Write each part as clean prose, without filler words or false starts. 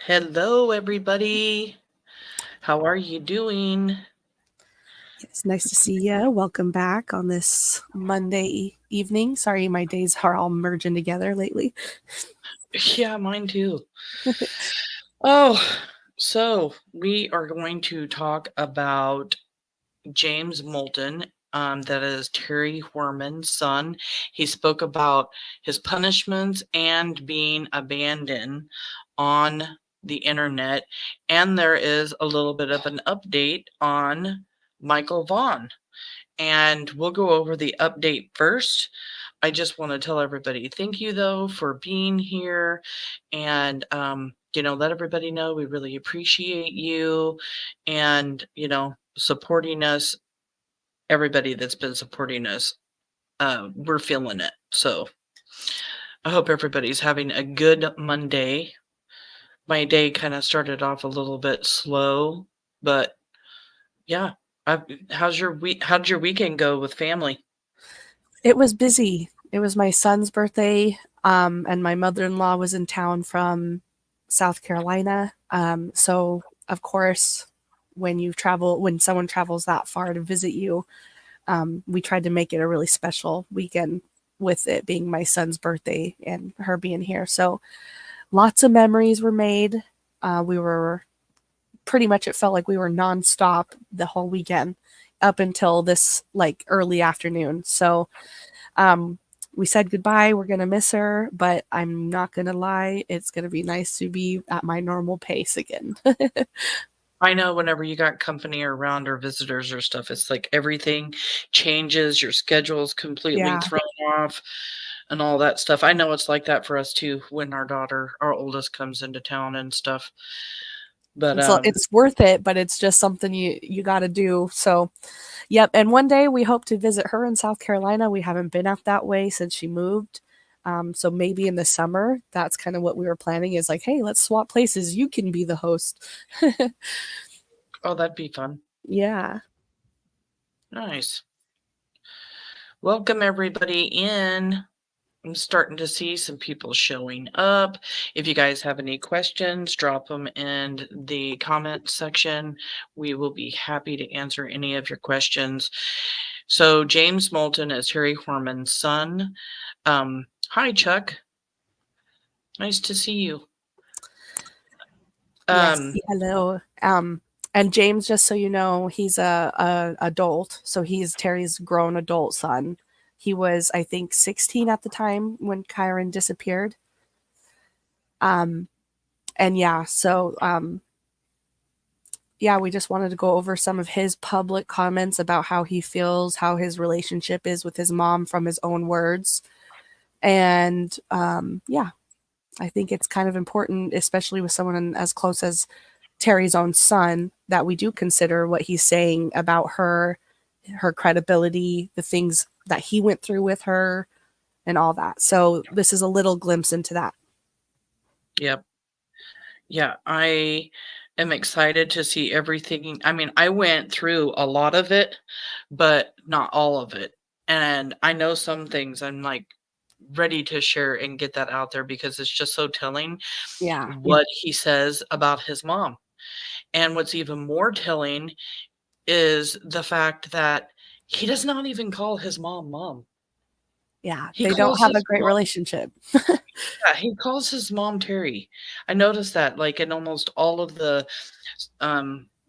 Hello, everybody. How are you doing? It's nice to see you. Welcome back on this Monday evening. Sorry, my days are all merging together lately. Yeah, mine too. Oh, so we are going to talk about James Moulton. That is Terri Horman's son. He spoke about his punishments and being abandoned on the internet. And there is a little bit of an update on Michael Vaughan. And we'll go over the update first. I just want to tell everybody thank you, though, for being here and, let everybody know we really appreciate you and, supporting us. Everybody that's been supporting us, we're feeling it. So I hope everybody's having a good Monday. My day kind of started off a little bit slow, but yeah. How's your week? How did your weekend go with family? It was busy. It was my son's birthday, and my mother-in-law was in town from South Carolina. So of course, when someone travels that far to visit you, we tried to make it a really special weekend with it being my son's birthday and her being here. So lots of memories were made. We were pretty much, it felt like we were nonstop the whole weekend up until this like early afternoon. So um, we said goodbye. We're gonna miss her, but I'm not gonna lie, it's gonna be nice to be at my normal pace again. I know whenever you got company around or visitors or stuff, it's like everything changes, your schedule's completely Yeah. thrown off and all that stuff. I know it's like that for us too when our oldest comes into town and stuff. But It's worth it, but it's just something you got to do. So, yep. And one day we hope to visit her in South Carolina. We haven't been out that way since she moved. So maybe in the summer, that's kind of what we were planning is like, hey, let's swap places. You can be the host. oh, that'd be fun. Yeah. Nice. Welcome everybody in. I'm starting to see some people showing up. If you guys have any questions, drop them in the comment section. We will be happy to answer any of your questions. So James Moulton is Terri Horman's son. Hi, Chuck. Nice to see you. Yes. Um, Hello. And James, just so you know, he's a adult. So he's Terry's grown adult son. He was, I think, 16 at the time when Kyron disappeared. Um, and yeah, so yeah, we just wanted to go over some of his public comments about how he feels, how his relationship is with his mom from his own words. And yeah, I think it's kind of important, especially with someone as close as Terry's own son, that we do consider what he's saying about her, her credibility, the things that he went through with her, and all that. So this is a little glimpse into that. yep. Yeah, I am excited to see everything. I mean, I went through a lot of it, but not all of it. And I know some things I'm like ready to share and get that out there because it's just so telling Yeah. what he says about his mom. And what's even more telling is the fact that he does not even call his mom mom. Yeah. He They don't calls have a his great mom relationship. Yeah, he calls his mom Terry. I noticed that, like, in almost all of the,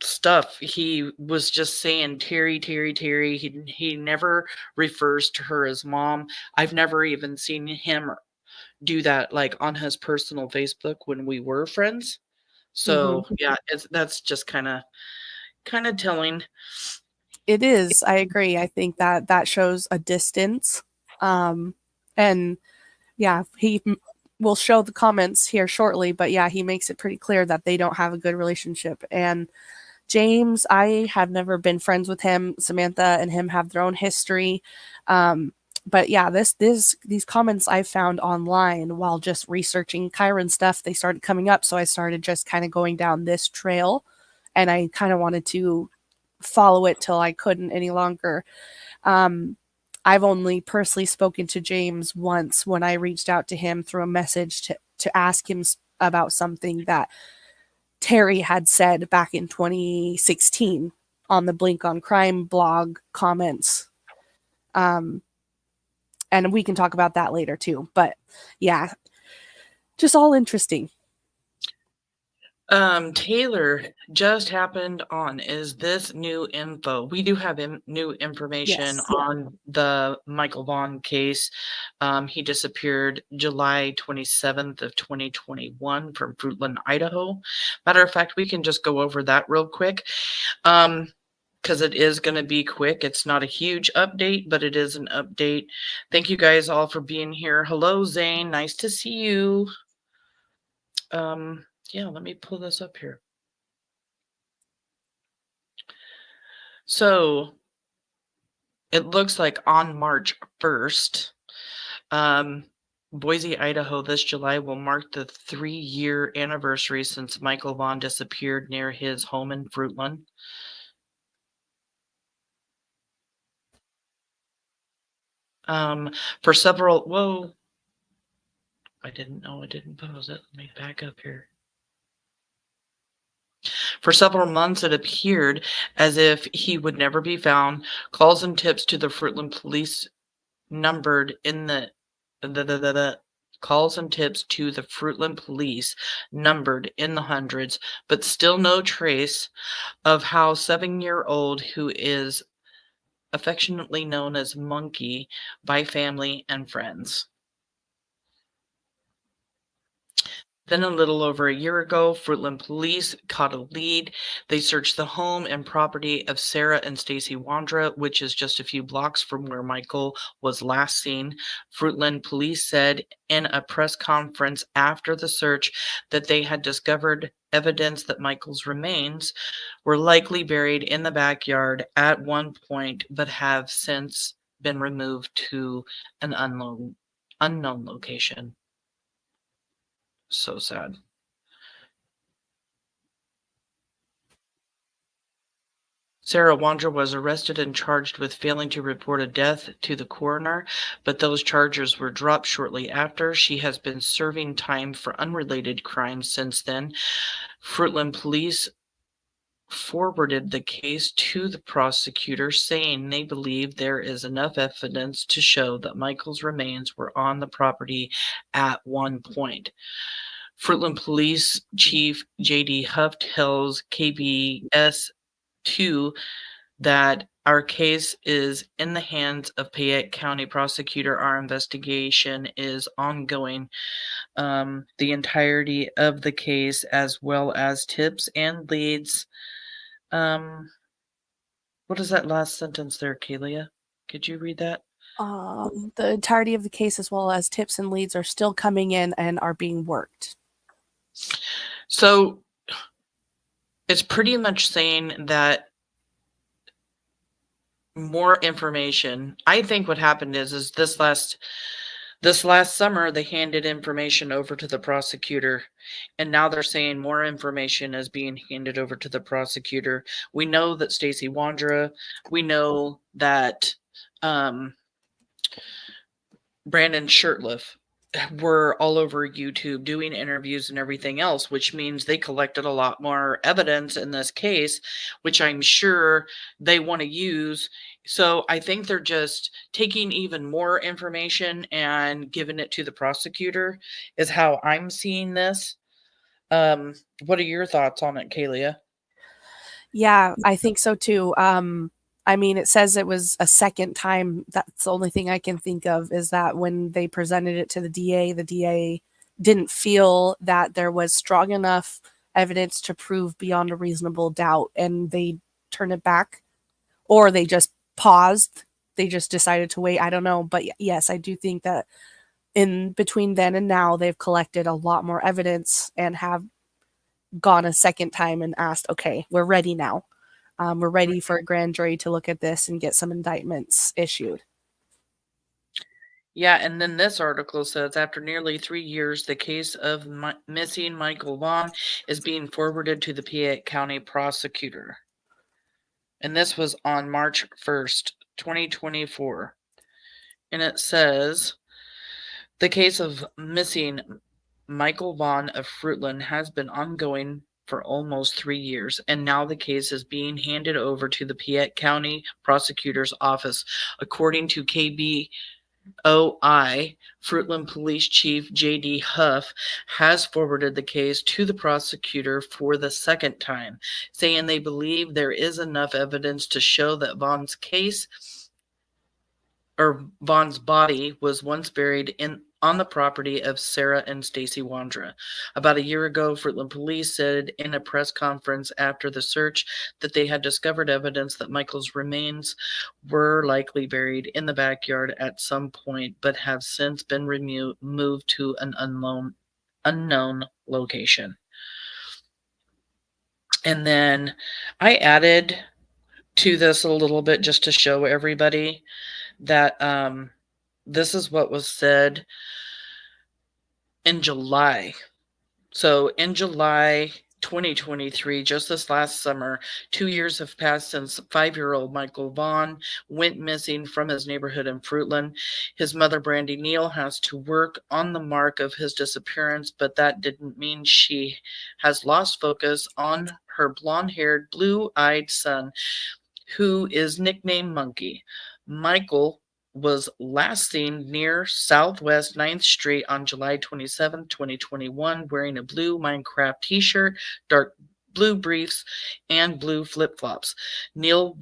stuff, he was just saying Terry, Terry, Terry. He never refers to her as mom. I've never even seen him do that, like, on his personal Facebook when we were friends. Hmm. So, yeah, that's just kinda telling. It is. I agree. I think that that shows a distance. Um, and yeah, will show the comments here shortly, but yeah, he makes it pretty clear that they don't have a good relationship. And James, I have never been friends with him. Samantha and him have their own history. But yeah, these comments I found online while just researching Kyron stuff, they started coming up. So I started just kind of going down this trail, and I kind of wanted to follow it till I couldn't any longer. Um, I've only personally spoken to James once when I reached out to him through a message to ask him about something that Terri had said back in 2016 on the Blink on Crime blog comments. And we can talk about that later too. But yeah, just all interesting. Taylor just happened on. Is this new info? We do have new information Yes. on the Michael Vaughan case. He disappeared July 27th of 2021 from Fruitland, Idaho. Matter of fact, we can just go over that real quick. Because it is going to be quick. It's not a huge update, but it is an update. Thank you guys all for being here. Hello, Zane. Nice to see you. Yeah, let me pull this up here. So it looks like on March 1st, Boise, Idaho, this July will mark the 3-year anniversary since Michael Vaughan disappeared near his home in Fruitland. For several, whoa, I didn't know I didn't pause it. Let me back up here. For several months, it appeared as if he would never be found. Calls and tips to the Fruitland police numbered in the calls and tips to the Fruitland police numbered in the hundreds, but still no trace of how 7-year-old, who is affectionately known as Monkey by family and friends. Then a little over a year ago, Fruitland police caught a lead. They searched the home and property of Sarah and Stacy Wandra, which is just a few blocks from where Michael was last seen. Fruitland police said in a press conference after the search that they had discovered evidence that Michael's remains were likely buried in the backyard at one point, but have since been removed to an unknown location. So sad. Sarah Wandra was arrested and charged with failing to report a death to the coroner, but those charges were dropped shortly after. She has been serving time for unrelated crimes since then. Fruitland police forwarded the case to the prosecutor, saying they believe there is enough evidence to show that Michael's remains were on the property at one point. Fruitland Police Chief J.D. Huff tells KBS 2 that our case is in the hands of Payette County prosecutor. Our investigation is ongoing. The entirety of the case, as well as tips and leads. What is that last sentence there, Kalia? Could you read that? The entirety of the case, as well as tips and leads, are still coming in and are being worked. So it's pretty much saying that more information. I think what happened is this last summer they handed information over to the prosecutor, and now they're saying more information is being handed over to the prosecutor. We know that Stacy Wandra, we know that Brandon Shirtliff were all over YouTube doing interviews and everything else, which means they collected a lot more evidence in this case, which I'm sure they want to use. So I think they're just taking even more information and giving it to the prosecutor is how I'm seeing this. What are your thoughts on it, Kalia? Yeah, I think so too. I mean, it says it was a second time. That's the only thing I can think of is that when they presented it to the DA didn't feel that there was strong enough evidence to prove beyond a reasonable doubt, and they turned it back, or they just paused. They just decided to wait. I don't know. But yes, I do think that in between then and now, they've collected a lot more evidence and have gone a second time and asked, okay, we're ready now. We're ready for a grand jury to look at this and get some indictments issued. Yeah, and then this article says after nearly 3 years, the case of missing Michael Vaughn is being forwarded to the Payette County prosecutor. And this was on March 1st, 2024. And it says the case of missing Michael Vaughn of Fruitland has been ongoing for almost 3 years, and now the case is being handed over to the Piatt County Prosecutor's Office. According to KBOI, Fruitland Police Chief J.D. Huff has forwarded the case to the prosecutor for the second time, saying they believe there is enough evidence to show that Vaughn's body was once buried on the property of Sarah and Stacy Wandra. About a year ago, Fruitland Police said in a press conference after the search that they had discovered evidence that Michael's remains were likely buried in the backyard at some point, but have since been moved to an unknown location. And then I added to this a little bit just to show everybody that this is what was said in July. So in July 2023, just this last summer, 2 years have passed since 5-year-old Michael Vaughan went missing from his neighborhood in Fruitland. His mother, Brandy Neal, has to work on the mark of his disappearance, but that didn't mean she has lost focus on her blonde-haired, blue-eyed son, who is nicknamed Monkey. Michael was last seen near Southwest 9th Street on July 27, 2021, wearing a blue Minecraft t-shirt, dark blue briefs, and blue flip-flops. Neal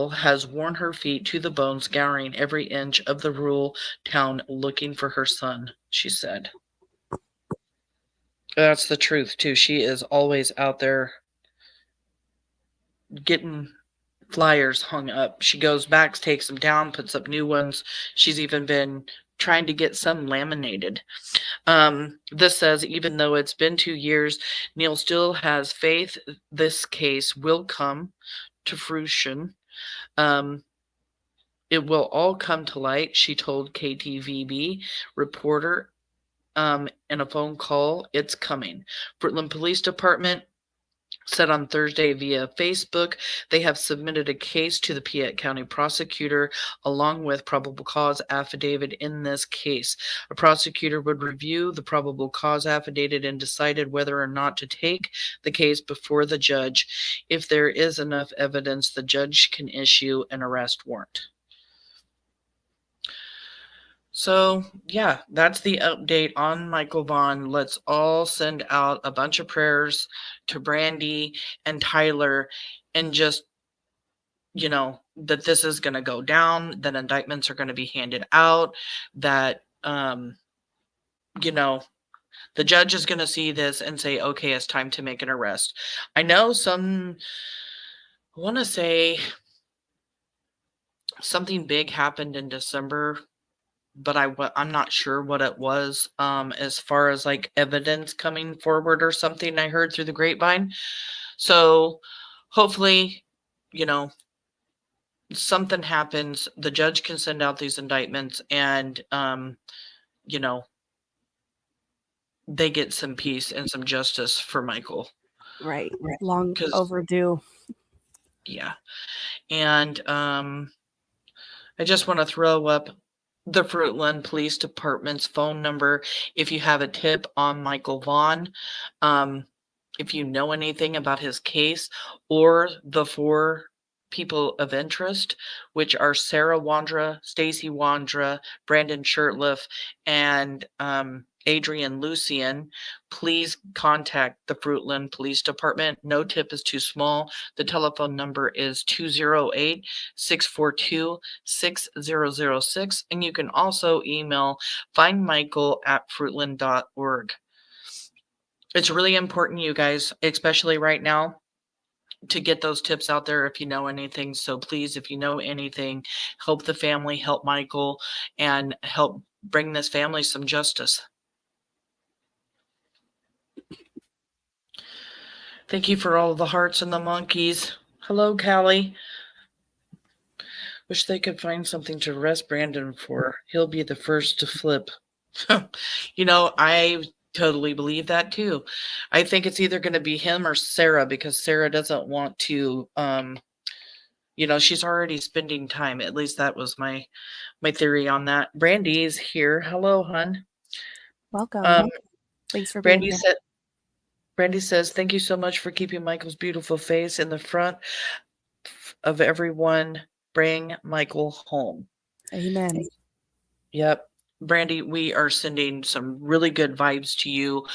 has worn her feet to the bone, scouring every inch of the rural town looking for her son, she said. That's the truth, too. She is always out there getting flyers hung up. She goes back, takes them down, puts up new ones. She's even been trying to get some laminated. This says, even though it's been 2 years, Neal still has faith this case will come to fruition. It will all come to light, she told KTVB reporter in a phone call. It's coming. Fruitland Police Department said on Thursday via Facebook they have submitted a case to the Piatt County prosecutor along with probable cause affidavit in this case. A prosecutor would review the probable cause affidavit and decided whether or not to take the case before the judge. If there is enough evidence, the judge can issue an arrest warrant. So, yeah, that's the update on Michael Vaughan. Let's all send out a bunch of prayers to Brandy and Tyler and just, that this is going to go down, that indictments are going to be handed out, that, the judge is going to see this and say, okay, it's time to make an arrest. I know I want to say something big happened in December, but I'm not sure what it was as far as like evidence coming forward or something I heard through the grapevine. So hopefully, something happens. The judge can send out these indictments and, they get some peace and some justice for Michael. Right. Long overdue. Yeah. And I just want to throw up the Fruitland Police Department's phone number if you have a tip on Michael Vaughan, if you know anything about his case, or the 4 people of interest, which are Sarah Wandra, Stacy Wandra, Brandon Shirtliff, and Adrian Lucian. Please contact the Fruitland Police Department. No tip is too small. The telephone number is 208-642-6006, and you can also email findmichael@fruitland.org. It's really important, you guys, especially right now, to get those tips out there if you know anything. So please, if you know anything, help the family, help Michael, and help bring this family some justice. Thank you for all the hearts and the monkeys. Hello, Callie. Wish they could find something to arrest Brandon for. He'll be the first to flip. I totally believe that too. I think it's either going to be him or Sarah, because Sarah doesn't want to, she's already spending time. At least that was my theory on that. Brandy's here. Hello, hun. Welcome. Thanks for being here. Brandy says, thank you so much for keeping Michael's beautiful face in the front of everyone. Bring Michael home. Amen. Yep. Brandy, we are sending some really good vibes to you.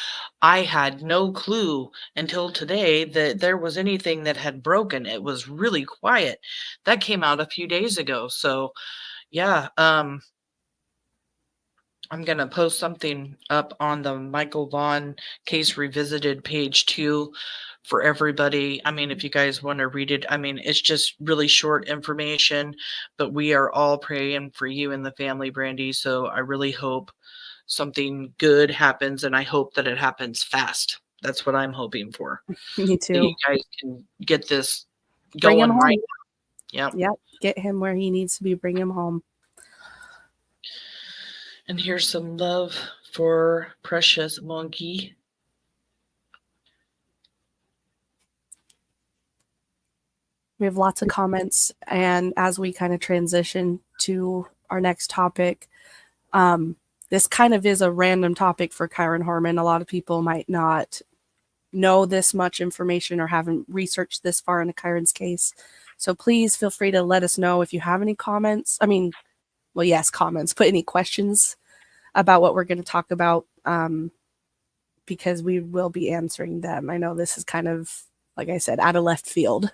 I had no clue until today that there was anything that had broken. It was really quiet. That came out a few days ago. So, yeah, I'm going to post something up on the Michael Vaughan Case Revisited page too for everybody. I mean, if you guys want to read it, I mean, it's just really short information, but we are all praying for you and the family, Brandy. So I really hope something good happens, and I hope that it happens fast. That's what I'm hoping for. Me That you too. guys can get this Bring him going home. right now. Yep. Yep. Get him where he needs to be. Bring him home. And here's some love for Precious Monkey. We have lots of comments, and as we kind of transition to our next topic, this kind of is a random topic for Kyron Horman. A lot of people might not know this much information or haven't researched this far into Kyron's case. So please feel free to let us know if you have any comments. I mean, well, yes, comments, but any questions about what we're going to talk about, because we will be answering them. I know this is kind of, like I said, out of left field.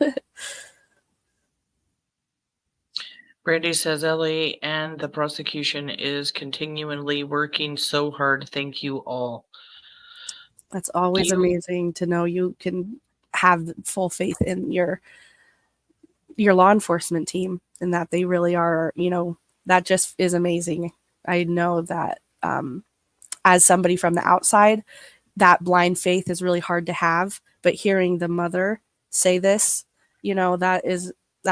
Brandy says Ellie and the prosecution is continually working so hard. Thank you all. That's always amazing to know you can have full faith in your law enforcement team and that they really are, you know, that just is amazing. I know that as somebody from the outside, that blind faith is really hard to have, but hearing the mother say this, you know, that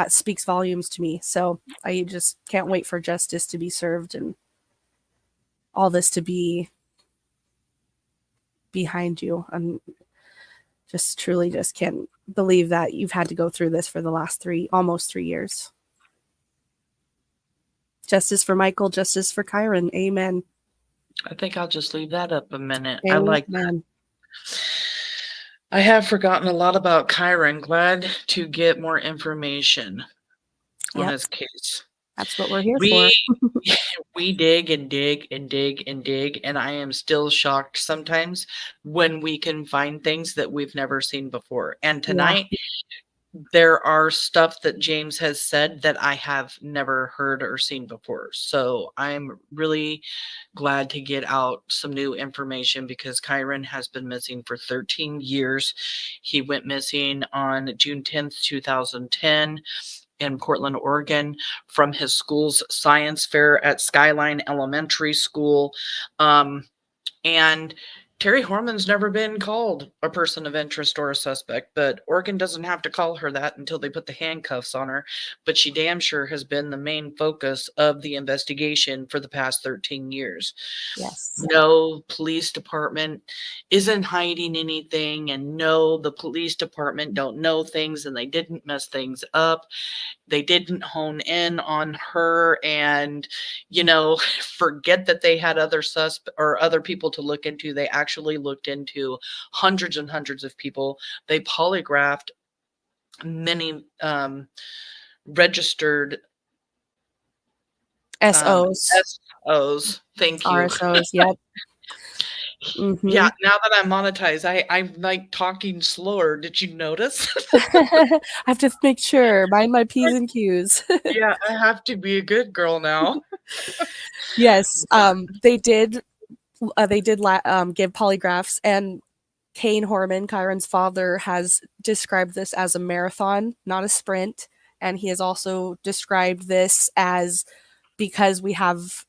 speaks volumes to me. So I just can't wait for justice to be served and all this to be behind you. I'm just truly just can't believe that you've had to go through this for the last almost 3 years. Justice for Michael, justice for Kyron. Amen. I think I'll just leave that up a minute. Amen. I like that. I have forgotten a lot about Kyron. Glad to get more information on his case. That's what we're here for. We dig and dig and dig and dig, and I am still shocked sometimes when we can find things that we've never seen before. And tonight, there are stuff that James has said that I have never heard or seen before. So I'm really glad to get out some new information because Kyron has been missing for 13 years. He went missing on June 10th, 2010 in Portland, Oregon from his school's science fair at Skyline Elementary School. And Terri Horman's never been called a person of interest or a suspect, but Oregon doesn't have to call her that until they put the handcuffs on her. But she damn sure has been the main focus of the investigation for the past 13 years. Yes. No police department isn't hiding anything, and no, the police department don't know things, and they didn't mess things up. They didn't hone in on her and, you know, forget that they had other other people to look into. They actually looked into hundreds and hundreds of people. They polygraphed many registered SOs. Thank you. RSOs, yep. Mm-hmm. Yeah, now that I'm monetized, I'm like talking slower. Did you notice? I have to make sure. Mind my P's and Q's. Yeah, I have to be a good girl now. Yes, they did give polygraphs, and Kiron Horman, Kyron's father, has described this as a marathon, not a sprint. And he has also described this as, because we have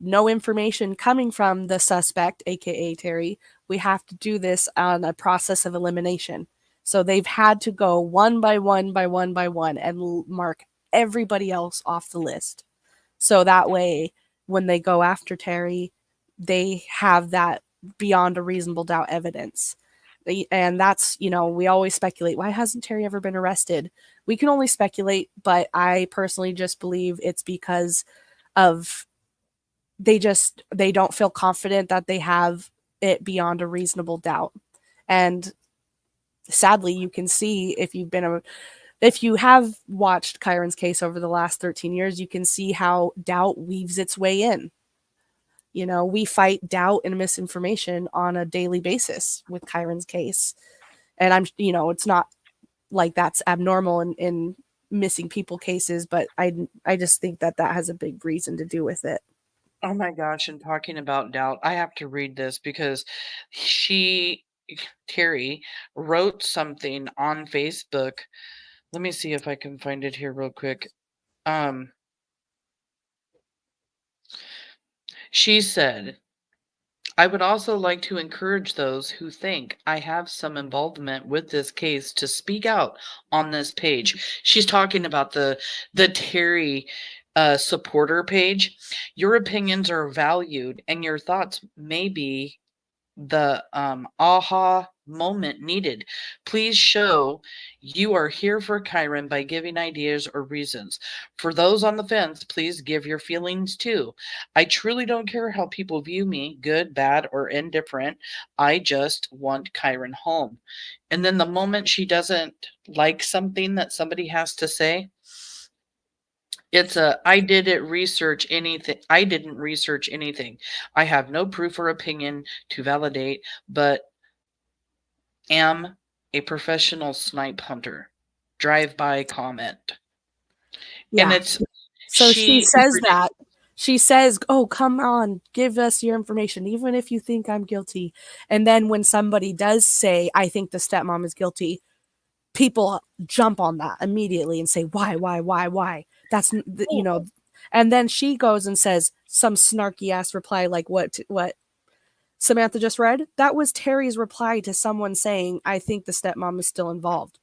no information coming from the suspect, aka Terri, we have to do this on a process of elimination. So they've had to go one by one by one by one and mark everybody else off the list. So that way, when they go after Terri, they have that beyond a reasonable doubt evidence. And that's, you know, we always speculate, why hasn't Terri ever been arrested? We can only speculate, but I personally just believe it's because of they don't feel confident that they have it beyond a reasonable doubt. And sadly, you can see if you have watched Kyron's case over the last 13 years, you can see how doubt weaves its way in. You know, we fight doubt and misinformation on a daily basis with Kyron's case. And it's not like that's abnormal in missing people cases, but I just think that has a big reason to do with it. Oh my gosh, and talking about doubt, I have to read this because she Terry wrote something on Facebook. Let me see if I can find it here real quick. Um she said, I would also like to encourage those who think I have some involvement with this case to speak out on this page. She's talking about the Terry supporter page. Your opinions are valued and your thoughts may be the aha moment needed. Please show you are here for Kyron by giving ideas or reasons. For those on the fence, please give your feelings too. I truly don't care how people view me, good, bad, or indifferent. I just want Kyron home. And then the moment she doesn't like something that somebody has to say, it's a I didn't research anything. I didn't research anything. I have no proof or opinion to validate, but am a professional snipe hunter. Drive by comment. And Yeah. it's So she she says that. She says, "Oh, come on, give us your information, even if you think I'm guilty." And then when somebody does say, "I think the stepmom is guilty," people jump on that immediately and say, "Why? That's you Oh, know." And then she goes and says some snarky ass reply like what Samantha just read. That was Terry's reply to someone saying, "I think the stepmom is still involved."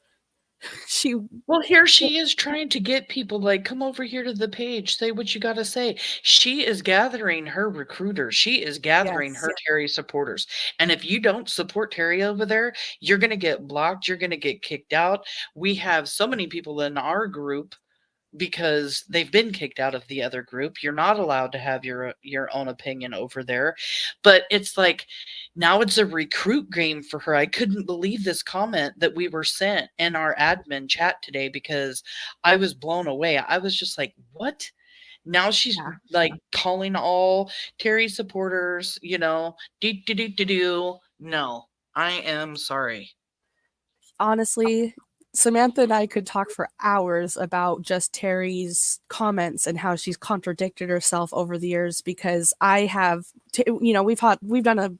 She well, here she is trying to get people like, come over here to the page, say what you got to say. She is gathering her recruiters. She is gathering yes. her Terry supporters. And if you don't support Terry over there, you're going to get blocked. You're going to get kicked out. We have so many people in our group because they've been kicked out of the other group. You're not allowed to have your own opinion over there. But it's like now it's a recruit game for her. I couldn't believe this comment that we were sent in our admin chat today because I was blown away. I was just like, "What?" Now she's Yeah. like calling all Terry supporters, do do do do do. No, I am sorry. Honestly, Samantha and I could talk for hours about just Terry's comments and how she's contradicted herself over the years because I have, we've done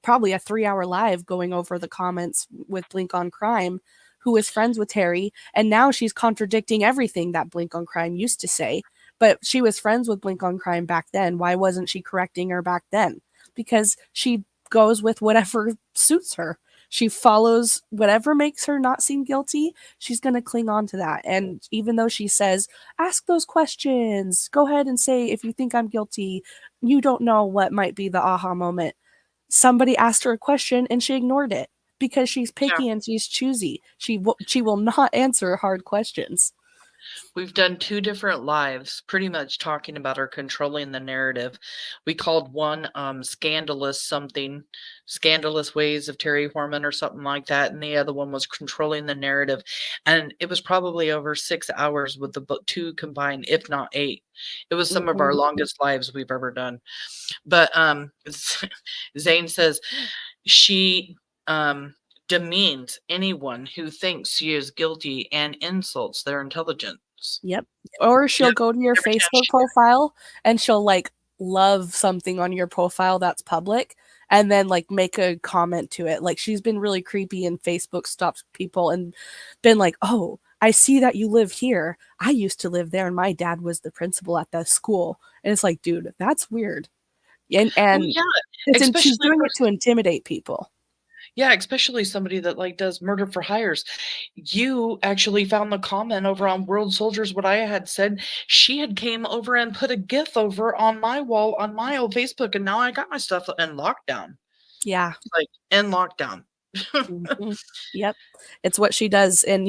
probably a 3-hour live going over the comments with Blink on Crime, who is friends with Terry, and now she's contradicting everything that Blink on Crime used to say. But she was friends with Blink on Crime back then. Why wasn't she correcting her back then? Because she goes with whatever suits her. She follows whatever makes her not seem guilty. She's going to cling on to that. And even though she says, ask those questions, go ahead and say, if you think I'm guilty, you don't know what might be the aha moment. Somebody asked her a question and she ignored it because she's Yeah. picky and she's choosy. She will not answer hard questions. We've done 2 different lives pretty much talking about her controlling the narrative. We called one, "Scandalous something," "Scandalous Ways of Terri Horman" or something like that, and the other one was "Controlling the Narrative," and it was probably over 6 hours with the 2 combined, if not 8. It was some of our Mhm. longest lives we've ever done. But, Zane says, "She, demeans anyone who thinks she is guilty and insults their intelligence." Yep. Or she'll Yep, go to your every chance Facebook she gets. profile and she'll like love something on your profile that's public and then like make a comment to it. Like she's been really creepy and Facebook stops people and been like, "Oh, I see that you live here. I used to live there and my dad was the principal at the school." And it's like, "Dude, that's weird." And Well, and yeah, she's especially doing for it to intimidate people. especially somebody that, like, does murder for hires. You actually found the comment over on World Soldiers, what I had said, she had came over and put a GIF over on my wall on my old Facebook, and now I got my stuff in lockdown, Yeah. like, in lockdown. Mhm. Yep. It's what she does. And,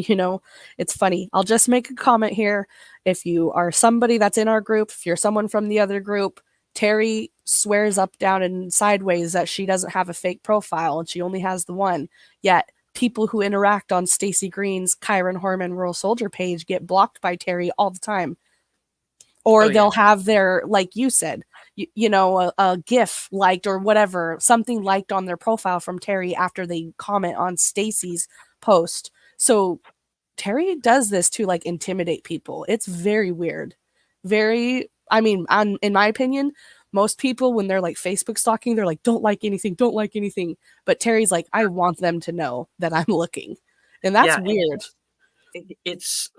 it's funny. I'll just make a comment here. If you are somebody that's in our group, if you're someone from the other group, Terry swears up, down, and sideways that she doesn't have a fake profile and she only has the one. Yet people who interact on Stacey Green's Kyron Horman Rural Soldier page get blocked by Terri all the time. Or they'll have their, like you said, a GIF liked or whatever, something liked on their profile from Terri after they comment on Stacey's post. So Terri does this to like intimidate people. It's very weird. In my opinion, most people when they're like Facebook stalking, they're like, don't like anything. But Terry's like, I want them to know that I'm looking. And that's weird. It's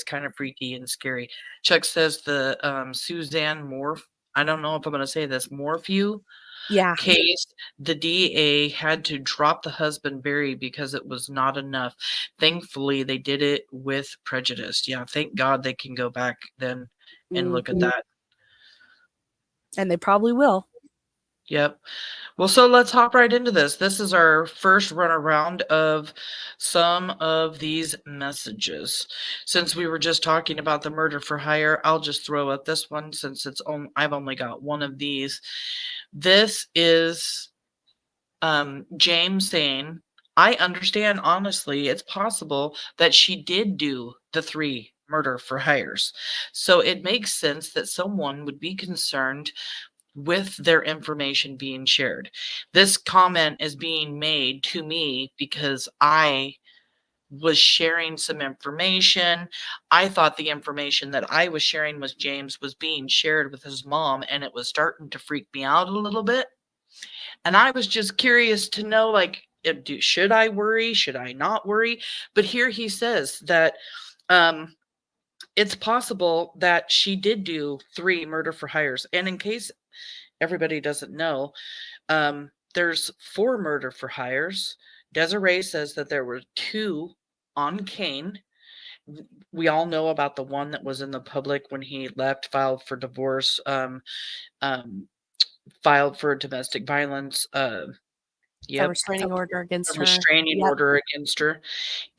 kind of freaky and scary. Chuck says the Suzanne Morph, I don't know if I'm going to say this, Morphew case, the DA had to drop the husband Barry because it was not enough. Thankfully, they did it with prejudice. Yeah, thank God they can go back then and look at that. And they probably will. Yep. Well, so let's hop right into this. This is our first run around of some of these messages. Since we were just talking about the murder for hire, I'll just throw up this one since I've only got one of these. This is James saying, I understand, honestly, it's possible that she did do the 3 murder for hires. So it makes sense that someone would be concerned with their information being shared. This comment is being made to me because I was sharing some information. I thought the information that I was sharing with James was being shared with his mom, and it was starting to freak me out a little bit. And I was just curious to know, like, should I worry? Should I not worry? But here he says that it's possible that she did do 3 murder for hires. And in case everybody doesn't know, there's 4 murder for hires. Desiree says that there were 2 on Kane. We all know about the one that was in the public when he left, filed for divorce, filed for domestic violence. A restraining order against her. Order against her.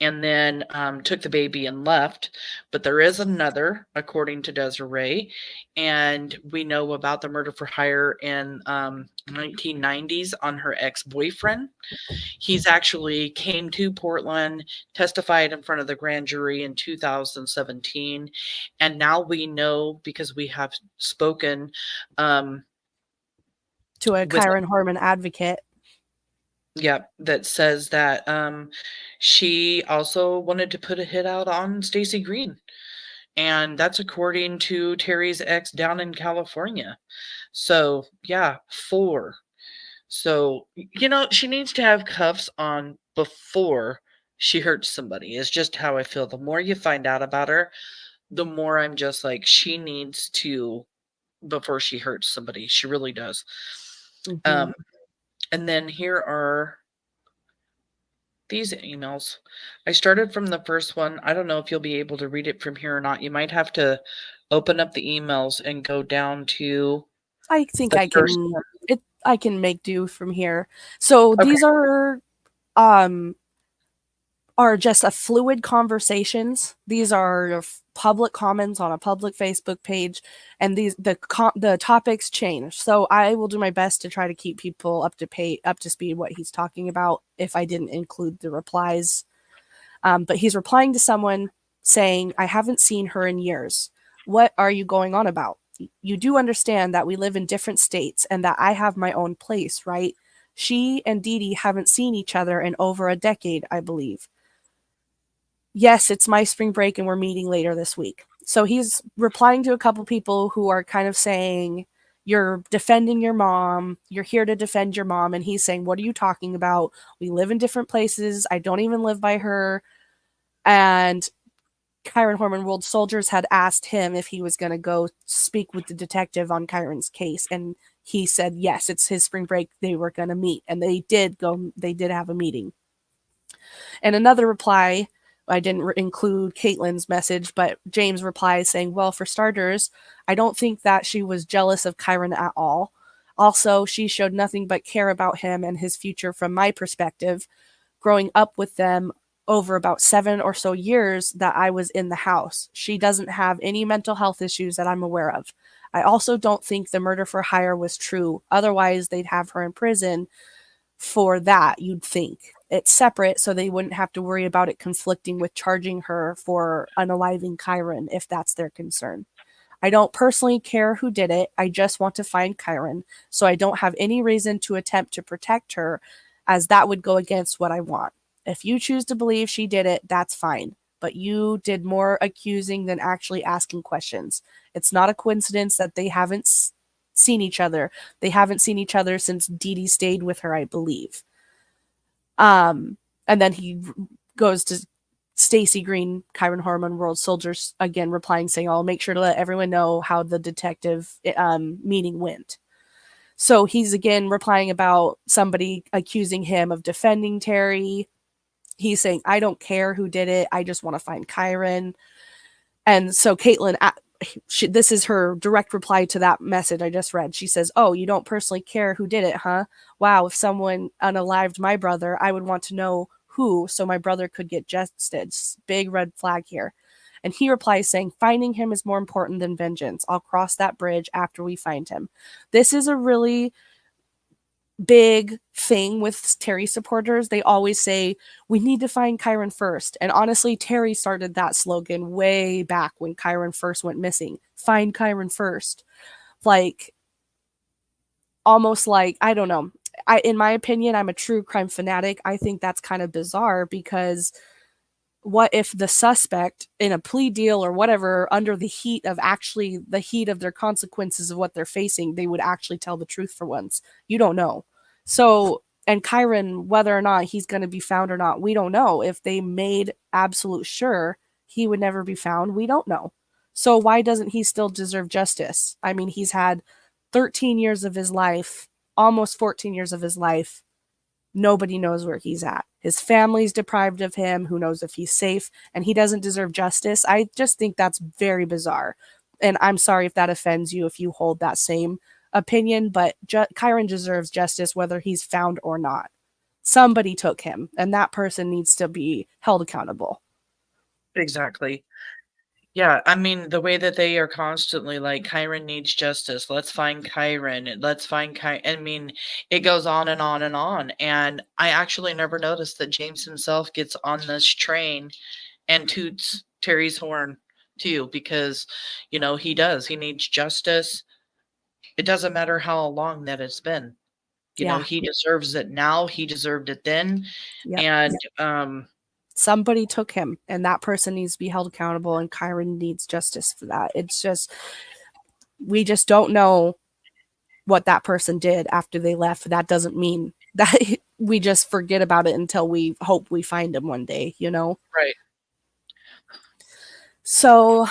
And then took the baby and left. But there is another, according to Desiree, and we know about the murder for hire in 1990s on her ex-boyfriend. He's actually came to Portland, testified in front of the grand jury in 2017, and now we know because we have spoken to a Kyron Horman advocate. Yeah, that says that she also wanted to put a hit out on Stacey Green. And that's according to Terry's ex down in California. So, yeah, 4. So, she needs to have cuffs on before she hurts somebody. It's just how I feel. The more you find out about her, the more I'm just like, she needs to, before she hurts somebody. She really does. And then here are these emails. I started from the first one. I don't know if you'll be able to read it from here or not. You might have to open up the emails and go down to. I think I can make do from here. So these are just a fluid conversations. These are public comments on a public Facebook page, and the topics change. So I will do my best to try to keep people up to speed what he's talking about if I didn't include the replies. But he's replying to someone saying, I haven't seen her in years. What are you going on about? You do understand that we live in different states and that I have my own place, right? She and Dee Dee haven't seen each other in over a decade, I believe. Yes, it's my spring break and we're meeting later this week. So he's replying to a couple people who are kind of saying, you're defending your mom. You're here to defend your mom. And he's saying, what are you talking about? We live in different places. I don't even live by her. And Kyron Horman World Soldiers had asked him if he was going to go speak with the detective on Kyron's case. And he said, yes, it's his spring break. They were going to meet. And they did have a meeting. And another reply, I didn't include Caitlin's message, but James replies saying, well, for starters, I don't think that she was jealous of Kyron at all. Also, she showed nothing but care about him and his future from my perspective, growing up with them over about 7 or so years that I was in the house. She doesn't have any mental health issues that I'm aware of. I also don't think the murder for hire was true. Otherwise, they'd have her in prison for that, you'd think. It's separate, so they wouldn't have to worry about it conflicting with charging her for unaliving Kyron, if that's their concern. I don't personally care who did it. I just want to find Kyron, so I don't have any reason to attempt to protect her, as that would go against what I want. If you choose to believe she did it, that's fine. But you did more accusing than actually asking questions. It's not a coincidence that they haven't seen each other. They haven't seen each other since Dee Dee stayed with her, I believe. And then he goes to Stacy Green, Kyron Horman, World Soldiers, again replying saying, I'll make sure to let everyone know how the detective meeting went. So he's again replying about somebody accusing him of defending Terri. He's saying, I don't care who did it. I just want to find Kyron. And so Caitlin, this is her direct reply to that message I just read. She says, oh, you don't personally care who did it, huh? Wow, if someone unalived my brother, I would want to know who, so my brother could get justice. Big red flag here. And he replies saying, finding him is more important than vengeance. I'll cross that bridge after we find him. This is a really big thing with Terri supporters. They always say, we need to find Kyron first. And honestly, Terri started that slogan way back when Kyron first went missing. Find Kyron first. Like, almost like, I don't know. In my opinion, I'm a true crime fanatic. I think that's kind of bizarre, because what if the suspect in a plea deal or whatever, under the heat of their consequences of what they're facing, they would actually tell the truth for once? You don't know. So, and Kyron, whether or not he's going to be found or not, we don't know. If they made absolute sure he would never be found, we don't know. So why doesn't he still deserve justice? I mean, he's had 13 years of his life, almost 14 years of his life. Nobody knows where he's at. His family's deprived of him. Who knows if he's safe? And he doesn't deserve justice. I just think that's very bizarre. And I'm sorry if that offends you, if you hold that same opinion, but Kyron deserves justice whether he's found or not. Somebody took him, and that person needs to be held accountable. Exactly. Yeah, I mean, the way that they are constantly like, Kyron needs justice. Let's find Kyron. Let's find Kyron. I mean, it goes on and on and on. And I actually never noticed that James himself gets on this train and toots Terry's horn too, because, he does. He needs justice. It doesn't matter how long that it's been. Yeah. He deserves it now. He deserved it then. Yep. And, somebody took him, and that person needs to be held accountable, and Kyron needs justice for that. It's just, we just don't know what that person did after they left. That doesn't mean that we just forget about it until we hope we find him one day, Right. So,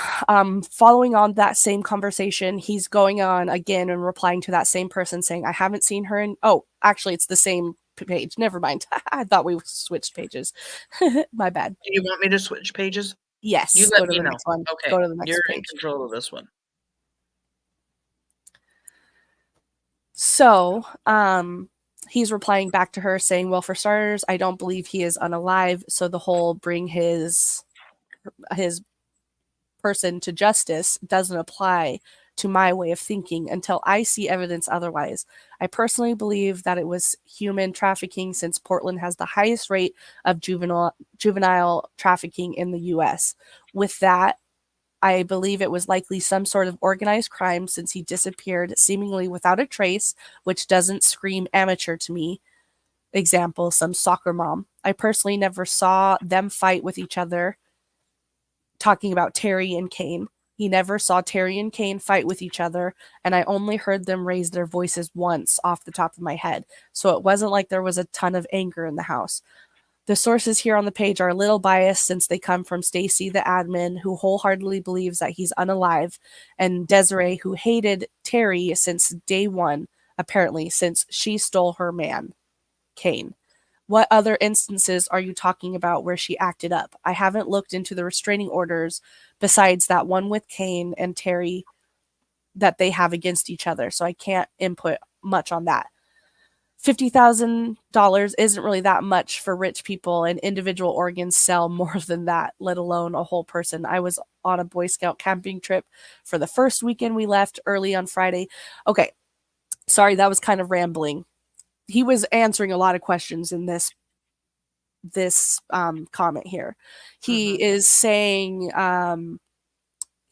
following on that same conversation, he's going on again and replying to that same person saying, I haven't seen her in, oh, actually, it's the same page. Never mind. I thought we switched pages. My bad. Do you want me to switch pages? Yes. You Go let to me the know. next one. Okay. Go to the next You're in page. control of this one. So, he's replying back to her saying, well, for starters, I don't believe he is unalive. So the whole bring his person to justice doesn't apply to my way of thinking until I see evidence otherwise. I personally believe that it was human trafficking, since Portland has the highest rate of juvenile trafficking in the US. With that, I believe it was likely some sort of organized crime, since he disappeared seemingly without a trace, which doesn't scream amateur to me. Example, some soccer mom. I personally never saw them fight with each other, talking about Terri and Kane. He never saw Terri and Kane fight with each other, and I only heard them raise their voices once off the top of my head, so it wasn't like there was a ton of anger in the house. The sources here on the page are a little biased, since they come from Stacy, the admin, who wholeheartedly believes that he's unalive, and Desiree, who hated Terri since day one, apparently, since she stole her man, Kane. What other instances are you talking about where she acted up? I haven't looked into the restraining orders besides that one with Kane and Terri that they have against each other, so I can't input much on that. $50,000 isn't really that much for rich people, and individual organs sell more than that, let alone a whole person. I was on a Boy Scout camping trip for the first weekend. We left early on Friday. Okay, sorry, that was kind of rambling. He was answering a lot of questions in this comment here. He is saying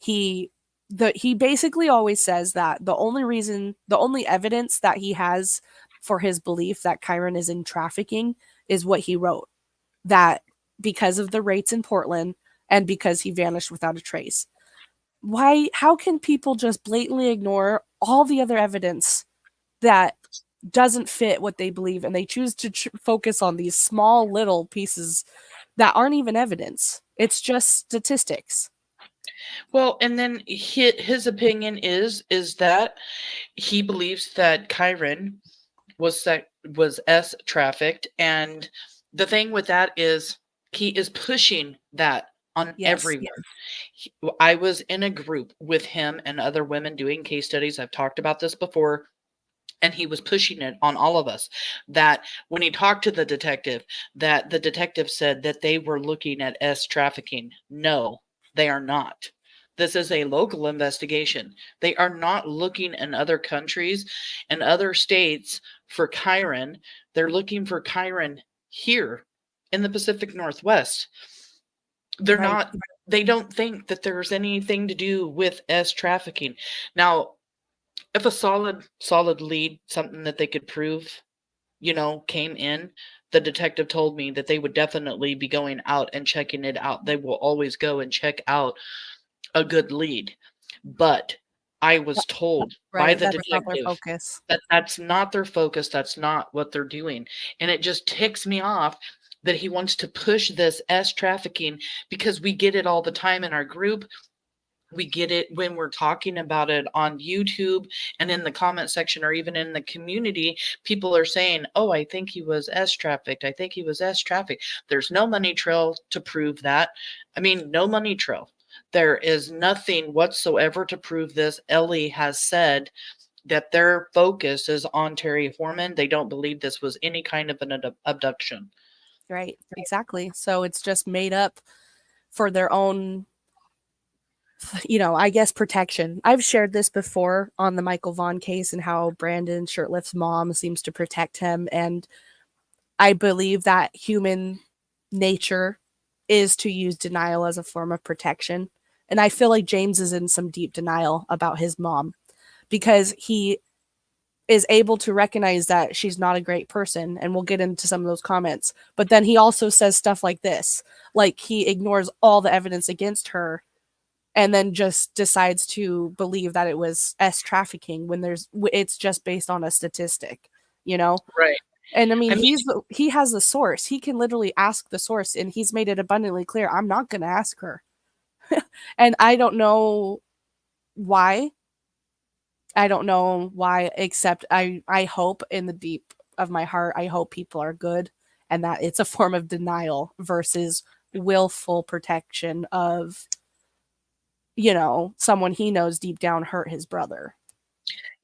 he basically always says that the only evidence that he has for his belief that Kyron is in trafficking is what he wrote, that because of the rates in Portland and because he vanished without a trace. How can people just blatantly ignore all the other evidence that doesn't fit what they believe, and they choose to focus on these small little pieces that aren't even evidence? It's just statistics. Well, and then his opinion is that he believes that Kyron was S trafficked, and the thing with that is he is pushing that on everyone. I was in a group with him and other women doing case studies. I've talked about this before. And he was pushing it on all of us, that when he talked to the detective, that the detective said that they were looking at S trafficking. No, they are not. This is a local investigation. They are not looking in other countries and other states for Kyron. They're looking for Kyron here in the Pacific Northwest. They're not, they don't think that there's anything to do with S trafficking. Now, if a solid lead, something that they could prove, came in, the detective told me that they would definitely be going out and checking it out. They will always go and check out a good lead. But I was told by the detective that that's not their focus. That's not what they're doing. And it just ticks me off that he wants to push this S trafficking, because we get it all the time in our group. We get it when we're talking about it on YouTube and in the comment section, or even in the community. People are saying, oh, I think he was S trafficked. I think he was S trafficked. There's no money trail to prove that. I mean, no money trail. There is nothing whatsoever to prove this. Ellie has said that their focus is on Terri Horman. They don't believe this was any kind of an abduction. Right, exactly. So it's just made up for their own, I guess, protection. I've shared this before on the Michael Vaughan case and how Brandon Shirtlift's mom seems to protect him. And I believe that human nature is to use denial as a form of protection. And I feel like James is in some deep denial about his mom, because he is able to recognize that she's not a great person. And we'll get into some of those comments. But then he also says stuff like this, like he ignores all the evidence against her and then just decides to believe that it was S trafficking when it's just based on a statistic, Right. And I mean, he has the source. He can literally ask the source, and he's made it abundantly clear, I'm not going to ask her. And I don't know why. Except I hope in the deep of my heart, I hope people are good, and that it's a form of denial versus willful protection of, someone he knows deep down hurt his brother.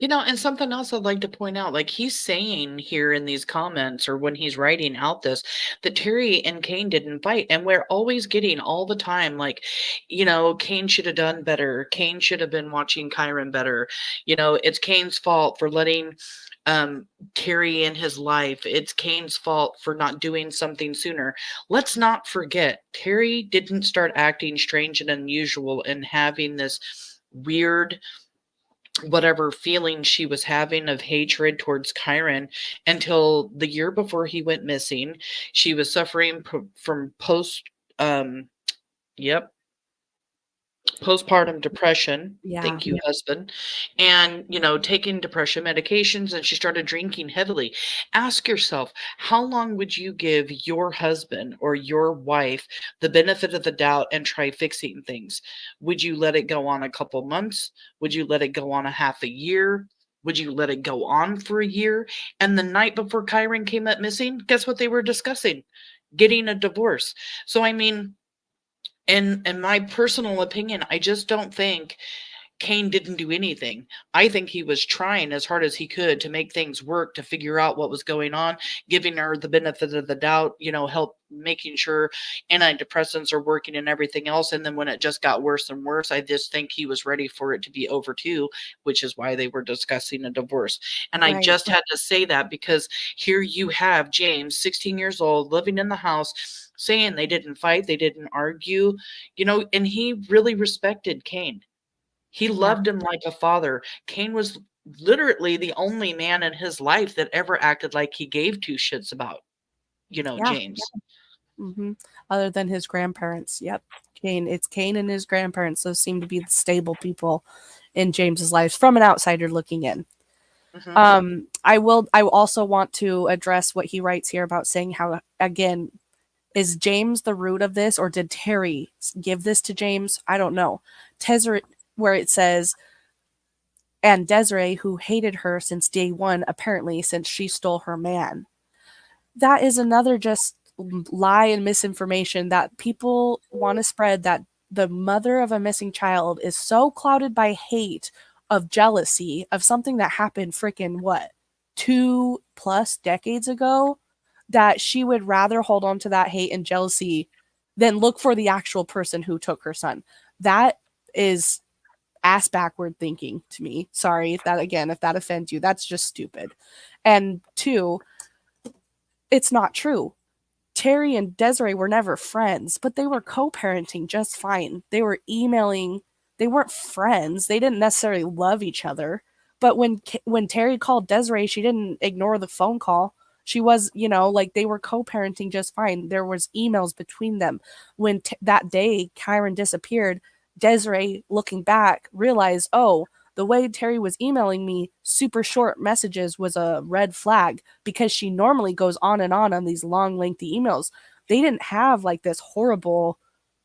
And something else I'd like to point out, like he's saying here in these comments, or when he's writing out this, that Terri and Kane didn't fight. And we're always getting all the time, like, Kane should have done better. Kane should have been watching Kyron better. It's Kane's fault for letting Terri in his life. It's Kane's fault for not doing something sooner. Let's not forget, Terri didn't start acting strange and unusual and having this weird, whatever feeling she was having of hatred towards Kyron until the year before he went missing. She was suffering from postpartum depression. Yeah. Thank you, husband. And, taking depression medications, and she started drinking heavily. Ask yourself, how long would you give your husband or your wife the benefit of the doubt and try fixing things? Would you let it go on a couple months? Would you let it go on a half a year? Would you let it go on for a year? And the night before Kyron came up missing, guess what they were discussing? Getting a divorce. So, I mean, in my personal opinion, I just don't think Cain didn't do anything. I think he was trying as hard as he could to make things work, to figure out what was going on, giving her the benefit of the doubt, help making sure antidepressants are working and everything else. And then when it just got worse and worse, I just think he was ready for it to be over too, which is why they were discussing a divorce. And I Right. just had to say that because here you have James, 16 years old, living in the house, saying they didn't fight, they didn't argue, and he really respected Cain. He Yeah. loved him like a father. Cain was literally the only man in his life that ever acted like he gave two shits about, Yeah. James. Other than his grandparents. Yep. It's Cain and his grandparents. Those seem to be the stable people in James's life from an outsider looking in. Mhm. I also want to address what he writes here about saying how, again, is James the root of this, or did Terri give this to James? I don't know. Where it says, and Desiree, who hated her since day one, apparently, since she stole her man. That is another just lie and misinformation that people want to spread, that the mother of a missing child is so clouded by hate, of jealousy, of something that happened freaking what, 2+ decades ago, that she would rather hold on to that hate and jealousy than look for the actual person who took her son. That is ass backward thinking to me. Sorry if that offends you, that's just stupid. And two, it's not true. Terri and Desiree were never friends, but they were co-parenting just fine. They were emailing. They weren't friends. They didn't necessarily love each other. But when Terri called Desiree, she didn't ignore the phone call. She was, like, they were co-parenting just fine. There was emails between them. When that day Kyron disappeared, Desiree, looking back, realized, oh, the way Terri was emailing me, super short messages, was a red flag, because she normally goes on these long, lengthy emails. They didn't have like this horrible,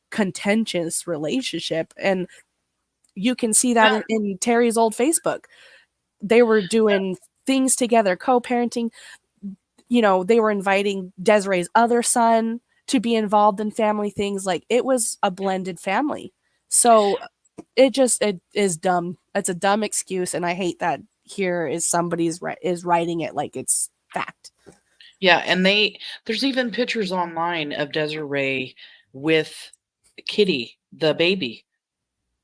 contentious relationship. And you can see that Yeah. in Terry's old Facebook. They were doing things together, co parenting. They were inviting Desiree's other son to be involved in family things. Like, it was a blended family. So it is dumb. It's a dumb excuse, and I hate that here is somebody's is writing it like it's fact. Yeah, and there's even pictures online of Desiree with Kitty, the baby.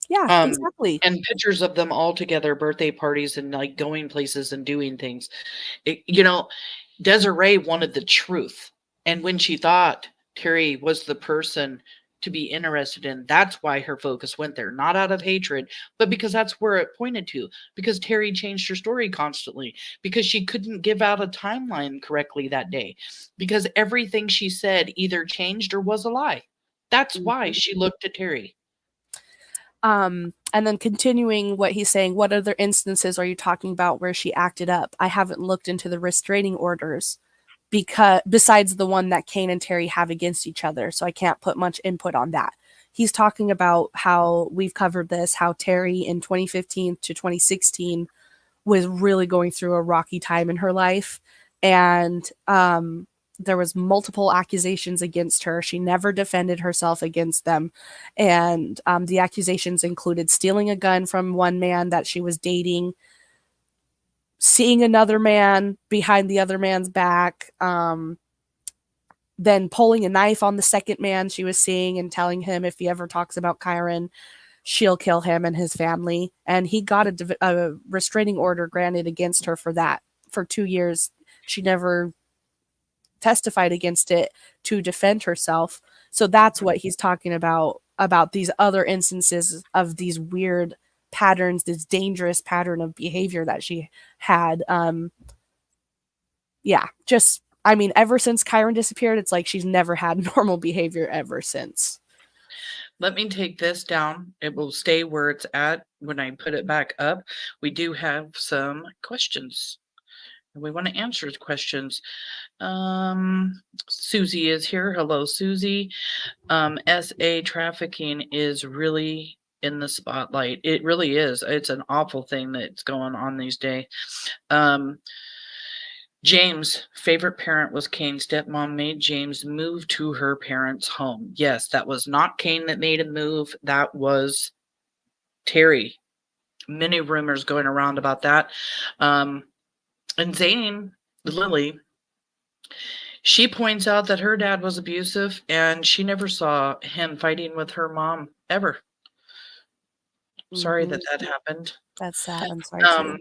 Yeah, Um, exactly. and pictures of them all together, birthday parties and like going places and doing things. Desiree wanted the truth. And when she thought Terri was the person to be interested in, that's why her focus went there, not out of hatred, but because that's where it pointed to. Because Terri changed her story constantly, because she couldn't give out a timeline correctly that day, because everything she said either changed or was a lie. That's why Mhm. she looked at Terri. And then continuing what he's saying, what other instances are you talking about where she acted up? I haven't looked into the restraining orders, because besides the one that Cain and Terri have against each other, so I can't put much input on that. He's talking about how we've covered this, how Terri in 2015 to 2016 was really going through a rocky time in her life, and there was multiple accusations against her. She never defended herself against them, and the accusations included stealing a gun from one man that she was dating, seeing another man behind the other man's back, then pulling a knife on the second man she was seeing and telling him if he ever talks about Kyron, she'll kill him and his family. And he got a restraining order granted against her for that for 2 years. She never testified against it to defend herself. So that's what he's talking about these other instances of these weird patterns, this dangerous pattern of behavior that she had. Yeah, just, I mean, ever since Kyron disappeared, it's like she's never had normal behavior ever since. Let me take this down. It will stay where it's at when I put it back up. We do have some questions. We want to answer questions. Susie is here. Hello, Susie. SA trafficking is really in the spotlight. It really is. It's an awful thing that's going on these days. James' favorite parent was Cain. Stepmom made James move to her parents' home. Yes, that was not Cain that made him move. That was Terri. Many rumors going around about that. And Zane, Lily, she points out that her dad was abusive and she never saw him fighting with her mom ever. Sorry that happened. That's sad. I'm sorry too.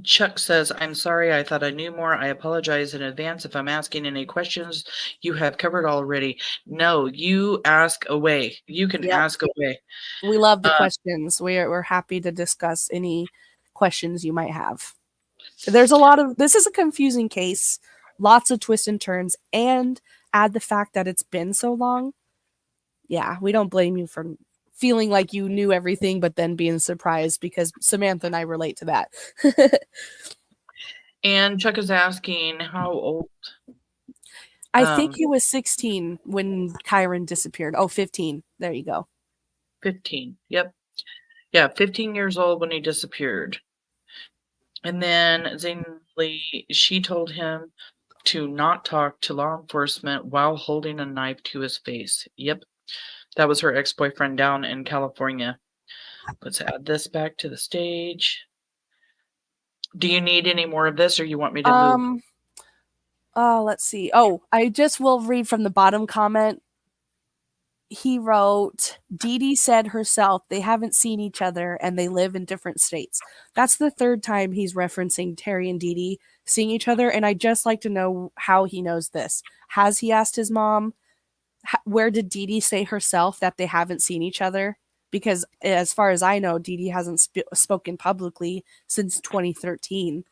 Chuck says, I'm sorry, I thought I knew more. I apologize in advance if I'm asking any questions you have covered already. No, you ask away. You can ask away. We love the questions. We're happy to discuss any questions you might have. There's a lot of, this is a confusing case, lots of twists and turns, and add the fact that it's been so long. Yeah, we don't blame you for feeling like you knew everything, but then being surprised, because Samantha and I relate to that. And Chuck is asking how old? I think he was 16 when Kyron disappeared. Oh, 15. There you go. 15. Yep. Yeah, 15 years old when he disappeared. And then Lee, she told him to not talk to law enforcement while holding a knife to his face. Yep. That was her ex-boyfriend down in California. Let's add this back to the stage. Do you need any more of this, or you want me to move? Let's see. Oh, I just will read from the bottom comment. He wrote, Dee Dee said herself they haven't seen each other and they live in different states. That's the third time he's referencing Terri and Dee Dee seeing each other, and I'd just like to know how he knows this. Has he asked his mom? Where did Dee Dee say herself that they haven't seen each other? Because as far as I know, Dee Dee hasn't spoken publicly since 2013.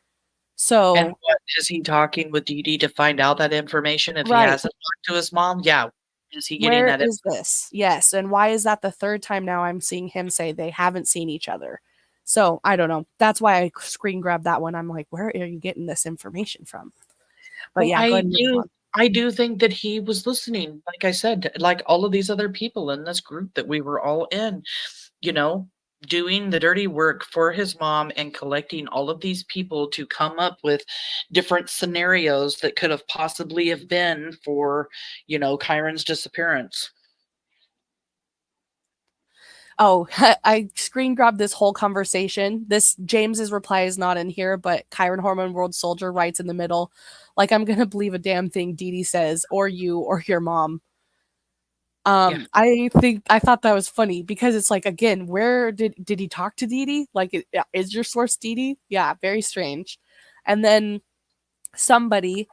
So, and what is he talking with Dee Dee to find out that information if he hasn't talked to his mom? Yeah. Is he getting where that? Is this? Yes. And why is that the third time now I'm seeing him say they haven't seen each other? So I don't know. That's why I screen grabbed that one. I'm like, where are you getting this information from? But Well, yeah, go ahead and move on. I do think that he was listening. Like I said, like all of these other people in this group that we were all in, you know, doing the dirty work for his mom and collecting all of these people to come up with different scenarios that could have possibly have been for, you know, Kyron's disappearance. Oh, I screen grabbed this whole conversation. This James's reply is not in here, but Kyron Horman, World Soldier, writes in the middle, like, I'm gonna believe a damn thing Dee Dee says, or you, or your mom. I thought that was funny because it's like, again, where did he talk to Dee Dee? Like, is your source Dee Dee? Yeah, very strange. And then somebody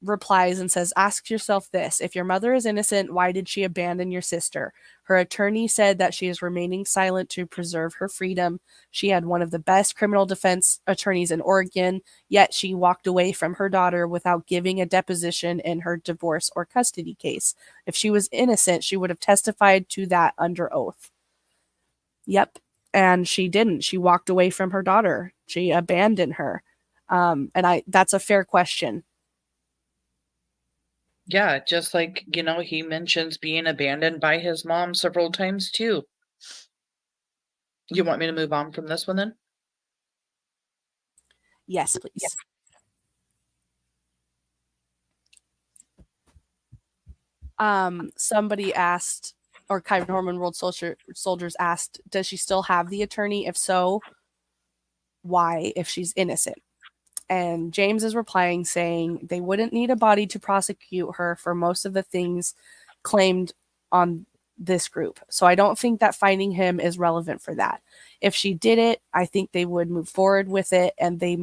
replies and says, ask yourself this. If your mother is innocent, why did she abandon your sister? Her attorney said that she is remaining silent to preserve her freedom. She had one of the best criminal defense attorneys in Oregon, yet she walked away from her daughter without giving a deposition in her divorce or custody case. If she was innocent, she would have testified to that under oath. Yep. And she didn't. She walked away from her daughter. She abandoned her. And that's a fair question. Yeah, just like, you know, he mentions being abandoned by his mom several times too. You want me to move on from this one then? Yes, please. Somebody asked, or Kyron Horman, World Soldiers asked, does she still have the attorney? If so, why, if she's innocent? And James is replying saying they wouldn't need a body to prosecute her for most of the things claimed on this group. So I don't think that finding him is relevant for that. If she did it, I think they would move forward with it, and they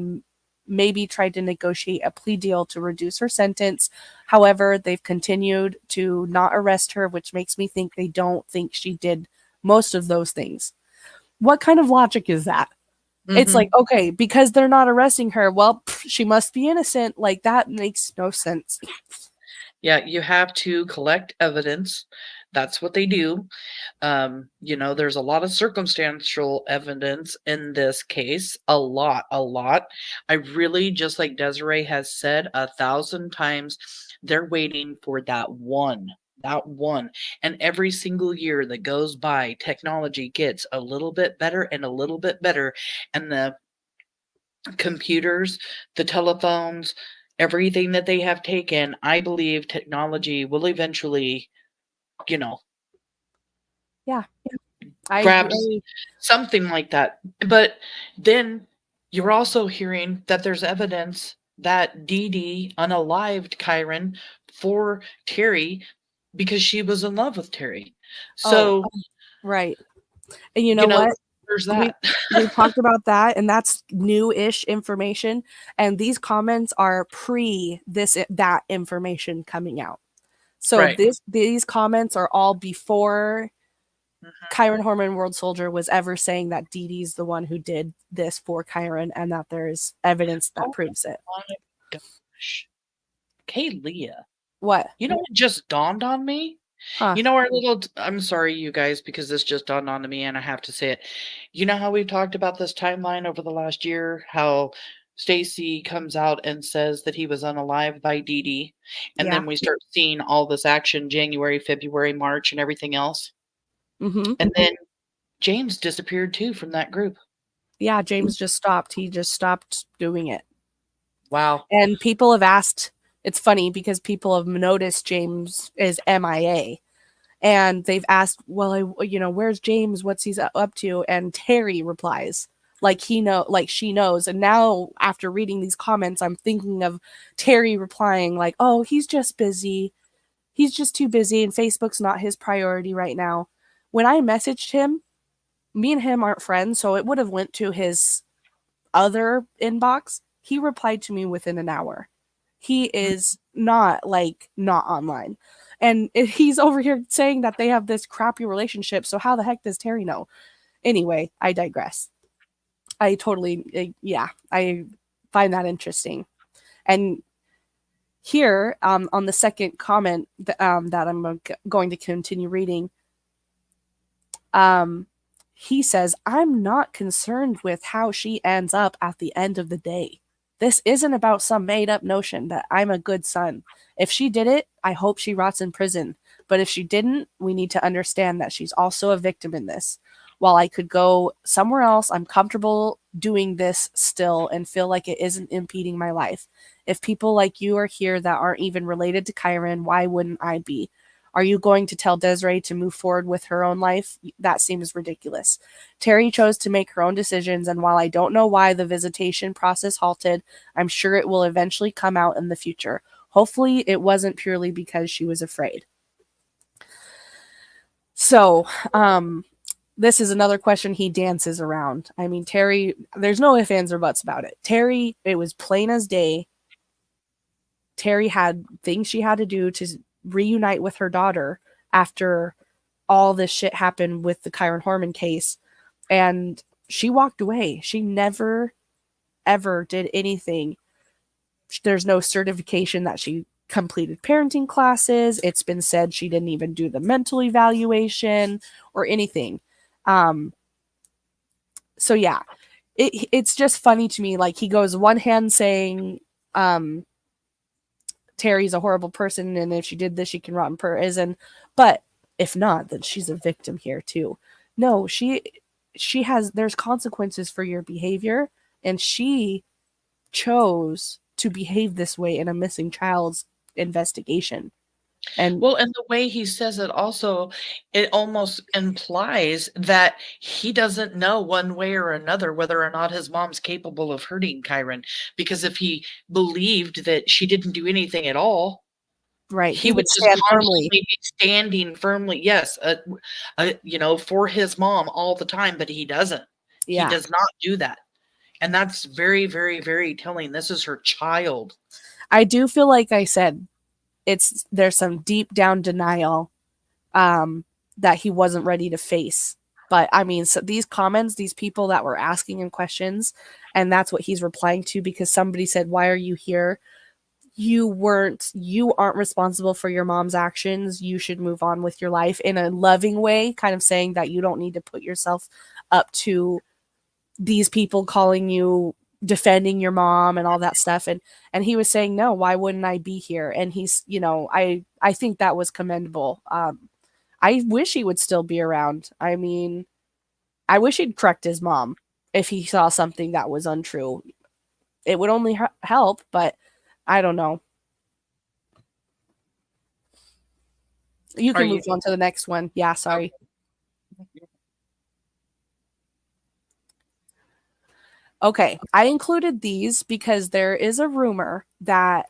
maybe tried to negotiate a plea deal to reduce her sentence. However, they've continued to not arrest her, which makes me think they don't think she did most of those things. What kind of logic is that? It's like, okay, because they're not arresting her, well, she must be innocent. Like, that makes no sense. Yeah, you have to collect evidence. That's what they do. You know, there's a lot of circumstantial evidence in this case. A lot, a lot. I really, just like Desiree has said 1,000 times, they're waiting for that one. That one. And every single year that goes by, technology gets a little bit better and a little bit better. And the computers, the telephones, everything that they have taken, I believe technology will eventually, you know. Yeah. I grabs agree. something like that. But then you're also hearing that there's evidence that Dee Dee unalived Kyron for Terri because she was in love with Terri. Oh, So, right. And you you know know, what? there's We that. we talked about that, and that's new-ish information. And these comments are pre this that information coming out. So Right. these comments are all before Mhm. Kyron Horman World Soldier was ever saying that Dee Dee's the one who did this for Kyron, and that there's evidence that Oh proves it. my gosh. Hey, Leah, What? you know what just dawned on me? Huh? You know, our little I'm sorry, you guys, because this just dawned on me and I have to say it. You know how we've talked about this timeline over the last year? How Stacy comes out and says that he was unalived by Dee Dee, and Yeah. then we start seeing all this action January, February, March, and everything else. Mm-hmm. And then James disappeared too from that group. Yeah, James just stopped. He just stopped doing it. Wow. And people have asked, it's funny because people have noticed James is MIA. And they've asked, well, where's James? What's he's up to? And Terri replies, like she knows. And now after reading these comments, I'm thinking of Terri replying, like, oh, he's just busy. He's just too busy, and Facebook's not his priority right now. When I messaged him, me and him aren't friends, so it would have went to his other inbox. He replied to me within an hour. He is not online. And he's over here saying that they have this crappy relationship. So how the heck does Terri know? Anyway, I digress. I find that interesting. And here, on the second comment that I'm going to continue reading, um, he says, I'm not concerned with how she ends up at the end of the day. This isn't about some made up notion that I'm a good son. If she did it, I hope she rots in prison. But if she didn't, we need to understand that she's also a victim in this. While I could go somewhere else, I'm comfortable doing this still and feel like it isn't impeding my life. If people like you are here that aren't even related to Kyron, why wouldn't I be? Are you going to tell Desiree to move forward with her own life? That seems ridiculous. Terri chose to make her own decisions, and while I don't know why the visitation process halted, I'm sure it will eventually come out in the future. Hopefully, it wasn't purely because she was afraid. So, this is another question he dances around. I mean, Terri, there's no ifs, ands, or buts about it. Terri, it was plain as day. Terri had things she had to do to reunite with her daughter after all this shit happened with the Kyron Horman case. And she walked away. She never, ever did anything. There's no certification that she completed parenting classes. It's been said she didn't even do the mental evaluation or anything. Um, so yeah, it's just funny to me. Like he goes one hand saying, um, Terri's a horrible person, and if she did this, she can rot in prison. But if not, then she's a victim here too. No, she has there's consequences for your behavior, and she chose to behave this way in a missing child's investigation. And Well, and the way he says it also, it almost implies that he doesn't know one way or another whether or not his mom's capable of hurting Kyron. Because if he believed that she didn't do anything at all, right, he he would would just stand firmly. constantly be standing firmly, yes, for his mom all the time, but he doesn't. He Yeah, does not do that. And that's very, very, very telling. This is her child. I do feel like I said there's some deep down denial that he wasn't ready to face. But I mean, so these comments, these people that were asking him questions, and that's what he's replying to because somebody said, "Why are you here? You aren't responsible for your mom's actions. You should move on with your life," in a loving way, kind of saying that you don't need to put yourself up to these people calling you defending your mom and all that stuff. And he was saying, no, why wouldn't I be here? And he's, I think that was commendable. I wish he would still be around. I mean, I wish he'd correct his mom if he saw something that was untrue. It would only help, but I don't know. You Are can you move on to the next one. Yeah, sorry. Okay, I included these because there is a rumor that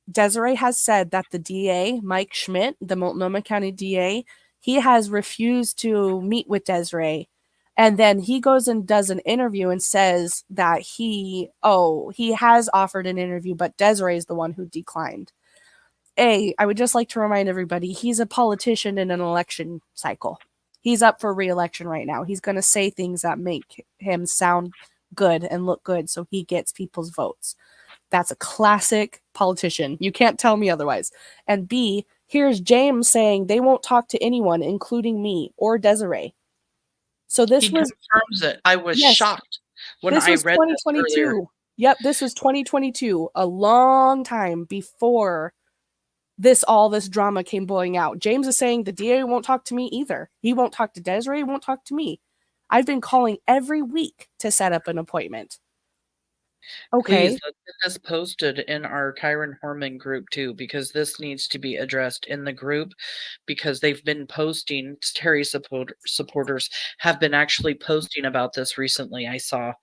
Desiree has said that the DA, Mike Schmidt, the Multnomah County DA, he has refused to meet with Desiree. And then he goes and does an interview and says that he has offered an interview, but Desiree is the one who declined. I would just like to remind everybody, he's a politician in an election cycle. He's up for re-election right now. He's going to say things that make him sound good and look good so he gets people's votes. That's a classic politician. You can't tell me otherwise. And B, here's James saying they won't talk to anyone, including me or Desiree. So this he confirms it. I was shocked when I read this earlier. Yep, this was 2022, a long time before all this drama came blowing out. James is saying the DA won't talk to me either. He won't talk to Desiree, won't talk to me. I've been calling every week to set up an appointment. Okay. Please, let's get this posted in our Kyron Horman group too, because this needs to be addressed in the group, because they've been posting, Terri supporters have been actually posting about this recently, I saw.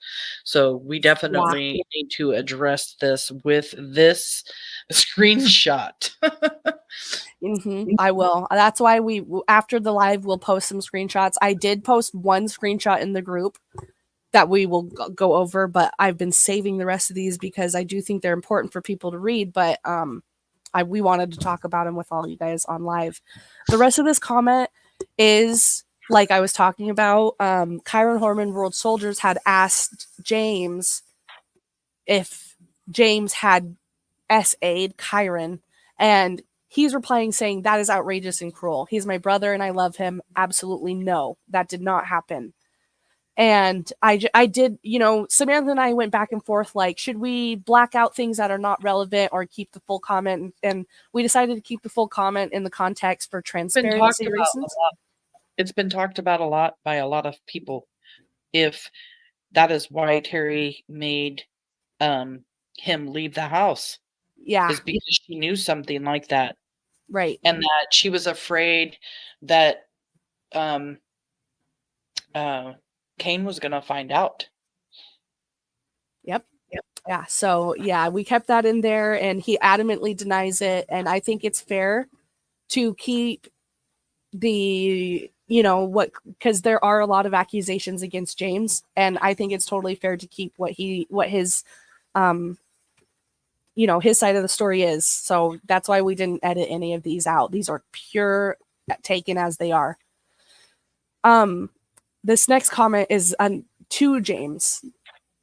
So we definitely need to address this with this screenshot. I will. That's why after the live, we'll post some screenshots. I did post one screenshot in the group that we will go over, but I've been saving the rest of these because I do think they're important for people to read, but we wanted to talk about them with all you guys on live. The rest of this comment is, like I was talking about, Kyron Horman World Soldiers had asked James if James had SA'd Kyron, and he's replying saying, that is outrageous and cruel. He's my brother and I love him. Absolutely no, that did not happen. And I did, Samantha and I went back and forth, like, should we black out things that are not relevant or keep the full comment? And we decided to keep the full comment in the context for transparency reasons. It's been talked about a lot by a lot of people. If that is why Terri made him leave the house. Yeah. Is because she knew something like that. Right. And that she was afraid that Kane was going to find out. Yep. Yeah. So, yeah, we kept that in there and he adamantly denies it. And I think it's fair to keep the, because there are a lot of accusations against James. And I think it's totally fair to keep his side of the story is. So that's why we didn't edit any of these out. These are pure taken as they are. This next comment is to James,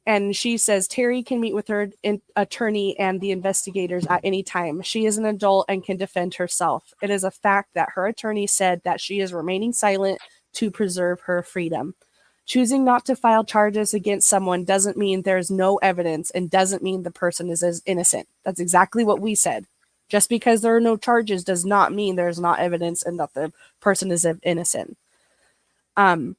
and she says, Terri can meet with her attorney and the investigators at any time. She is an adult and can defend herself. It is a fact that her attorney said that she is remaining silent to preserve her freedom. Choosing not to file charges against someone doesn't mean there's no evidence and doesn't mean the person is as innocent. That's exactly what we said. Just because there are no charges does not mean there's not evidence and that the person is innocent.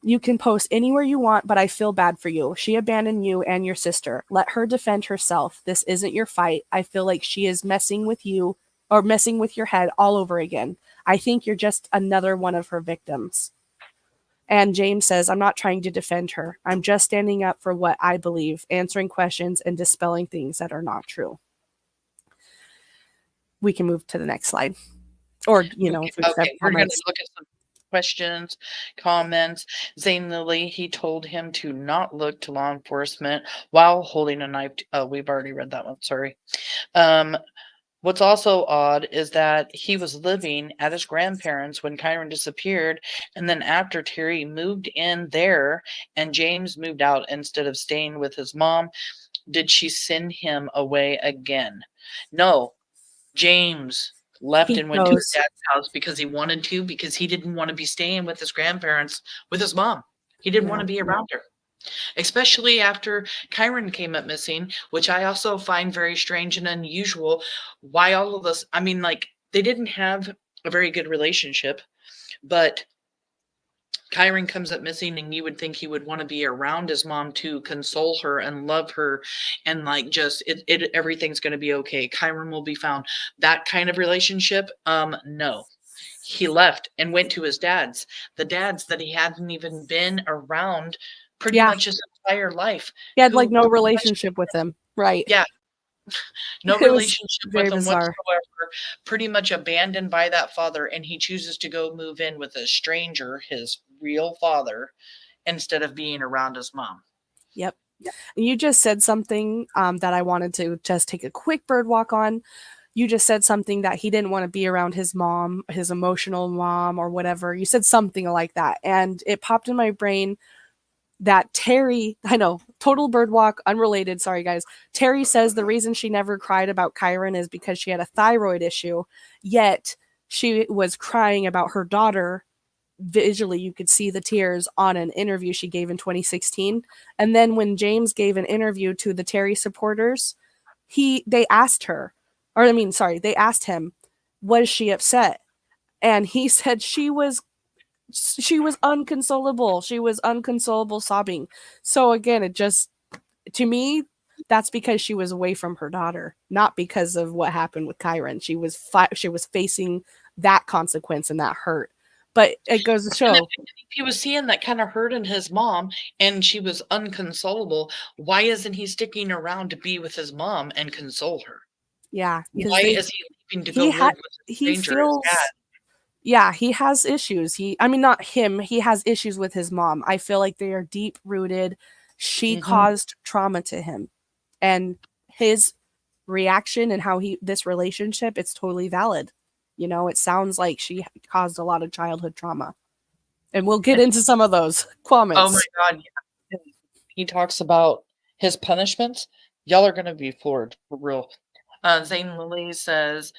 You can post anywhere you want, but I feel bad for you. She abandoned you and your sister. Let her defend herself. This isn't your fight. I feel like she is messing with you or messing with your head all over again. I think you're just another one of her victims. And James says, I'm not trying to defend her. I'm just standing up for what I believe, answering questions and dispelling things that are not true. We can move to the next slide. Or, okay, we're going to look at some questions, comments. Zane Lilly, he told him to not look to law enforcement while holding a knife. We've already read that one. Sorry. What's also odd is that he was living at his grandparents' when Kyron disappeared, and then after Terri moved in there and James moved out instead of staying with his mom, did she send him away again? No. James left and went to his dad's house because he wanted to, because he didn't want to be staying with his grandparents with his mom. He didn't want to be around her. Especially after Kyron came up missing, which I also find very strange and unusual. Why all of this? I mean, like, they didn't have a very good relationship, but Kyron comes up missing, and you would think he would want to be around his mom to console her and love her, and like just everything's going to be okay. Kyron will be found. That kind of relationship, no. He left and went to his dad's, the dad's that he hadn't even been around pretty Yeah. much his entire life. He had like Who no pretty much, relationship with him. Right. yeah, no It was relationship very with him bizarre. whatsoever, pretty much abandoned by that father, and he chooses to go move in with a stranger, his real father, instead of being around his mom. Yep. You just said something that I wanted to just take a quick bird walk on. You just said something that he didn't want to be around his mom, his emotional mom, or whatever. You said something like that. And it popped in my brain that Terri, I know, total bird walk, unrelated. Sorry, guys. Terri says the reason she never cried about Kyron is because she had a thyroid issue, yet she was crying about her daughter. Visually, you could see the tears on an interview she gave in 2016. And then when James gave an interview to the Terri supporters, they asked her, or I mean, sorry, they asked him, was she upset? And he said she was unconsolable. She was unconsolable sobbing. So again, it just, to me, that's because she was away from her daughter, not because of what happened with Kyron. She was facing that consequence and that hurt. But it goes to show, if he was seeing that kind of hurt in his mom and she was unconsolable, why isn't he sticking around to be with his mom and console her? yeah, Why is he leaving to go he live with a he stranger, his feels, dad? yeah, he has issues. I mean, not him. He has issues with his mom. I feel like they are deep rooted. She caused trauma to him, and his reaction and how this relationship, it's totally valid. You know, it sounds like she caused a lot of childhood trauma, and we'll get into some of those comments. Oh my God. Yeah. He talks about his punishments. Y'all are going to be floored for real. Zane Lilly says,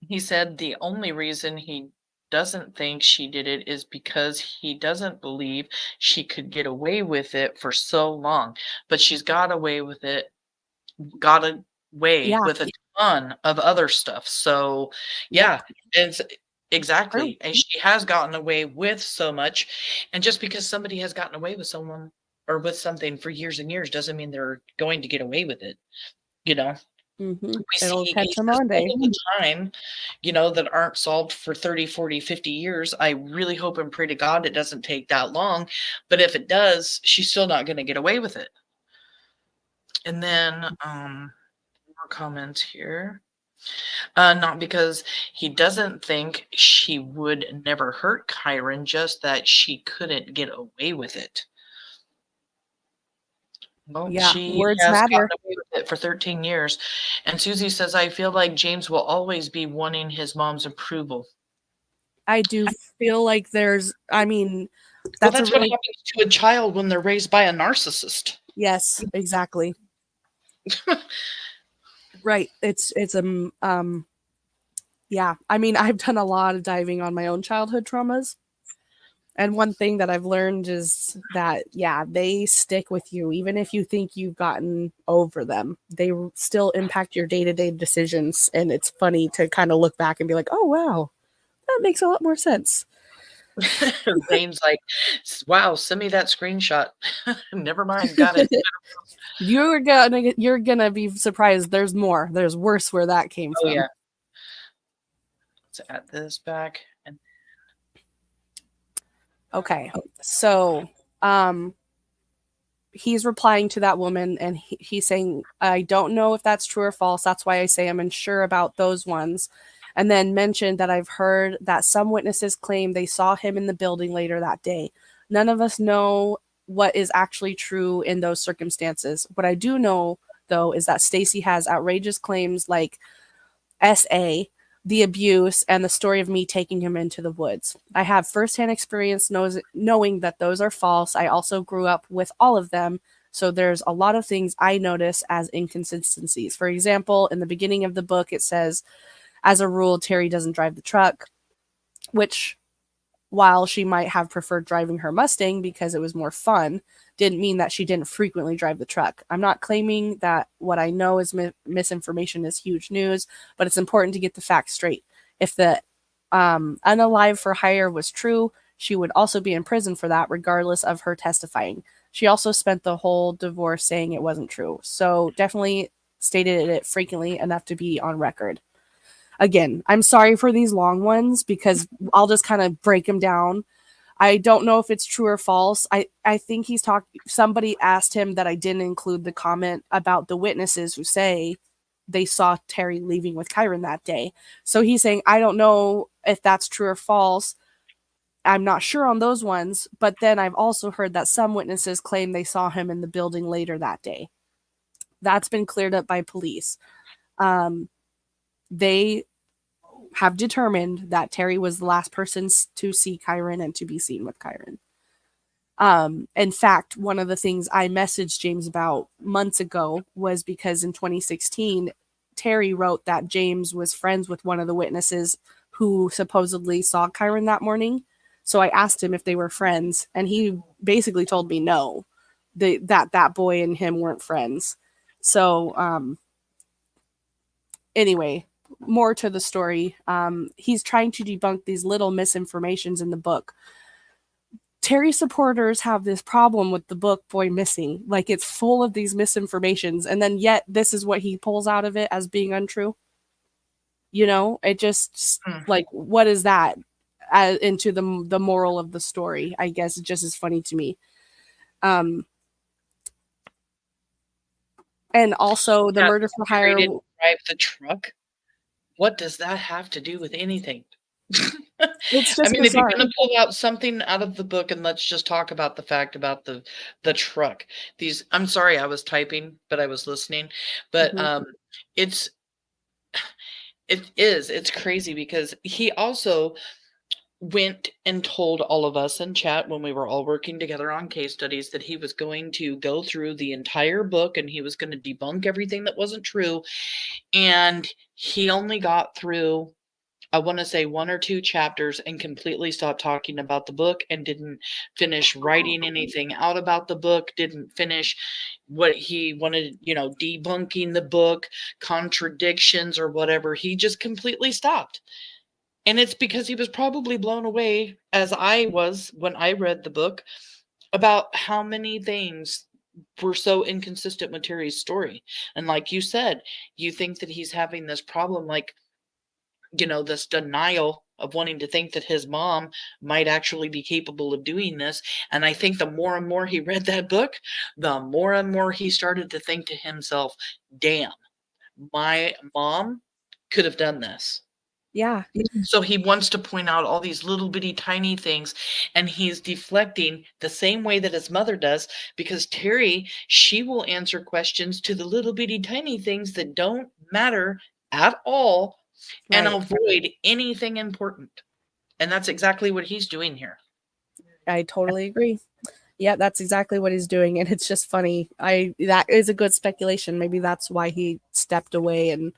he said the only reason he doesn't think she did it is because he doesn't believe she could get away with it for so long. But she's got away with it, got away Yeah. with a ton of other stuff. So, yeah, it's exactly. And she has gotten away with so much. And just because somebody has gotten away with someone or with something for years and years doesn't mean they're going to get away with it. You know, we It'll see catch cases them on day. all the time, you know, that aren't solved for 30, 40, 50 years. I really hope and pray to God it doesn't take that long. But if it does, she's still not going to get away with it. And then, more comments here. Not because he doesn't think she would never hurt Kyron, just that she couldn't get away with it. Well, Yeah, she words has matter. gotten away with it for 13 years. And Susie says, I feel like James will always be wanting his mom's approval. I do feel like I mean, That's what happens to a child when they're raised by a narcissist. Yes, exactly. Right. It's yeah. I mean, I've done a lot of diving on my own childhood traumas. And one thing that I've learned is that, yeah, they stick with you. Even if you think you've gotten over them, they still impact your day-to-day decisions. And it's funny to kind of look back and be like, oh, wow, that makes a lot more sense. Zane's like, wow, send me that screenshot. Never mind, got it. You're gonna be surprised. There's more. There's worse where that came from. Yeah. Let's add this back. And okay, so he's replying to that woman, and he's saying, I don't know if that's true or false. That's why I say I'm unsure about those ones. And then mentioned that I've heard that some witnesses claim they saw him in the building later that day. None of us know what is actually true in those circumstances. What I do know, though, is that Stacy has outrageous claims like SA, the abuse, and the story of me taking him into the woods. I have firsthand experience knowing that those are false. I also grew up with all of them, so there's a lot of things I notice as inconsistencies. For example, in the beginning of the book, it says, as a rule, Terri doesn't drive the truck, which, while she might have preferred driving her Mustang because it was more fun, didn't mean that she didn't frequently drive the truck. I'm not claiming that what I know is misinformation is huge news, but it's important to get the facts straight. If the unalive for hire was true, she would also be in prison for that, regardless of her testifying. She also spent the whole divorce saying it wasn't true. So definitely stated it frequently enough to be on record. Again, I'm sorry for these long ones because I'll just kind of break them down. I don't know if it's true or false. I think somebody asked him that I didn't include the comment about the witnesses who say they saw Terri leaving with Kyron that day. So he's saying, I don't know if that's true or false. I'm not sure on those ones, but then I've also heard that some witnesses claim they saw him in the building later that day. That's been cleared up by police. They have determined that Terri was the last person to see Kyron and to be seen with Kyron. In fact, one of the things I messaged James about months ago was because in 2016, Terri wrote that James was friends with one of the witnesses who supposedly saw Kyron that morning. So I asked him if they were friends, and he basically told me no, that boy and him weren't friends. So anyway, more to the story. He's trying to debunk these little misinformations in the book. Terri supporters have this problem with the book Boy Missing. Like, it's full of these misinformations, and then yet this is what he pulls out of it as being untrue. You know, it just like, what is that into the moral of the story? I guess it just is funny to me. And also the murder for hire. Didn't drive the truck. What does that have to do with anything? It's just I mean, bizarre. if you're going to pull out something out of the book, and let's just talk about the fact about the truck. I'm sorry, I was typing, but I was listening. But it's crazy because he also went and told all of us in chat when we were all working together on case studies that he was going to go through the entire book and he was going to debunk everything that wasn't true. And he only got through, I want to say, 1 or 2 chapters and completely stopped talking about the book and didn't finish writing anything out about the book, didn't finish what he wanted, debunking the book, contradictions or whatever. He just completely stopped. And it's because he was probably blown away, as I was when I read the book, about how many things were so inconsistent with Terry's story. And like you said, you think that he's having this problem, like, this denial of wanting to think that his mom might actually be capable of doing this. And I think the more and more he read that book, the more and more he started to think to himself, damn, my mom could have done this. Yeah. So he wants to point out all these little bitty tiny things, and he's deflecting the same way that his mother does, because Terri, she will answer questions to the little bitty tiny things that don't matter at all, and avoid anything important. And that's exactly what he's doing here. I totally agree. Yeah, that's exactly what he's doing, and it's just funny. That is a good speculation. Maybe that's why he stepped away and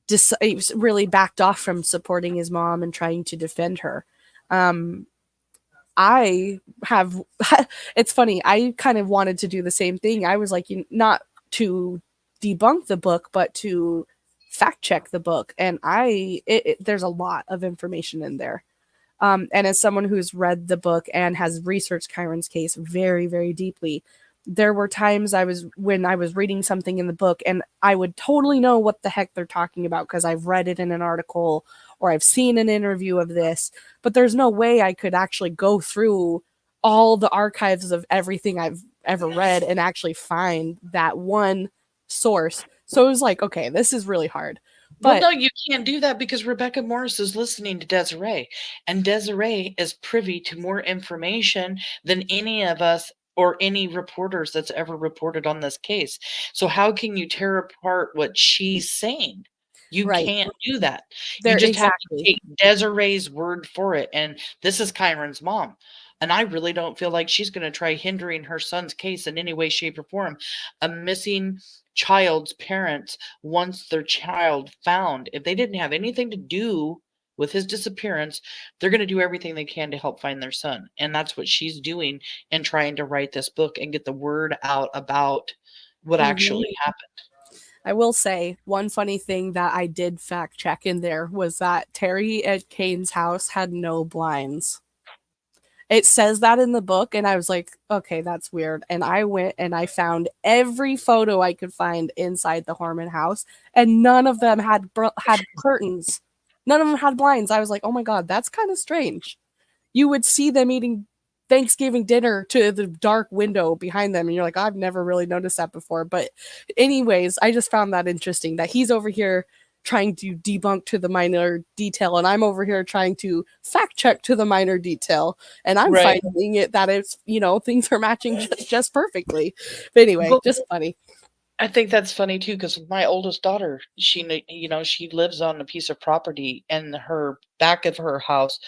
just really backed off from supporting his mom and trying to defend her. I have it's funny. I kind of wanted to do the same thing. I was like, not to debunk the book, but to fact check the book, and there's a lot of information in there. And as someone who's read the book and has researched Kyron's case very, very deeply, there were times when I was reading something in the book and I would totally know what the heck they're talking about because I've read it in an article or I've seen an interview of this, but there's no way I could actually go through all the archives of everything I've ever read and actually find that one source. So it was like, okay, this is really hard. But no, you can't do that because Rebecca Morris is listening to Desiree, and Desiree is privy to more information than any of us or any reporters that's ever reported on this case. So how can you tear apart what she's saying? You can't do that. You just have to take Desiree's word for it. And this is Kyron's mom. And I really don't feel like she's going to try hindering her son's case in any way, shape, or form. A missing child's parents wants their child found. If they didn't have anything to do with his disappearance, they're going to do everything they can to help find their son. And that's what she's doing in trying to write this book and get the word out about what actually happened. I will say one funny thing that I did fact check in there was that Terri at Kane's house had no blinds. It says that in the book, and I was like, okay, that's weird. And I went and I found every photo I could find inside the Horman house, and none of them had curtains. None of them had blinds. I was like, oh my God, that's kind of strange. you would see them eating Thanksgiving dinner to the dark window behind them. And you're like, I've never really noticed that before. But anyways, I just found that interesting that he's over here trying to debunk to the minor detail, and I'm over here trying to fact check to the minor detail, and I'm Right. finding it that it's, things are matching just perfectly. But anyway, Well, just funny. I think that's funny too, because my oldest daughter, she lives on a piece of property, and her back of her house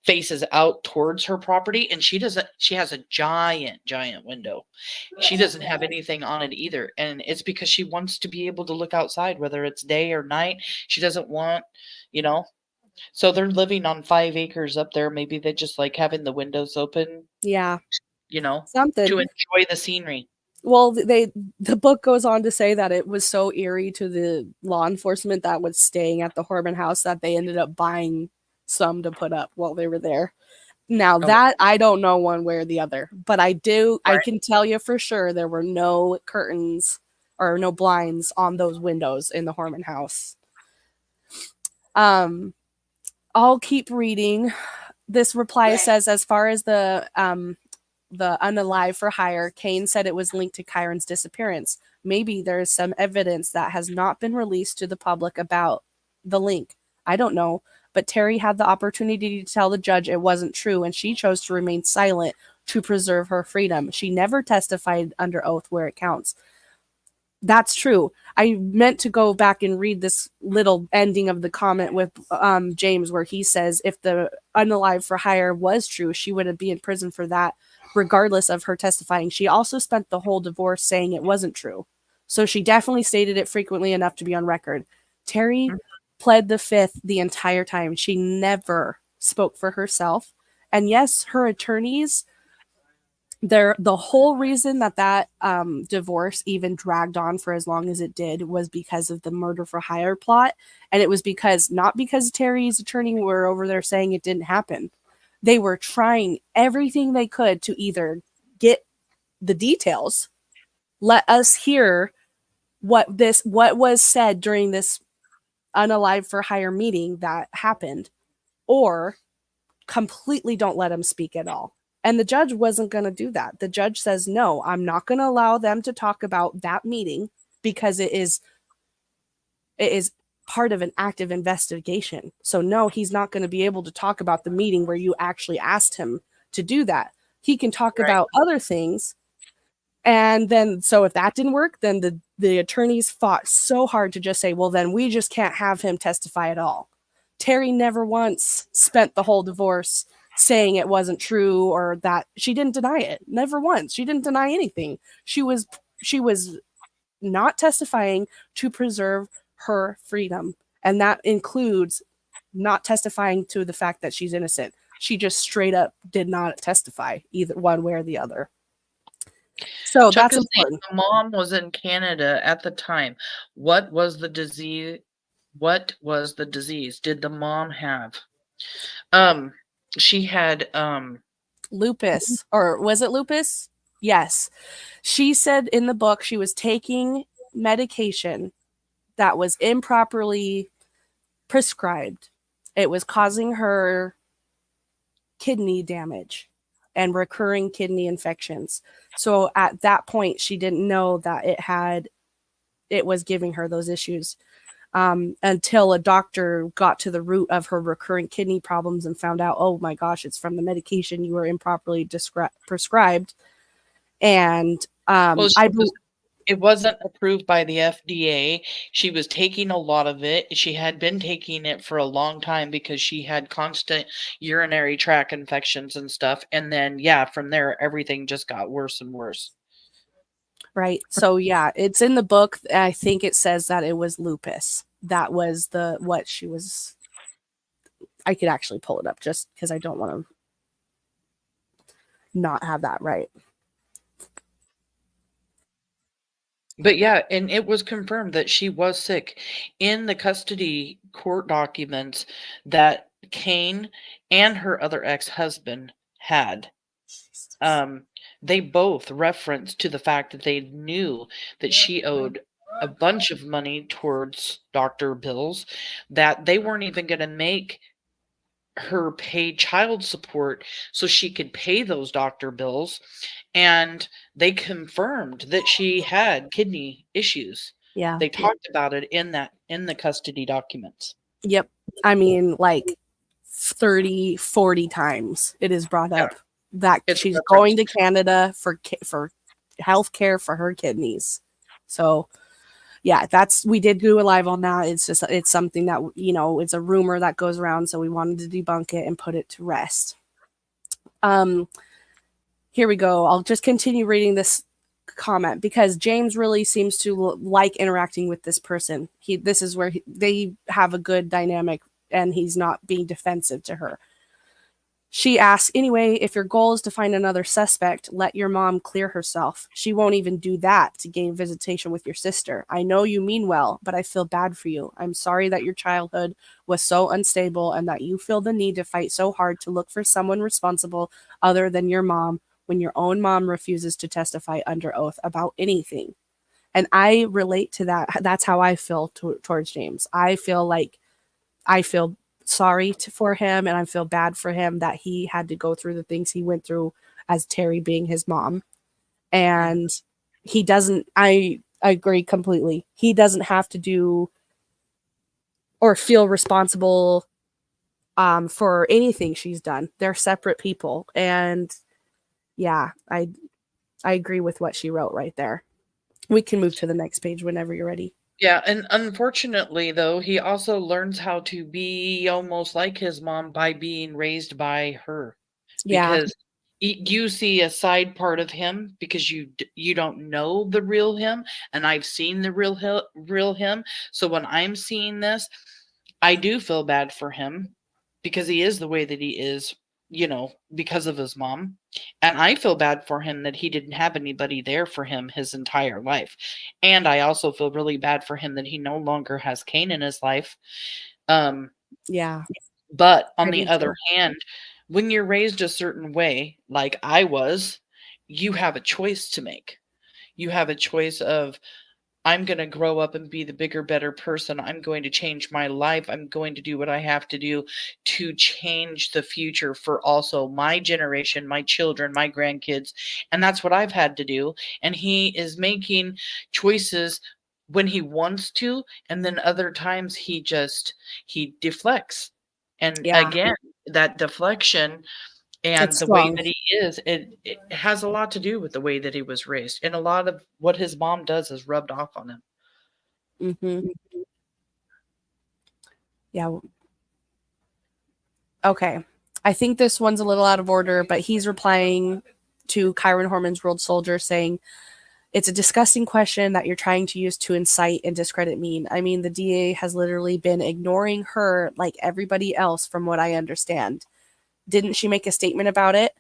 faces out towards her property, and she has a giant window. She doesn't have anything on it either, and it's because she wants to be able to look outside, whether it's day or night. She doesn't want, you know so they're living on 5 acres up there. Maybe they just like having the windows open, Yeah, you know, to something. enjoy the scenery. Well, the book goes on to say that it was so eerie to the law enforcement that was staying at the Horman house that they ended up buying some to put up while they were there. Now Oh, that I don't know one way or the other, but I right. can tell you for sure there were no curtains or no blinds on those windows in the Horman house. Um, I'll keep reading. This reply says, as far as the unalive for hire, Kane said it was linked to Kyron's disappearance. Maybe there is some evidence that has not been released to the public about the link. I don't know, but Terri had the opportunity to tell the judge it wasn't true, and she chose to remain silent to preserve her freedom. She never testified under oath where it counts. That's true. I meant to go back and read this little ending of the comment with James, where he says if the unalive for hire was true, she would be in prison for that, regardless of her testifying. She also spent the whole divorce saying it wasn't true. So she definitely stated it frequently enough to be on record. Terri Mhm. pled the fifth the entire time. She never spoke for herself. And yes, her attorneys, the whole reason that divorce even dragged on for as long as it did was because of the murder for hire plot, and it was because not because Terry's attorney were over there saying it didn't happen. They were trying everything they could to either get the details, let us hear what was said during this unalive for hire meeting that happened, or completely don't let him speak at all. And the judge wasn't going to do that. The judge says, no, I'm not going to allow them to talk about that meeting because it is part of an active investigation. So no, he's not going to be able to talk about the meeting where you actually asked him to do that. He can talk Right. about other things. And then, so if that didn't work, then the attorneys fought so hard to just say, well, then we just can't have him testify at all. Terri never once spent the whole divorce saying it wasn't true or that she didn't deny it. Never once. She didn't deny anything. She was not testifying to preserve her freedom. And that includes not testifying to the fact that she's innocent. She just straight up did not testify either one way or the other. So Chuck that's is saying important. the mom was in Canada at the time. What was the disease? What was the disease? Did the mom have? Um, she had Lupus, or was it lupus? Yes. She said in the book she was taking medication that was improperly prescribed. It was causing her kidney damage and recurring kidney infections. So at that point, she didn't know that it was giving her those issues. Until a doctor got to the root of her recurrent kidney problems and found out, oh my gosh, it's from the medication you were improperly prescribed. And well, it wasn't approved by the FDA. She was taking a lot of it. She had been taking it for a long time because she had constant urinary tract infections and stuff. And then, yeah, from there, everything just got worse and worse. right. So yeah, it's in the book. I think it says that it was lupus. That was the what she was. I could actually pull it up just because I don't want to not have that right. But yeah, and it was confirmed that she was sick in the custody court documents that Kane and her other ex-husband had. Um, they both referenced to the fact that they knew that she owed a bunch of money towards doctor bills that they weren't even going to make her paid child support so she could pay those doctor bills, and they confirmed that she had kidney issues. Yeah. They talked about it in the custody documents. Yep. I mean, like 30, 40 times it is brought Yeah, up that it's she's referenced. going to Canada for health care for her kidneys. So yeah, we did do a live on that. It's something that, it's a rumor that goes around. So we wanted to debunk it and put it to rest. Here we go. I'll just continue reading this comment because James really seems to like interacting with this person. This is where they have a good dynamic and he's not being defensive to her. She asks, anyway, if your goal is to find another suspect, let your mom clear herself. She won't even do that to gain visitation with your sister. I know you mean well, but I feel bad for you. I'm sorry that your childhood was so unstable and that you feel the need to fight so hard to look for someone responsible other than your mom when your own mom refuses to testify under oath about anything. And I relate to that. That's how I feel towards James. I feel sorry for him and I feel bad for him that he had to go through the things he went through as Terri being his mom. And he doesn't, I agree completely. He doesn't have to do or feel responsible for anything she's done. They're separate people. And yeah, I agree with what she wrote right there. We can move to the next page whenever you're ready. Yeah, and unfortunately, though, he also learns how to be almost like his mom by being raised by her, Yeah. because you see a side part of him because you don't know the real him, and I've seen the real him. So when I'm seeing this, I do feel bad for him because he is the way that he is, because of his mom. And I feel bad for him that he didn't have anybody there for him his entire life. And I also feel really bad for him that he no longer has Kane in his life. Yeah. But I on do the other too. hand, when you're raised a certain way, like I was, you have a choice to make. You have a choice of, I'm going to grow up and be the bigger, better person. I'm going to change my life. I'm going to do what I have to do to change the future for also my generation, my children, my grandkids. And that's what I've had to do. And he is making choices when he wants to. And then other times he deflects. And Yeah. again, that deflection and It's the way strong. that he is, it has a lot to do with the way that he was raised, and a lot of what his mom does is rubbed off on him. Mm-hmm. Yeah. Okay. I think this one's a little out of order, but he's replying to Kyron Horman's World Soldier saying, it's a disgusting question that you're trying to use to incite and discredit me. I mean, the DA has literally been ignoring her like everybody else, from what I understand. Didn't she make a statement about it?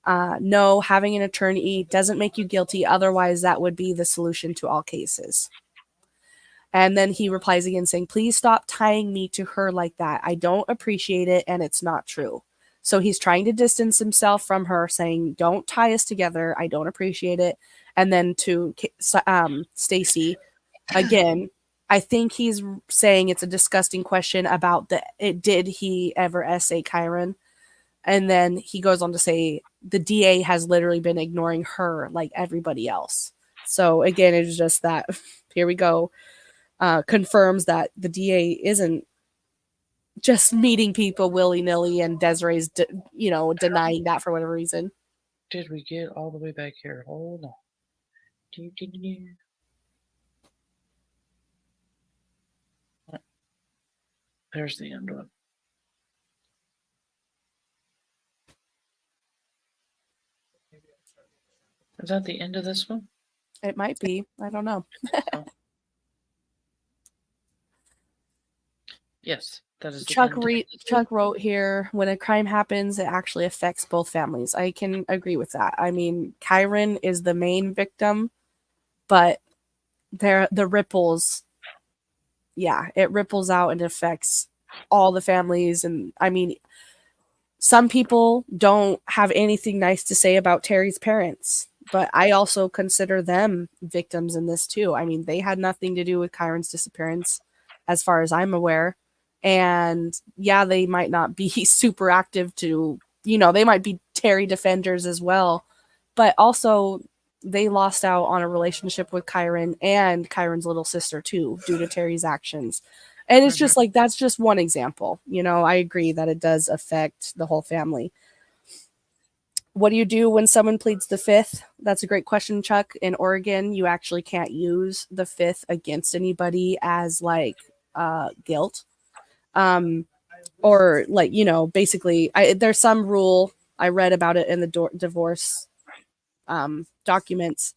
No, having an attorney doesn't make you guilty. Otherwise, that would be the solution to all cases. And then he replies again saying, please stop tying me to her like that. I don't appreciate it and it's not true. So he's trying to distance himself from her, saying, don't tie us together. I don't appreciate it. And then to Stacy, again, I think he's saying it's a disgusting question about did he ever essay Kyron? And then he goes on to say the DA has literally been ignoring her like everybody else. So again, it's just that here we go. Confirms that the DA isn't just meeting people willy nilly, and Desiree's, denying that for whatever reason. Did we get all the way back here? Hold on. There's the end one. Is that the end of this one? It might be. I don't know. Oh. Yes, that is the Chuck end. Chuck wrote here, when a crime happens, it actually affects both families. I can agree with that. I mean, Kyron is the main victim, but the ripples, yeah, it ripples out and affects all the families. And I mean, some people don't have anything nice to say about Terri's parents, but I also consider them victims in this too. I mean, they had nothing to do with Kyron's disappearance, as far as I'm aware. And yeah, they might not be super active to, they might be Terri defenders as well, but also they lost out on a relationship with Kyron and Kyron's little sister too due to Terry's actions. And it's just like, that's just one example. I agree that it does affect the whole family. What do you do when someone pleads the fifth? That's a great question, Chuck. In Oregon, you actually can't use the fifth against anybody as like guilt. Or like, basically there's some rule. I read about it in the divorce documents.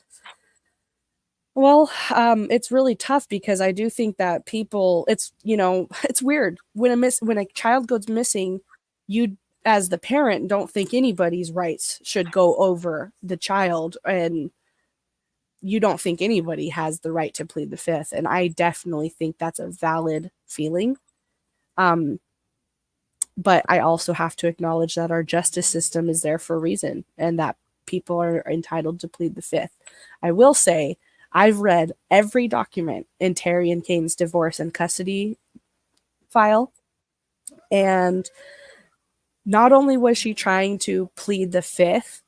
Well, it's really tough because I do think that people, it's it's weird when a child goes missing, you as the parent don't think anybody's rights should go over the child, and you don't think anybody has the right to plead the fifth, and I definitely think that's a valid feeling. But I also have to acknowledge that our justice system is there for a reason, and that people are entitled to plead the fifth. I will say, I've read every document in Terri and Kane's divorce and custody file, and not only was she trying to plead the fifth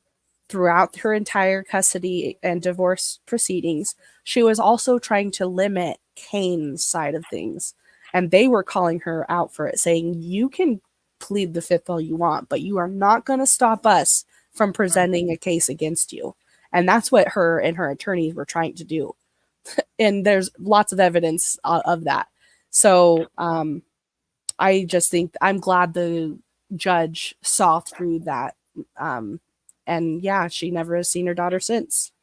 throughout her entire custody and divorce proceedings, she was also trying to limit Kane's side of things. And they were calling her out for it, saying, you can plead the fifth all you want, but you are not going to stop us from presenting a case against you. And that's what her and her attorneys were trying to do. And there's lots of evidence of that. So I just think I'm glad the judge saw through that. And yeah, she never has seen her daughter since.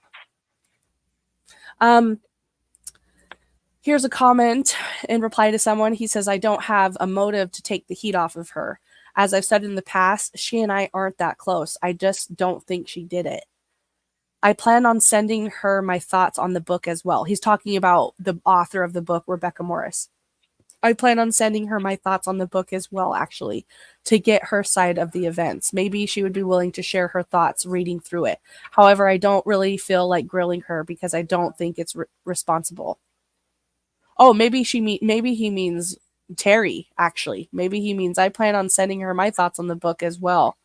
Here's a comment in reply to someone. He says, I don't have a motive to take the heat off of her. As I've said in the past, she and I aren't that close. I just don't think she did it. I plan on sending her my thoughts on the book as well. He's talking about the author of the book, Rebecca Morris. I plan on sending her my thoughts on the book as well, actually, to get her side of the events. Maybe she would be willing to share her thoughts reading through it. However, I don't really feel like grilling her because I don't think it's responsible. Oh, maybe he means Terri, actually. Maybe he means I plan on sending her my thoughts on the book as well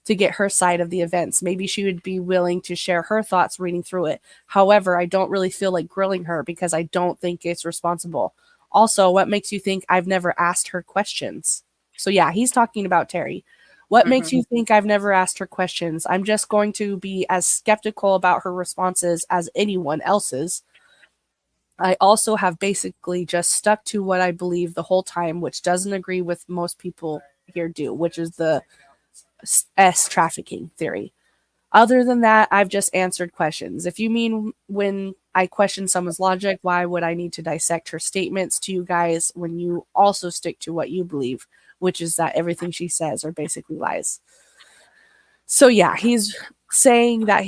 to get her side of the events. Maybe she would be willing to share her thoughts reading through it. However, I don't really feel like grilling her because I don't think it's responsible. Also, what makes you think I've never asked her questions? So yeah, he's talking about Terri. What makes you think I've never asked her questions? I'm just going to be as skeptical about her responses as anyone else's. I also have basically just stuck to what I believe the whole time, which doesn't agree with most people here do, which is the S trafficking theory. Other than that, I've just answered questions. If you mean when I question someone's logic, why would I need to dissect her statements to you guys when you also stick to what you believe, which is that everything she says are basically lies? So yeah, he's saying that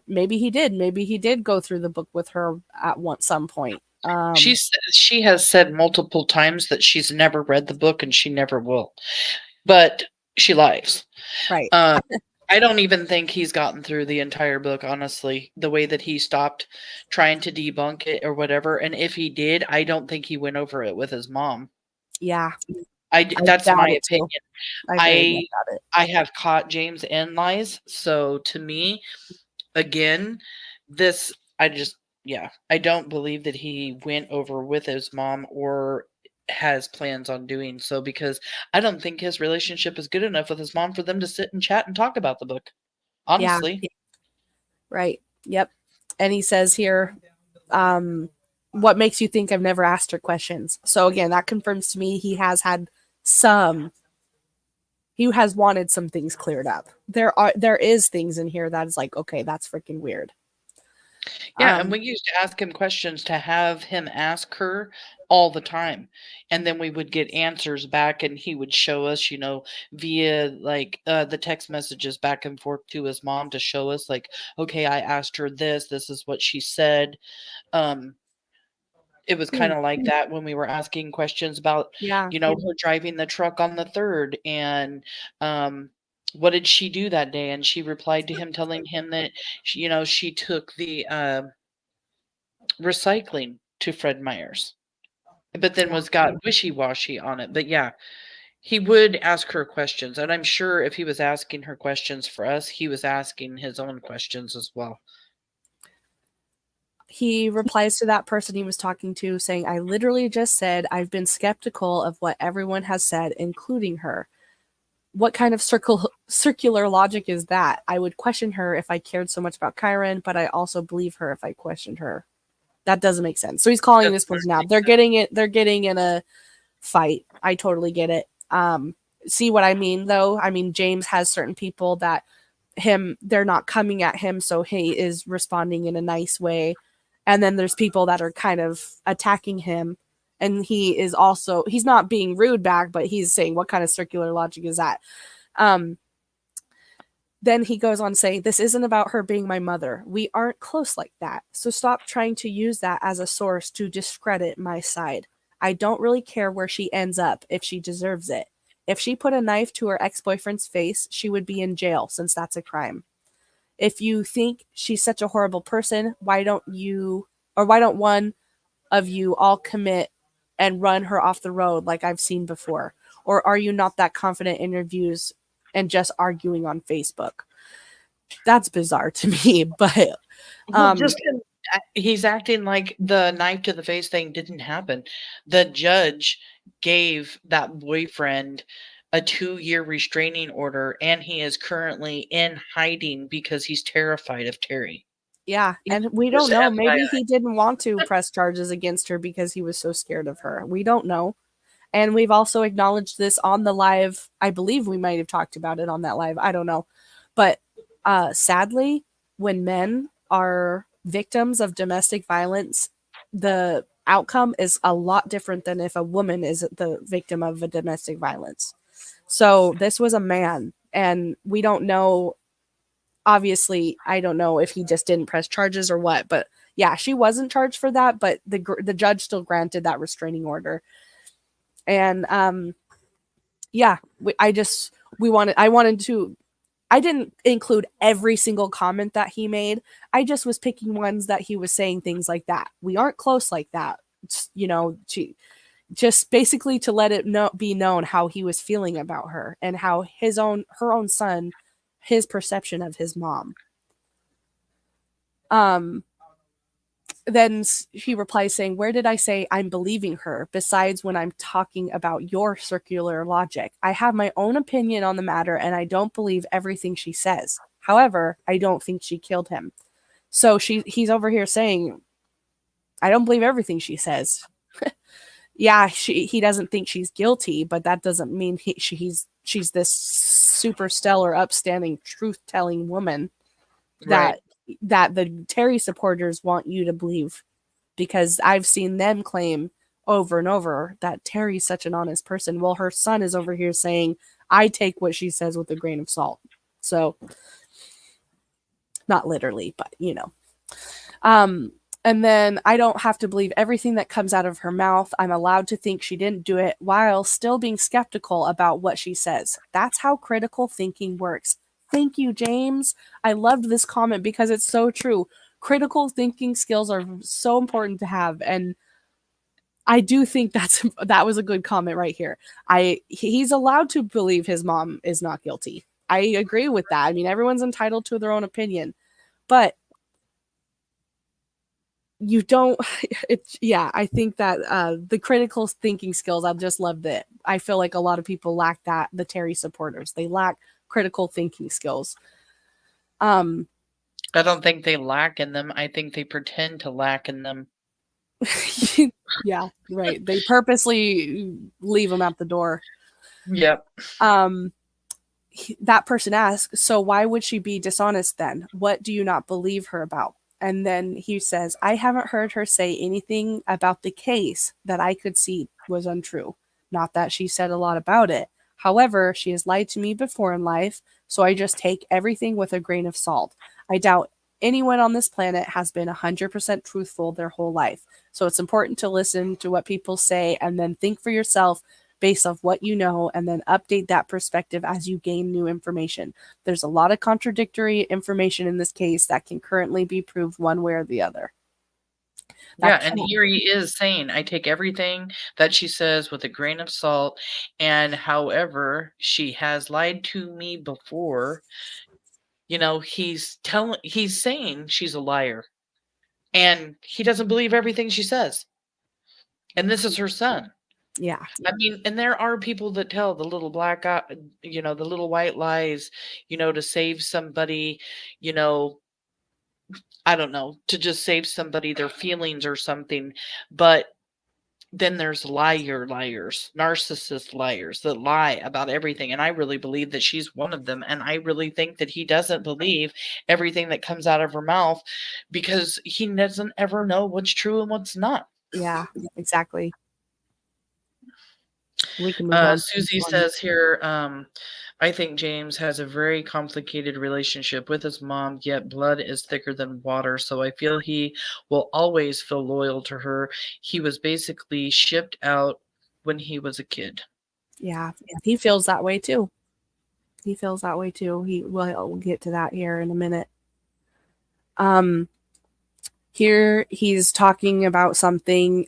maybe he did go through the book with her at some point. She has said multiple times that she's never read the book and she never will, but she lies. Right. I don't even think he's gotten through the entire book, honestly, the way that he stopped trying to debunk it or whatever. And if he did, I don't think he went over it with his mom. Yeah. That's my opinion. I I have caught James in lies. So to me, again, I don't believe that he went over with his mom or has plans on doing so, because I don't think his relationship is good enough with his mom for them to sit and chat and talk about the book. Honestly. Yeah. Right. Yep. And he says here, what makes you think I've never asked her questions? So again, that confirms to me he has wanted some things cleared up. There is things in here that is like, okay, that's freaking weird. Yeah, and we used to ask him questions to have him ask her all the time. And then we would get answers back and he would show us, via like the text messages back and forth to his mom to show us like, okay, I asked her this is what she said. It was kind of like that when we were asking questions about, her driving the truck on the 3rd and what did she do that day? And she replied to him telling him that she took the recycling to Fred Meyer's. but then got wishy-washy on it. But yeah, he would ask her questions, and I'm sure if he was asking her questions for us, he was asking his own questions as well. He replies to that person he was talking to saying, I literally just said I've been skeptical of what everyone has said, including her. What kind of circular logic is that? I would question her if I cared so much about Kyron, but I also believe her if I questioned her. That doesn't make sense. So he's calling this person out. They're getting in a fight. I totally get it. See what I mean though? I mean, James has certain people that they're not coming at him, so he is responding in a nice way. And then there's people that are kind of attacking him, and he's not being rude back, but he's saying, what kind of circular logic is that? Then he goes on saying, this isn't about her being my mother. We aren't close like that. So stop trying to use that as a source to discredit my side. I don't really care where she ends up if she deserves it. If she put a knife to her ex-boyfriend's face, she would be in jail since that's a crime. If you think she's such a horrible person, why don't one of you all commit and run her off the road like I've seen before? Or are you not that confident in your views and just arguing on Facebook? That's bizarre to me, but he's acting like the knife to the face thing didn't happen. The judge gave that boyfriend a 2-year restraining order, and he is currently in hiding because he's terrified of Terri. Yeah, and we don't know. Maybe he didn't want to press charges against her because he was so scared of her. We don't know. And we've also acknowledged this on the live. I believe we might have talked about it on that live. I don't know. But sadly, when men are victims of domestic violence, the outcome is a lot different than if a woman is the victim of a domestic violence. So this was a man, and we don't know. Obviously, I don't know if he just didn't press charges or what, but yeah, she wasn't charged for that, but the judge still granted that restraining order. And yeah, I didn't include every single comment that he made. I just was picking ones that he was saying things like that. We aren't close like that, just basically to let it be known how he was feeling about her and how her own son, his perception of his mom. Then he replies saying, where did I say I'm believing her besides when I'm talking about your circular logic? I have my own opinion on the matter, and I don't believe everything she says. However, I don't think she killed him. So he's over here saying, I don't believe everything she says. Yeah, he doesn't think she's guilty, but that doesn't mean she's this super stellar, upstanding, truth-telling woman that the Terri supporters want you to believe, because I've seen them claim over and over that Terri's such an honest person. Well, her son is over here saying, I take what she says with a grain of salt. So, not literally, but and then I don't have to believe everything that comes out of her mouth. I'm allowed to think she didn't do it while still being skeptical about what she says. That's how critical thinking works. Thank you, James. I loved this comment because it's so true. Critical thinking skills are so important to have, and I do think that was a good comment right here. He's allowed to believe his mom is not guilty. I agree with that. I mean, everyone's entitled to their own opinion, but you don't. I think that the critical thinking skills, I just loved it. I feel like a lot of people lack that. The Terri supporters, they lack critical thinking skills. I don't think they lack in them. I think they pretend to lack in them. Yeah, right. They purposely leave them at the door. Yep. That person asks, so why would she be dishonest then? What do you not believe her about? And then he says, I haven't heard her say anything about the case that I could see was untrue. Not that she said a lot about it. However, she has lied to me before in life, so I just take everything with a grain of salt. I doubt anyone on this planet has been 100% truthful their whole life. So it's important to listen to what people say and then think for yourself based off what you know, and then update that perspective as you gain new information. There's a lot of contradictory information in this case that can currently be proved one way or the other. Yeah, That and can't. here he is saying, "I take everything that she says with a grain of salt, and however she has lied to me before," he's saying she's a liar, and he doesn't believe everything she says, and this is her son. Yeah. I mean, and there are people that tell the little black eye, the little white lies, to save somebody, you know, I don't know, to just save somebody their feelings or something, but then there's liars, narcissist liars that lie about everything, and I really believe that she's one of them, and I really think that he doesn't believe everything that comes out of her mouth because he doesn't ever know what's true and what's not. Yeah, exactly. We can move on to this Susie one. says here, I think James has a very complicated relationship with his mom, yet blood is thicker than water, so I feel he will always feel loyal to her. He was basically shipped out when he was a kid. Yeah, he feels that way too. He feels that way too. We'll get to that here in a minute. Here he's talking about something.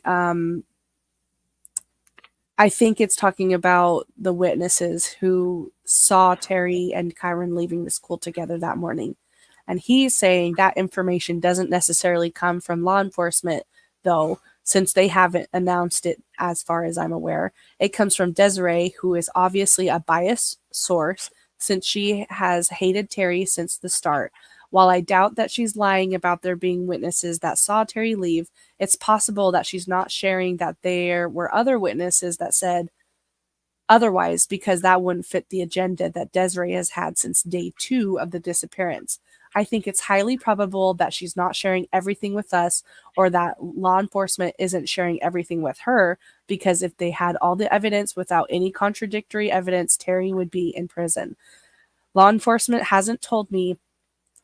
I think it's talking about the witnesses who saw Terri and Kyron leaving the school together that morning. And he's saying that information doesn't necessarily come from law enforcement, though, since they haven't announced it as far as I'm aware. It comes from Desiree, who is obviously a biased source since she has hated Terri since the start. While I doubt that she's lying about there being witnesses that saw Terri leave, it's possible that she's not sharing that there were other witnesses that said otherwise because that wouldn't fit the agenda that Desiree has had since day 2 of the disappearance. I think it's highly probable that she's not sharing everything with us or that law enforcement isn't sharing everything with her because if they had all the evidence without any contradictory evidence, Terri would be in prison. Law enforcement hasn't told me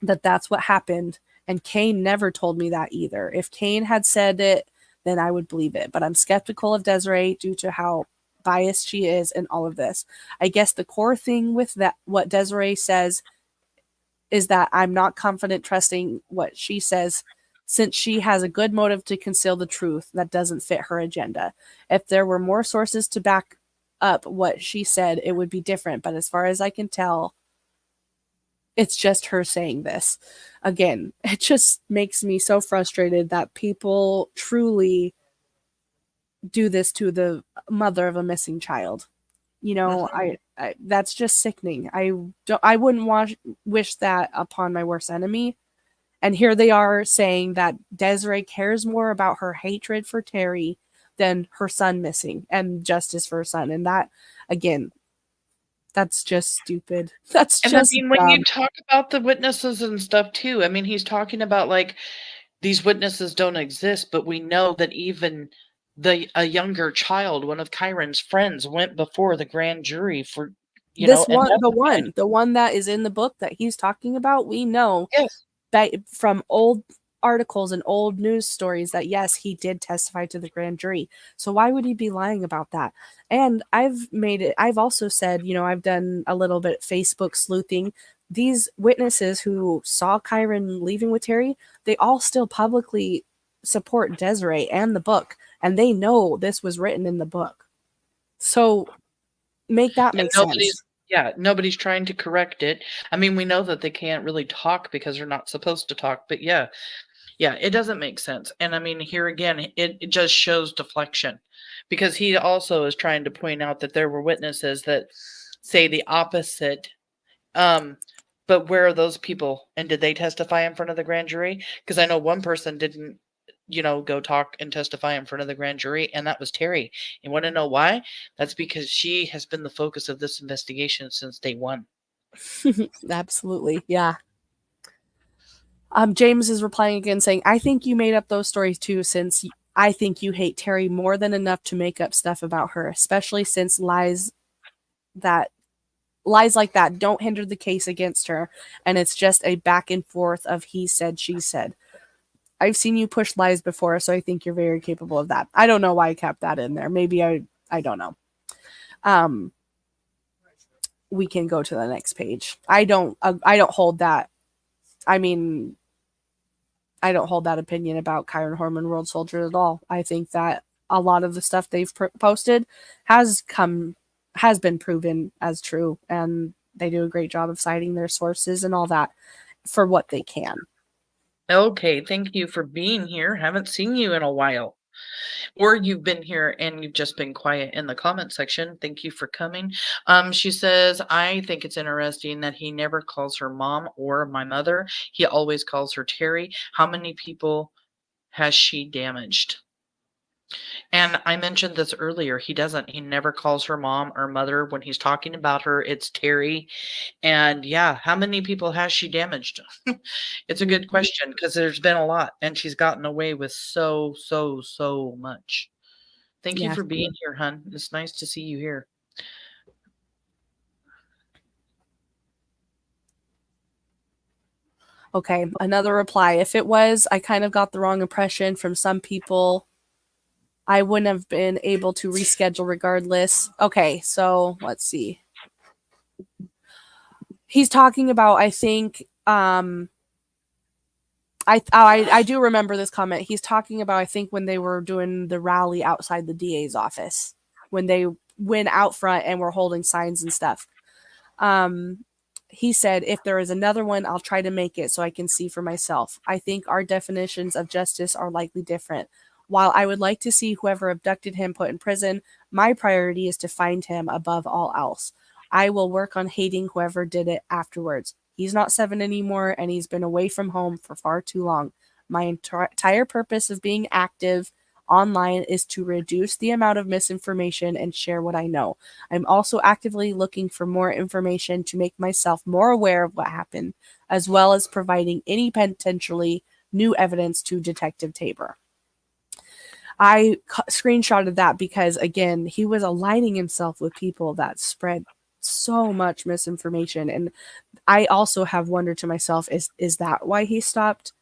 that that's what happened, and Kane never told me that either. If Kane had said it, then I would believe it, but I'm skeptical of Desiree due to how biased she is in all of this. I guess the core thing with that what Desiree says is that I'm not confident trusting what she says since she has a good motive to conceal the truth that doesn't fit her agenda. If there were more sources to back up what she said, it would be different, but as far as I can tell, it's just her saying this. Again, it just makes me so frustrated that people truly do this to the mother of a missing child. Mhm. I that's just sickening. I wouldn't wish that upon my worst enemy. And here they are saying that Desiree cares more about her hatred for Terri than her son missing and justice for her son. And that, again, that's just stupid. That's And I just mean, when you dumb. talk about the witnesses and stuff too, I mean, he's talking about, like, these witnesses don't exist, but we know that even a younger child, one of Kyron's friends, went before the grand jury This and one, testified. the one that is in the book that he's talking about, we know Yes. from old articles and old news stories that yes, he did testify to the grand jury. So why would he be lying about that? And I've also said, I've done a little bit Facebook sleuthing. These witnesses who saw Kyron leaving with Terri, they all still publicly support Desiree and the book, and they know this was written in the book. So make that And make sense. nobody's trying to correct it. I mean, we know that they can't really talk because they're not supposed to talk, but yeah, it doesn't make sense. And I mean, here again, it just shows deflection because he also is trying to point out that there were witnesses that say the opposite. Um, but where are those people? And did they testify in front of the grand jury? Because I know one person didn't, go talk and testify in front of the grand jury, and that was Terri. You want to know why? That's because she has been the focus of this investigation since day one. Absolutely. Yeah. James is replying again saying, I think you made up those stories too, since I think you hate Terri more than enough to make up stuff about her, especially since that lies like that don't hinder the case against her, and it's just a back and forth of he said, she said. I've seen you push lies before, so I think you're very capable of that. I don't know why I kept that in there. Maybe I don't know. Um, we can go to the next page. I don't hold that. I mean, I don't hold that opinion about Kyron Horman World Soldier at all. I think that a lot of the stuff they've posted has been proven as true, and they do a great job of citing their sources and all that for what they can. Okay, thank you for being here. Haven't seen you in a while. Or you've been here and you've just been quiet in the comment section. Thank you for coming. She says, I think it's interesting that he never calls her mom or my mother. He always calls her Terri. How many people has she damaged? And I mentioned this earlier. He doesn't. He never calls her mom or mother. When he's talking about her, it's Terri. And yeah, how many people has she damaged? It's a good question because there's been a lot and she's gotten away with so much. Thank you Yeah. for being here, hun. It's nice to see you here. Okay, another reply. If it was, I kind of got the wrong impression from some people. I wouldn't have been able to reschedule regardless. Okay, so let's see. He's talking about, I think, I do remember this comment. He's talking about, I think, when they were doing the rally outside the DA's office, when they went out front and were holding signs and stuff. He said, if there is another one, I'll try to make it so I can see for myself. I think our definitions of justice are likely different. While I would like to see whoever abducted him put in prison, my priority is to find him above all else. I will work on hating whoever did it afterwards. He's not 7 anymore, and he's been away from home for far too long. My entire purpose of being active online is to reduce the amount of misinformation and share what I know. I'm also actively looking for more information to make myself more aware of what happened, as well as providing any potentially new evidence to Detective Tabor. I screenshotted that because, again, he was aligning himself with people that spread so much misinformation. And I also have wondered to myself, is that why he stopped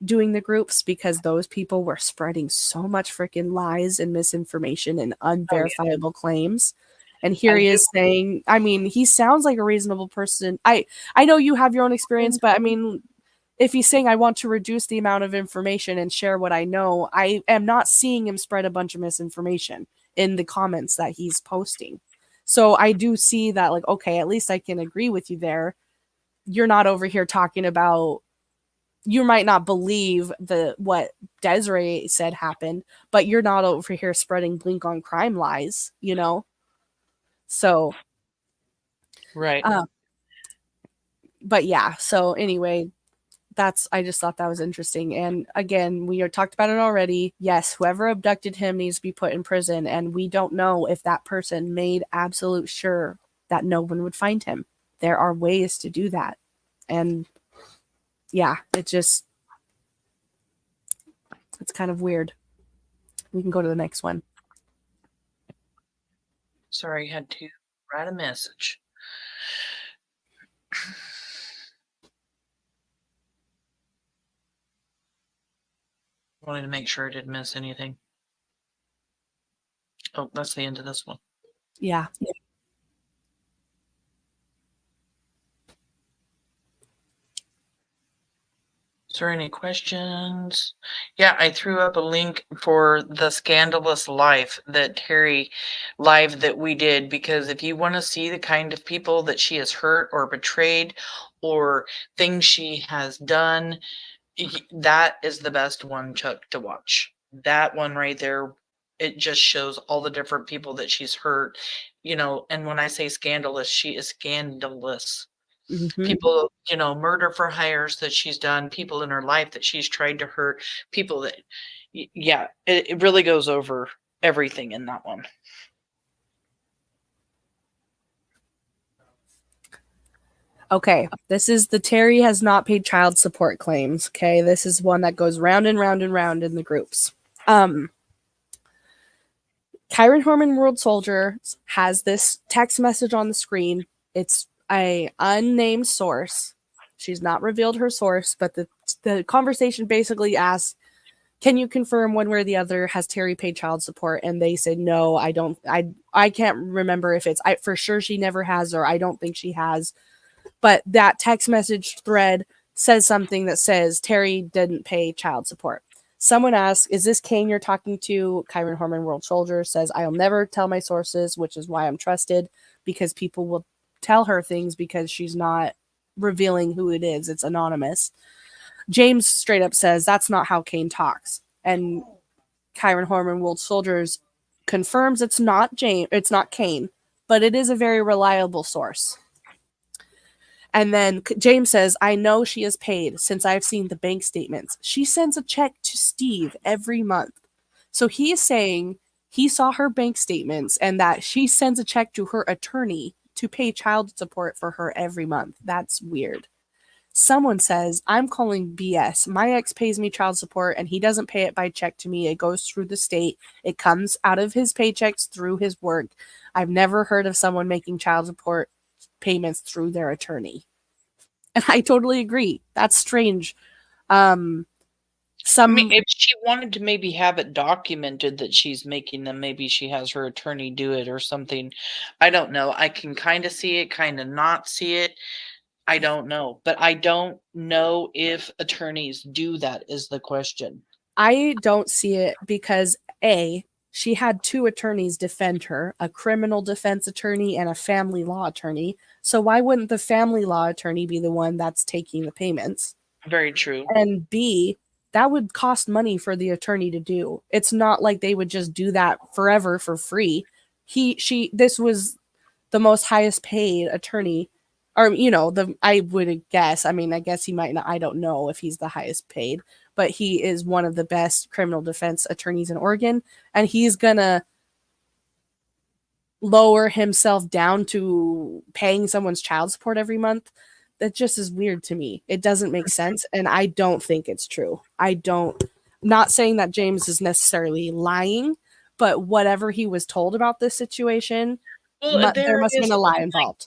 doing the groups? Because those people were spreading so much freaking lies and misinformation and unverifiable claims. And here he is saying, I mean, he sounds like a reasonable person. I know you have your own experience, but I mean, if he's saying I want to reduce the amount of information and share what I know, I am not seeing him spread a bunch of misinformation in the comments that he's posting. So I do see that, like, okay, at least I can agree with you there. You're not over here talking about, you might not believe what Desiree said happened, but you're not over here spreading blink on crime lies, you know? So. Right. But yeah, so anyway, I just thought that was interesting. And again, we talked about it already. Yes, whoever abducted him needs to be put in prison. And we don't know if that person made absolute sure that no one would find him. There are ways to do that. And yeah, it's kind of weird. We can go to the next one. Sorry, I had to write a message. Wanted to make sure I didn't miss anything. Oh, that's the end of this one. Yeah. Is there any questions? Yeah, I threw up a link for the Scandalous Life that Terri live that we did, because if you want to see the kind of people that she has hurt or betrayed or things she has done, that is the best one, Chuck, to watch. That one right there, it just shows all the different people that she's hurt, you know. And when I say scandalous, she is scandalous. Mm-hmm. People, you know, murder for hires that she's done, people in her life that she's tried to hurt, people that, yeah, it really goes over everything in that one. Okay, this is the Terri has not paid child support claims. Okay, this is one that goes round and round and round in the groups. Kyron Horman World Soldier has this text message on the screen. It's a unnamed source. She's not revealed her source, but the conversation basically asks, can you confirm one way or the other, has Terri paid child support? And they said, no, I don't. I can't remember if it's, for sure she never has, or I don't think she has. But that text message thread says something that says Terri didn't pay child support. Someone asks, is this Kane you're talking to? Kyron Horman, World Soldier, says, I'll never tell my sources, which is why I'm trusted, because people will tell her things because she's not revealing who it is. It's anonymous. James straight up says, that's not how Kane talks. And Kyron Horman, World Soldiers, confirms it's not Kane, but it is a very reliable source. And then James says, I know she is paid since I've seen the bank statements. She sends a check to Steve every month. So he is saying he saw her bank statements and that she sends a check to her attorney to pay child support for her every month. That's weird. Someone says, I'm calling BS. My ex pays me child support and he doesn't pay it by check to me. It goes through the state. It comes out of his paychecks through his work. I've never heard of someone making child support payments through their attorney. And I totally agree. That's strange. I mean, if she wanted to maybe have it documented that she's making them, maybe she has her attorney do it or something. I don't know. I can kind of see it, kind of not see it. I don't know. But I don't know if attorneys do that is the question. I don't see it because A, she had two attorneys defend her, a criminal defense attorney and a family law attorney. So why wouldn't the family law attorney be the one that's taking the payments? Very true. And B, that would cost money for the attorney to do. It's not like they would just do that forever for free. This was the most highest paid attorney, or I would guess. I mean, I guess he might not. I don't know if he's the highest paid, but he is one of the best criminal defense attorneys in Oregon, and he's gonna lower himself down to paying someone's child support every month. That just is weird to me. It doesn't make sense, and I don't think it's true. Not saying that James is necessarily lying, but whatever he was told about this situation, there must have been a lie involved.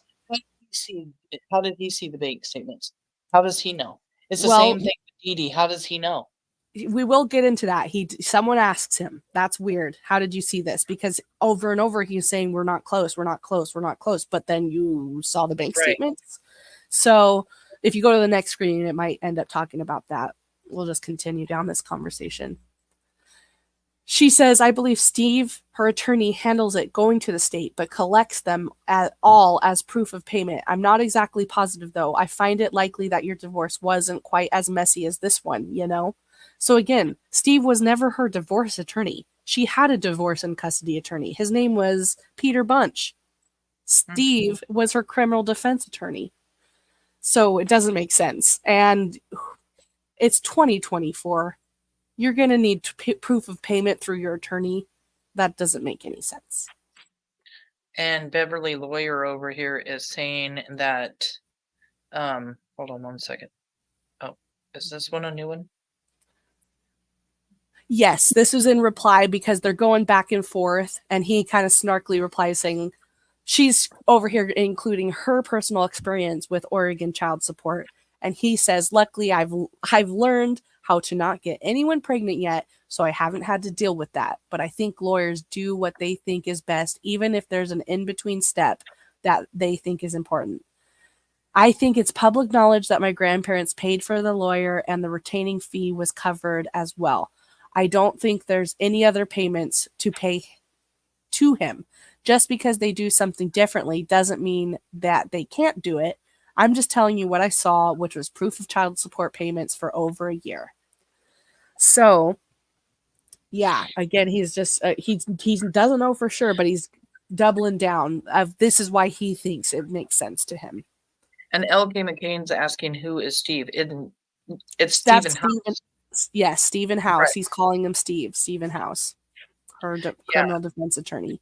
How did he see the bank statements? How does he know? It's the same thing with Dee Dee. How does he know? We will get into that. Someone asks him, that's weird. How did you see this? Because over and over he's saying, we're not close, we're not close, we're not close. But then you saw the bank statements. So if you go to the next screen, it might end up talking about that. We'll just continue down this conversation. She says, I believe Steve, her attorney, handles it going to the state, but collects them all as proof of payment. I'm not exactly positive, though. I find it likely that your divorce wasn't quite as messy as this one, So again, Steve was never her divorce attorney. She had a divorce and custody attorney. His name was Peter Bunch. Steve was her criminal defense attorney. So it doesn't make sense. And it's 2024. You're going to need proof of payment through your attorney. That doesn't make any sense. And Beverly Lawyer over here is saying that, hold on one second. Oh, is this one a new one? Yes, this is in reply because they're going back and forth, and he kind of snarkily replies saying, she's over here including her personal experience with Oregon child support. And he says, luckily, I've learned how to not get anyone pregnant yet, so I haven't had to deal with that. But I think lawyers do what they think is best, even if there's an in-between step that they think is important. I think it's public knowledge that my grandparents paid for the lawyer and the retaining fee was covered as well. I don't think there's any other payments to pay to him. Just because they do something differently doesn't mean that they can't do it. I'm just telling you what I saw, which was proof of child support payments for over a year. So, yeah, again, he's just, he doesn't know for sure, but he's doubling down. This is why he thinks it makes sense to him. And L.K. McCain's asking, who is Steve? It's Stephen House. Yes, Stephen House. Right. He's calling him Stephen House, her criminal defense attorney.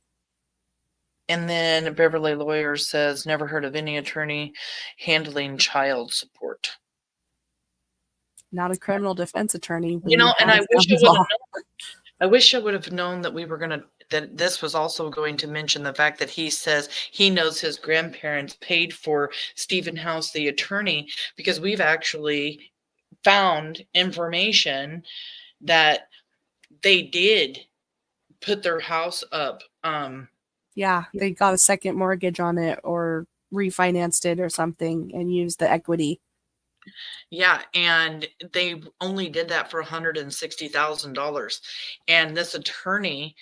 And then Beverly Lawyer says, never heard of any attorney handling child support. Not a criminal defense attorney. And I wish I would have known that that this was also going to mention the fact that he says he knows his grandparents paid for Stephen House, the attorney, because we've actually found information that they did put their house up. Yeah, they got a second mortgage on it or refinanced it or something and used the equity. Yeah, and they only did that for $160,000. And this attorney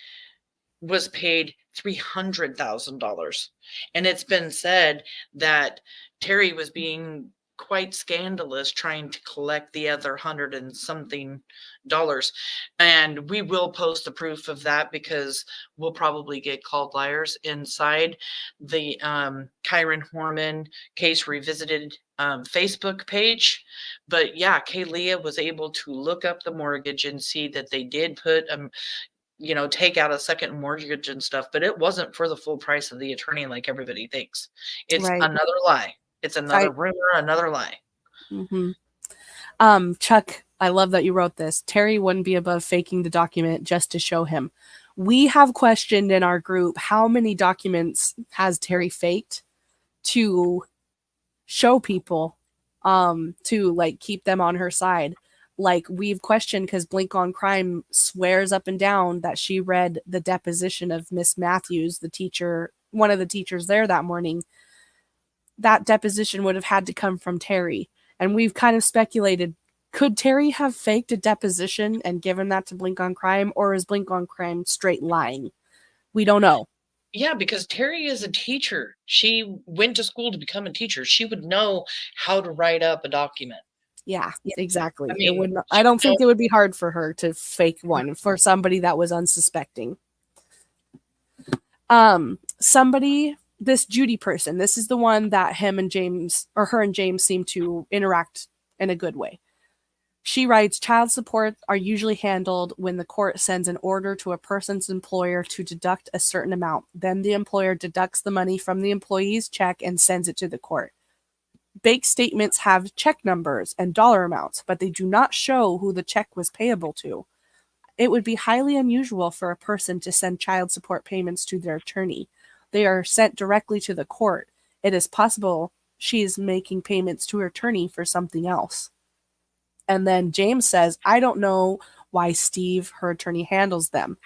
was paid $300,000. And it's been said that Terri was being quite scandalous trying to collect the other hundred and something dollars. And we will post the proof of that because we'll probably get called liars inside the Kyron Horman Case Revisited Facebook page. But yeah, Kaylee was able to look up the mortgage and see that they did put take out a second mortgage and stuff, but it wasn't for the full price of the attorney like everybody thinks. It's Right. another lie. It's another rumor, another lie. Chuck, I love that you wrote this. Terri wouldn't be above faking the document just to show him. We have questioned in our group how many documents has Terri faked to show people, to like keep them on her side. Like we've questioned because Blink on Crime swears up and down that she read the deposition of Miss Matthews, the teacher, one of the teachers there that morning. That deposition would have had to come from Terri. And we've kind of speculated, could Terri have faked a deposition and given that to Blink on Crime, or is Blink on Crime straight lying? We don't know. Yeah, because Terri is a teacher. She went to school to become a teacher. She would know how to write up a document. Yeah, exactly. I It mean, would not, I don't think it would be hard for her to fake one for somebody that was unsuspecting. Somebody, this Judy person, this is the one that him and James, or her and James, seem to interact in a good way. She writes, child support are usually handled when the court sends an order to a person's employer to deduct a certain amount. Then the employer deducts the money from the employee's check and sends it to the court. Bank statements have check numbers and dollar amounts, but they do not show who the check was payable to. It would be highly unusual for a person to send child support payments to their attorney. They are sent directly to the court. It is possible she is making payments to her attorney for something else. And then James says, I don't know why Steve, her attorney, handles them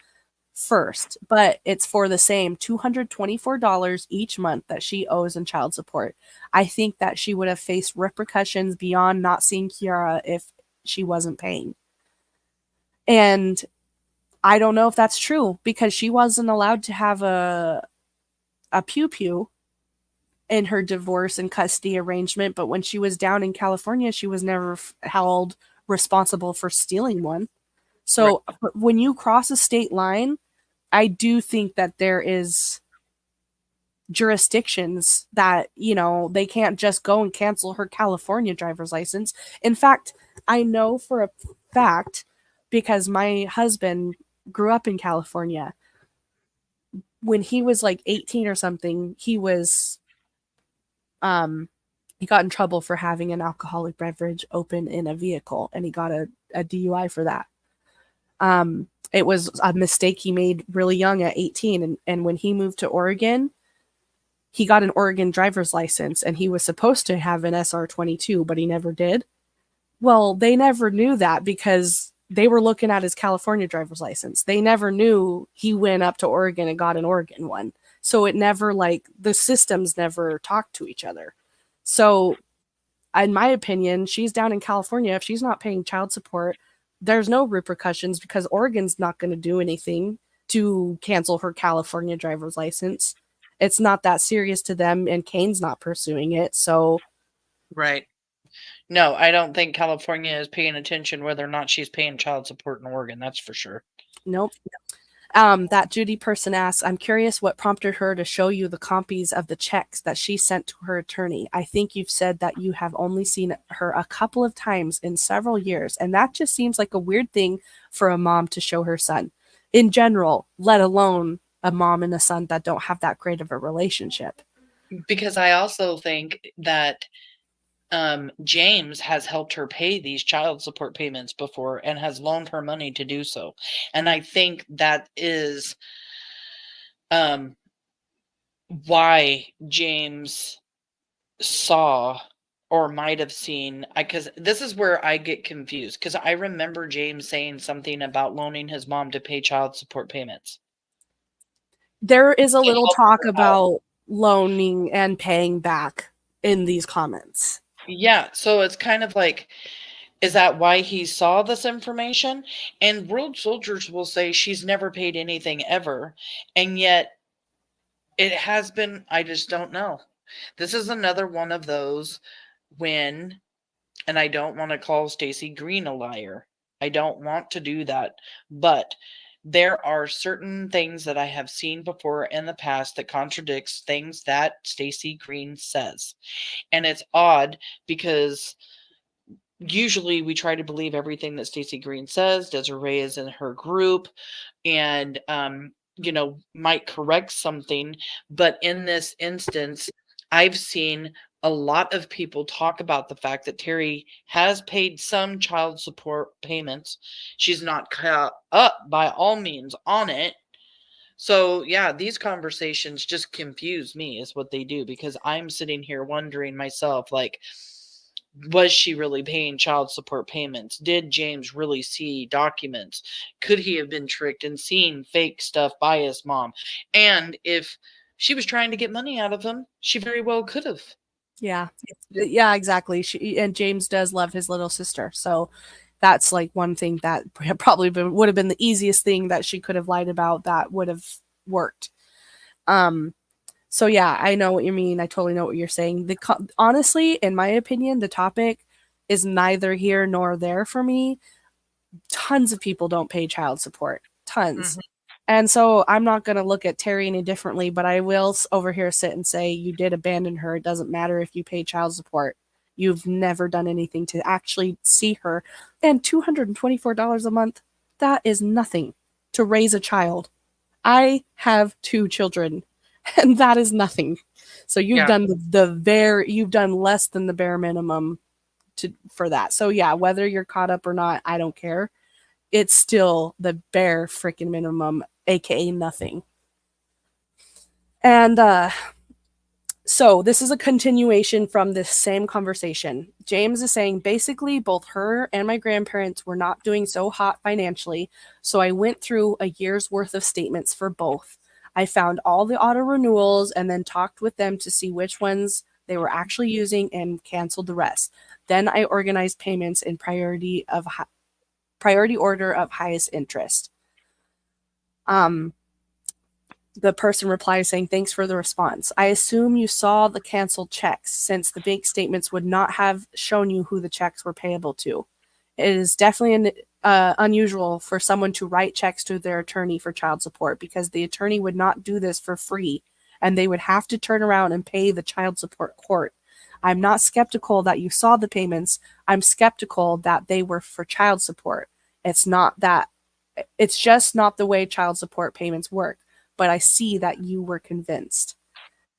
first, but it's for the same $224 each month that she owes in child support. I think that she would have faced repercussions beyond not seeing Kiara if she wasn't paying. And I don't know if that's true because she wasn't allowed to have a pew-pew in her divorce and custody arrangement, but when she was down in California, she was never held responsible for stealing one. So right. When you cross a state line, I do think that there is jurisdictions that, they can't just go and cancel her California driver's license. In fact, I know for a fact, because my husband grew up in California, when he was like 18 or something, he was he got in trouble for having an alcoholic beverage open in a vehicle, and he got a DUI for that. It was a mistake he made really young at 18, and when he moved to Oregon, he got an Oregon driver's license, and he was supposed to have an SR22, but he never did. Well, they never knew that because they were looking at his California driver's license. They never knew he went up to Oregon and got an Oregon one. So it never, the systems never talked to each other. So in my opinion, she's down in California. If she's not paying child support, there's no repercussions because Oregon's not going to do anything to cancel her California driver's license. It's not that serious to them, and Kane's not pursuing it. So, right. No, I don't think California is paying attention whether or not she's paying child support in Oregon. That's for sure. Nope. That Judy person asks, I'm curious what prompted her to show you the copies of the checks that she sent to her attorney. I think you've said that you have only seen her a couple of times in several years, and that just seems like a weird thing for a mom to show her son. In general, let alone a mom and a son that don't have that great of a relationship. Because I also think that James has helped her pay these child support payments before and has loaned her money to do so. And I think that is why James saw or might have seen, because this is where I get confused, because I remember James saying something about loaning his mom to pay child support payments. There is a little talk about loaning and paying back in these comments. Yeah, so it's kind of like, is that why he saw this information? And World Soldiers will say she's never paid anything ever, and yet it has been, I just don't know. This is another one of those when, and I don't want to call Stacey Green a liar. I don't want to do that, but there are certain things that I have seen before in the past that contradicts things that Stacey Green says. And it's odd because usually we try to believe everything that Stacey Green says. Desiree is in her group and might correct something, but in this instance I've seen a lot of people talk about the fact that Terri has paid some child support payments. She's not caught up by all means on it. So yeah, these conversations just confuse me is what they do, because I'm sitting here wondering myself, like, was she really paying child support payments? Did James really see documents? Could he have been tricked and seen fake stuff by his mom? And if she was trying to get money out of him, she very well could have. Yeah. Yeah, exactly. And James does love his little sister. So that's like one thing that probably would have been the easiest thing that she could have lied about that would have worked. So yeah, I know what you mean. I totally know what you're saying. Honestly, in my opinion, the topic is neither here nor there for me. Tons of people don't pay child support. Tons. Mhm. And so I'm not going to look at Terri any differently, but I will over here sit and say, you did abandon her. It doesn't matter if you pay child support. You've never done anything to actually see her. And $224 a month, that is nothing to raise a child. I have 2 children, and that is nothing. So you've Yeah. done you've done less than the bare minimum for that. So yeah, whether you're caught up or not, I don't care. It's still the bare freaking minimum, aka nothing. And so this is a continuation from this same conversation. James is saying basically both her and my grandparents were not doing so hot financially, so I went through a year's worth of statements for both. I found all the auto renewals and then talked with them to see which ones they were actually using and canceled the rest. Then I organized payments in priority order of highest interest. The person replies saying, thanks for the response. I assume you saw the canceled checks since the bank statements would not have shown you who the checks were payable to. It is definitely unusual for someone to write checks to their attorney for child support because the attorney would not do this for free and they would have to turn around and pay the child support court. I'm not skeptical that you saw the payments. I'm skeptical that they were for child support. It's just not the way child support payments work, but I see that you were convinced.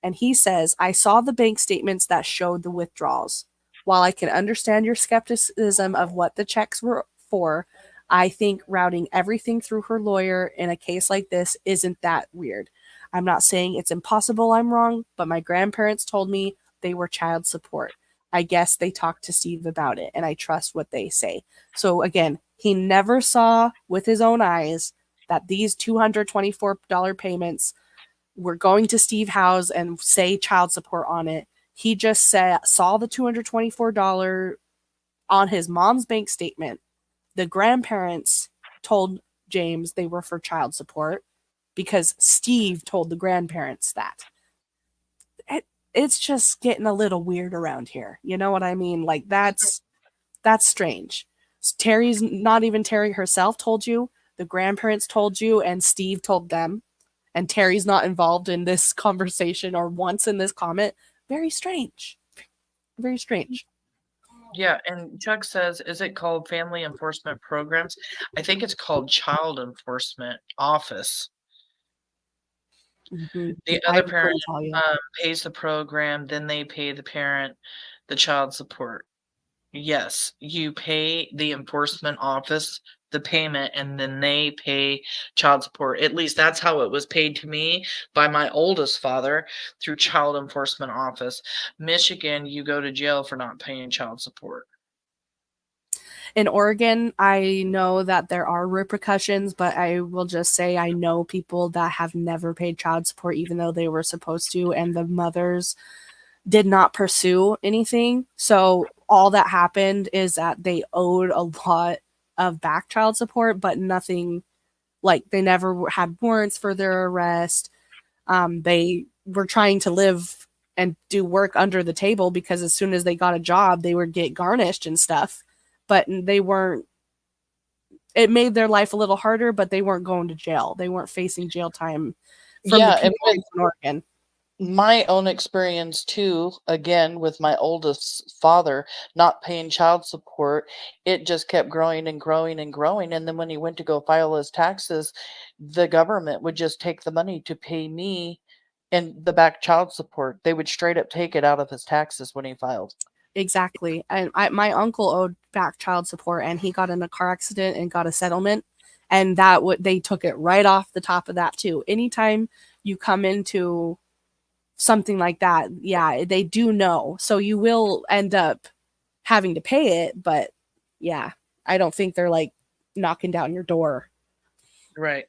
And he says, I saw the bank statements that showed the withdrawals. While I can understand your skepticism of what the checks were for, I think routing everything through her lawyer in a case like this isn't that weird. I'm not saying it's impossible I'm wrong, but my grandparents told me they were child support. I guess they talked to Steve about it, and I trust what they say. So again, he never saw with his own eyes that these $224 payments were going to Steve Howe's and say child support on it. He just saw the $224 on his mom's bank statement. The grandparents told James they were for child support because Steve told the grandparents that. It's just getting a little weird around here. You know what I mean? Like that's strange. Terri's not even Terri herself told you. The grandparents told you, and Steve told them. And Terri's not involved in this conversation or once in this comment. Very strange. Very strange. Yeah, and Chuck says, is it called Family Enforcement Programs? I think it's called Child Enforcement Office. Mm-hmm. The I other parent couldn't tell you. pays the program, then they pay the parent the child support. Yes, you pay the enforcement office the payment, and then they pay child support. At least that's how it was paid to me by my oldest father through child enforcement office. Michigan, you go to jail for not paying child support. In Oregon, I know that there are repercussions, but I will just say I know people that have never paid child support even though they were supposed to, and the mothers did not pursue anything. So all that happened is that they owed a lot of back child support, but nothing, like they never had warrants for their arrest. They were trying to live and do work under the table because as soon as they got a job, they would get garnished and stuff. But they weren't, it made their life a little harder, but they weren't going to jail. They weren't facing jail time from the Yeah, and people in Oregon. my own experience too, again with my oldest father not paying child support, it just kept growing and growing and growing. And then when he went to go file his taxes, the government would just take the money to pay me and the back child support. They would straight up take it out of his taxes when he filed. Exactly. And my uncle owed back child support, and he got in a car accident and got a settlement, and that they took it right off the top of that too. Anytime you come into something like that, yeah, they do know. So you will end up having to pay it, but yeah, I don't think they're like knocking down your door. Right.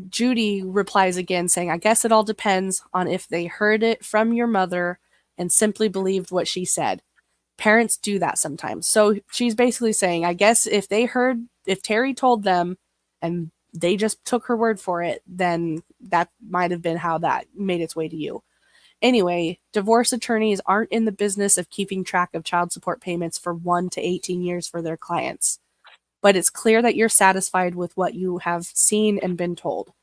Judy replies again saying, I guess it all depends on if they heard it from your mother and simply believed what she said. Parents do that sometimes. So she's basically saying, I guess if Terri told them and they just took her word for it, then that might have been how that made its way to you. Anyway, divorce attorneys aren't in the business of keeping track of child support payments for 1 to 18 years for their clients. But it's clear that you're satisfied with what you have seen and been told.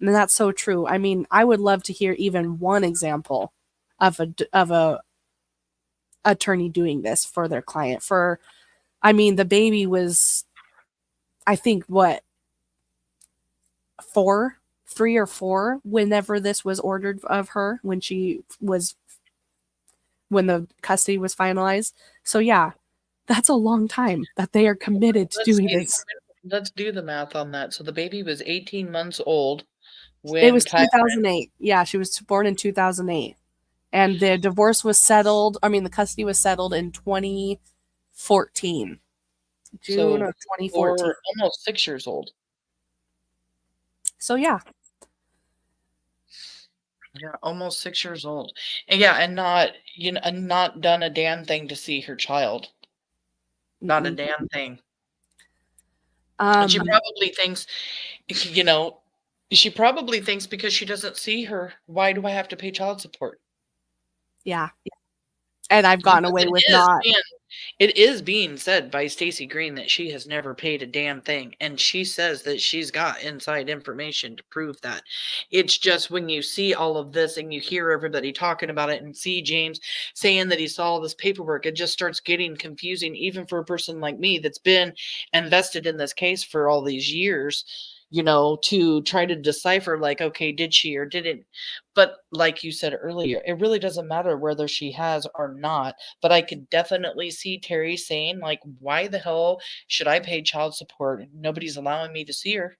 And that's so true. I mean, I would love to hear even one example of a attorney doing this for their client. The baby was, I think, what, 3 or 4 whenever this was ordered of her, when the custody was finalized. So yeah, that's a long time that they are committed to doing this. Let's do the math on that. So the baby was 18 months old It when was Kyron, 2008. Yeah, she was born in 2008. And the divorce was settled, the custody was settled in 2014. June of 2014. almost 6 years old. So yeah. Yeah, almost 6 years old. And yeah, and not, and not done a damn thing to see her child. Not a damn thing. And she probably thinks, she probably thinks because she doesn't see her, why do I have to pay child support? Yeah. And I've gotten away with not. It is being said by Stacey Green that she has never paid a damn thing, and she says that she's got inside information to prove that. It's just when you see all of this and you hear everybody talking about it and see James saying that he saw all this paperwork, it just starts getting confusing, even for a person like me that's been invested in this case for all these years, to try to decipher, like, okay, did she or didn't? But like you said earlier, it really doesn't matter whether she has or not. But I could definitely see Terri saying, like, why the hell should I pay child support? Nobody's allowing me to see her.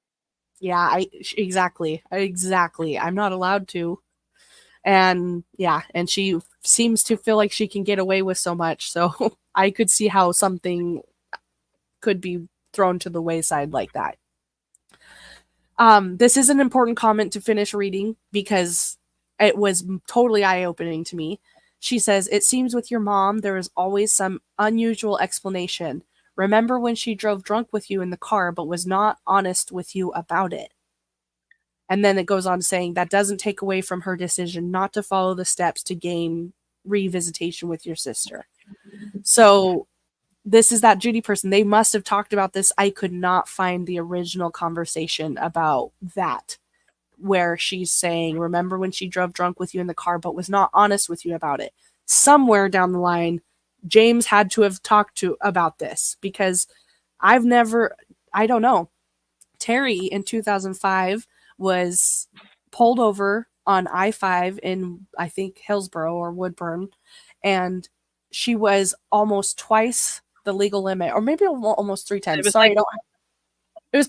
Yeah, exactly. I'm not allowed to. And yeah, and she seems to feel like she can get away with so much. So I could see how something could be thrown to the wayside like that. This is an important comment to finish reading because it was totally eye-opening to me. She says, it seems with your mom, there is always some unusual explanation. Remember when she drove drunk with you in the car, but was not honest with you about it? And then it goes on saying that doesn't take away from her decision not to follow the steps to gain revisitation with your sister. So this is that Judy person. They must have talked about this. I could not find the original conversation about that, where she's saying, remember when she drove drunk with you in the car, but was not honest with you about it. Somewhere down the line, James had to have talked about this, because I don't know. Terri in 2005 was pulled over on I-5 in, I think, Hillsborough or Woodburn, and she was almost twice the legal limit, or maybe almost 3 times. It was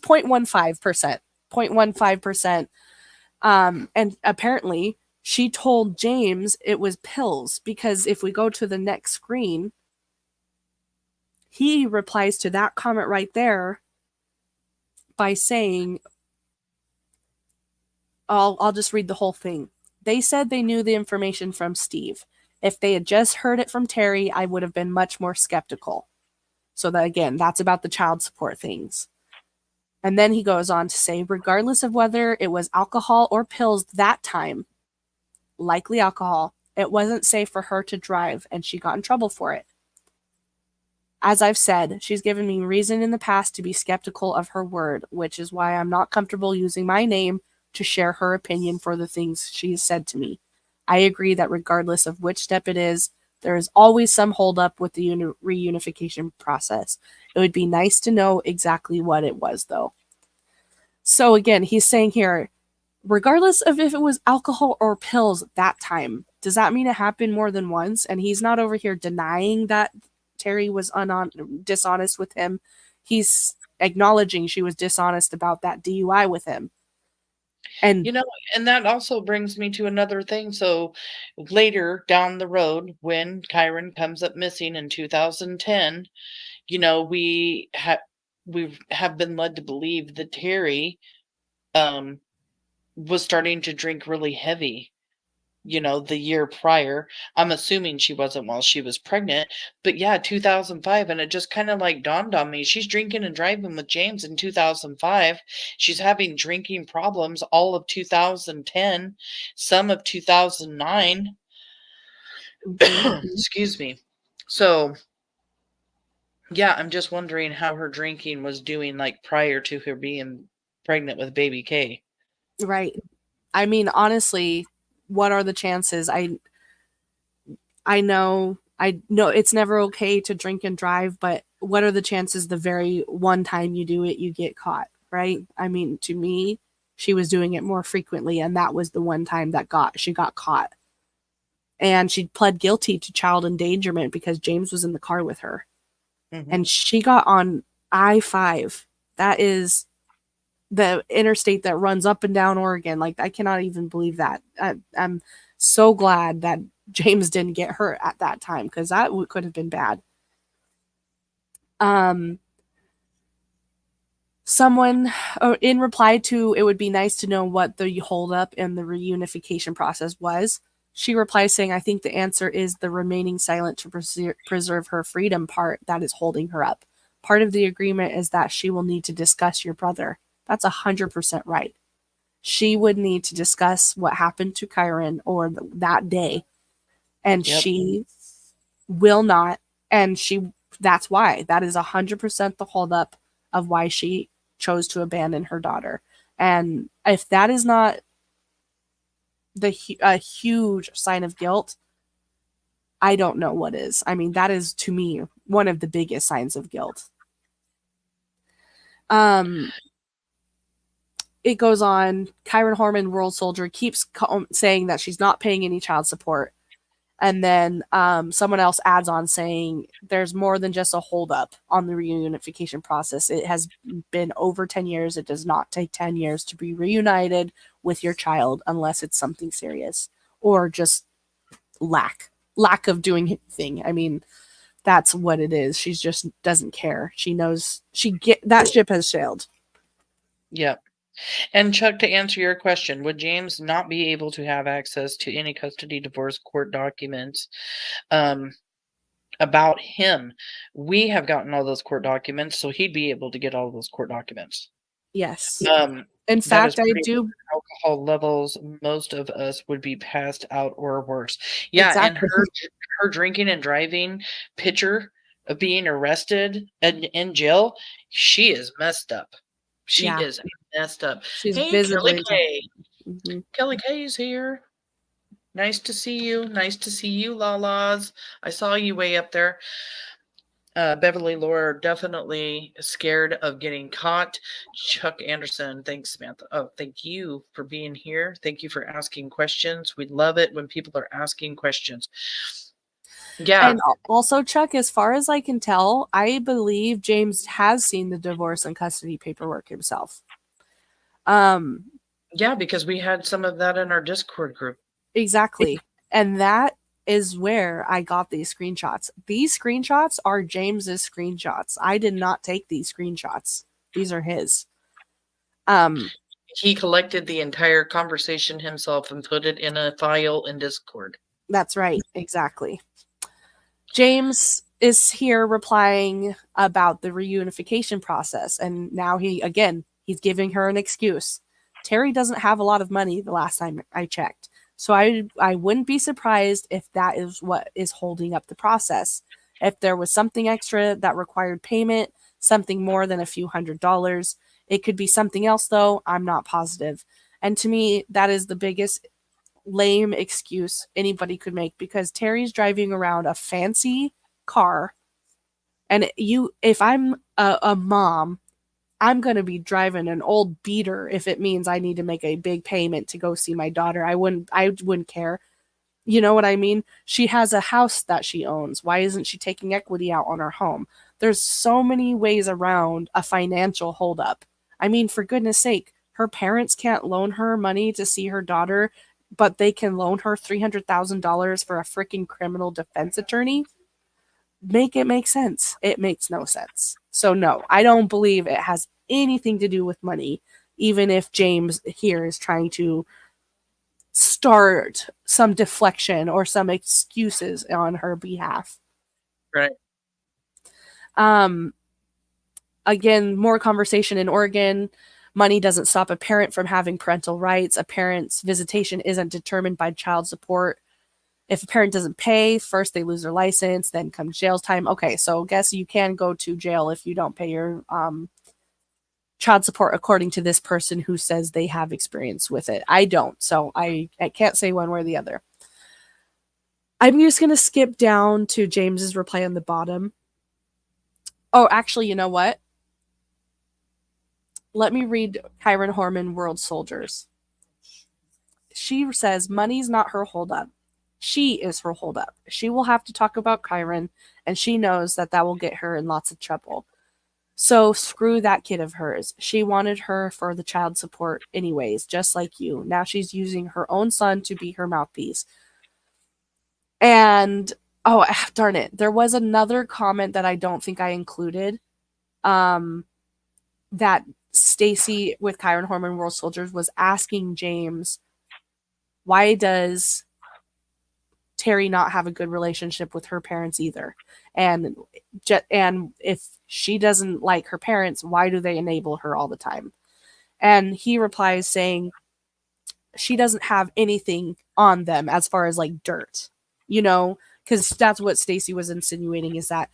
0.15%. 0.15%. And apparently she told James it was pills, because if we go to the next screen, he replies to that comment right there by saying, I'll just read the whole thing. They said they knew the information from Steve. If they had just heard it from Terri, I would have been much more skeptical. So that again, that's about the child support things. And then he goes on to say, regardless of whether it was alcohol or pills that time, likely alcohol, it wasn't safe for her to drive, and she got in trouble for it. As I've said, she's given me reason in the past to be skeptical of her word, which is why I'm not comfortable using my name to share her opinion for the things she has said to me. I agree that regardless of which step it is, there is always some holdup with the reunification process. It would be nice to know exactly what it was, though. So again, he's saying here, regardless of if it was alcohol or pills that time, does that mean it happened more than once? And he's not over here denying that Terri was dishonest with him. He's acknowledging she was dishonest about that DUI with him. And and that also brings me to another thing. So later down the road, when Kyron comes up missing in 2010, we have been led to believe that Terri was starting to drink really heavy, the year prior. I'm assuming she wasn't while she was pregnant, but yeah, 2005. And it just kind of like dawned on me. She's drinking and driving with James in 2005. She's having drinking problems all of 2010, some of 2009. Excuse me. So, yeah, I'm just wondering how her drinking was doing like prior to her being pregnant with baby K. Right. I mean, honestly, what are the chances? I know it's never okay to drink and drive, but what are the chances the very one time you do it, you get caught, right? I mean, to me, she was doing it more frequently, and that was the one time that she got caught. And she pled guilty to child endangerment because James was in the car with her. Mm-hmm. And she got on I-5. That is the interstate that runs up and down Oregon. Like, I cannot even believe that. I'm so glad that James didn't get hurt at that time, because that could have been bad. Someone in reply to, it would be nice to know what the holdup in the reunification process was. She replies saying, I think the answer is the remaining silent to preserve her freedom part that is holding her up. Part of the agreement is that she will need to discuss your brother. That's 100% right. She would need to discuss what happened to Kyron or that day. And Yep. she will not. And that's why. That is 100% the holdup of why she chose to abandon her daughter. And if that is not a huge sign of guilt, I don't know what is. I mean, that is, to me, one of the biggest signs of guilt. It goes on. Kyron Horman, world soldier, keeps saying that she's not paying any child support. And then someone else adds on saying there's more than just a holdup on the reunification process. It has been over 10 years. It does not take 10 years to be reunited with your child unless it's something serious or just lack of doing anything. I mean, that's what it is. She just doesn't care. She knows that ship has sailed. Yep. And Chuck, to answer your question, would James not be able to have access to any custody divorce court documents about him? We have gotten all those court documents, so he'd be able to get all those court documents. Yes. In fact, I do. Alcohol levels, most of us would be passed out or worse. Yeah, exactly. And her drinking and driving picture of being arrested and in jail, she is messed up. She is messed up. She's hey, visibly. Kelly K. Mm-hmm. Kelly K is here. Nice to see you. Nice to see you, Lalas. I saw you way up there. Beverly Laura, definitely scared of getting caught. Chuck Anderson, thanks, Samantha. Oh, thank you for being here. Thank you for asking questions. We love it when people are asking questions. Yeah. And also, Chuck, as far as I can tell, I believe James has seen the divorce and custody paperwork himself. Yeah, because we had some of that in our Discord group. Exactly. And that is where I got these screenshots. These screenshots are James's screenshots. I did not take these screenshots. These are his. He collected the entire conversation himself and put it in a file in Discord. That's right, exactly. James is here replying about the reunification process, and now he's giving her an excuse. Terri doesn't have a lot of money the last time I checked, so I wouldn't be surprised if that is what is holding up the process. If there was something extra that required payment, something more than a few $100s, it could be something else though, I'm not positive. And to me, that is the biggest lame excuse anybody could make, because Terri's driving around a fancy car, and if I'm a mom, I'm going to be driving an old beater if it means I need to make a big payment to go see my daughter. I wouldn't care. You know what I mean? She has a house that she owns. Why isn't she taking equity out on her home? There's so many ways around a financial holdup. I mean, for goodness sake, her parents can't loan her money to see her daughter, but they can loan her $300,000 for a freaking criminal defense attorney? Make it make sense. It makes no sense. So, no, I don't believe it has anything to do with money, even if James here is trying to start some deflection or some excuses on her behalf. Right. Again, more conversation in Oregon. Money doesn't stop a parent from having parental rights. A parent's visitation isn't determined by child support. If a parent doesn't pay, first they lose their license, then comes jail time. Okay, so guess you can go to jail if you don't pay your child support, according to this person who says they have experience with it. I don't, so I can't say one way or the other. I'm just going to skip down to James's reply on the bottom. Oh, actually, you know what? Let me read Kyron Horman, World Soldiers. She says, money's not her holdup. She is her holdup. She will have to talk about Kyron, and she knows that will get her in lots of trouble. So screw that kid of hers. She wanted her for the child support anyways, just like you. Now she's using her own son to be her mouthpiece. And, oh, darn it. There was another comment that I don't think I included. That Stacy with Kyron Horman World Soldiers was asking James, why does Terri not have a good relationship with her parents either? And if she doesn't like her parents, why do they enable her all the time? And he replies saying she doesn't have anything on them as far as like dirt, because that's what Stacy was insinuating, is that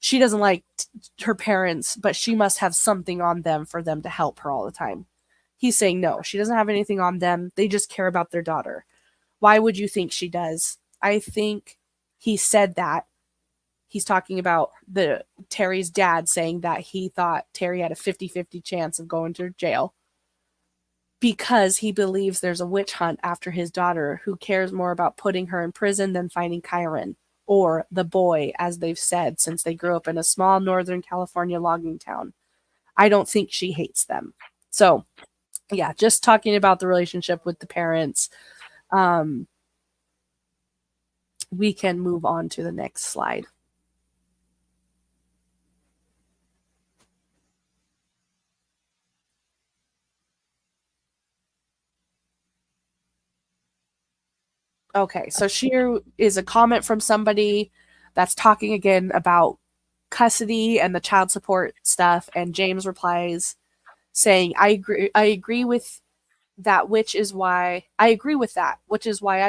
she doesn't like her parents, but she must have something on them for them to help her all the time. He's saying no, she doesn't have anything on them. They just care about their daughter. Why would you think she does? I think he said that. He's talking about Terri's dad saying that he thought Terri had a 50-50 chance of going to jail because he believes there's a witch hunt after his daughter, who cares more about putting her in prison than finding Kyron, or the boy, as they've said, since they grew up in a small Northern California logging town. I don't think she hates them. So, yeah, just talking about the relationship with the parents. We can move on to the next slide. Okay, so here is a comment from somebody that's talking again about custody and the child support stuff, and James replies saying, I agree with that, which is why I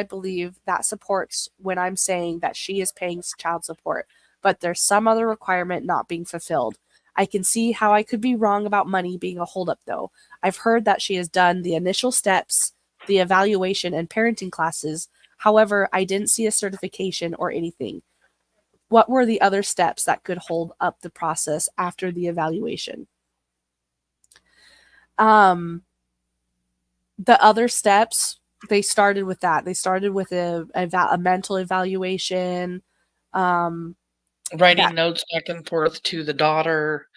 believe that supports when I'm saying that she is paying child support, but there's some other requirement not being fulfilled. I can see how I could be wrong about money being a holdup, though. I've heard that she has done the initial steps, the evaluation, and parenting classes. However, I didn't see a certification or anything. What were the other steps that could hold up the process after the evaluation? The other steps, they started with that. They started with a mental evaluation. Writing notes back and forth to the daughter.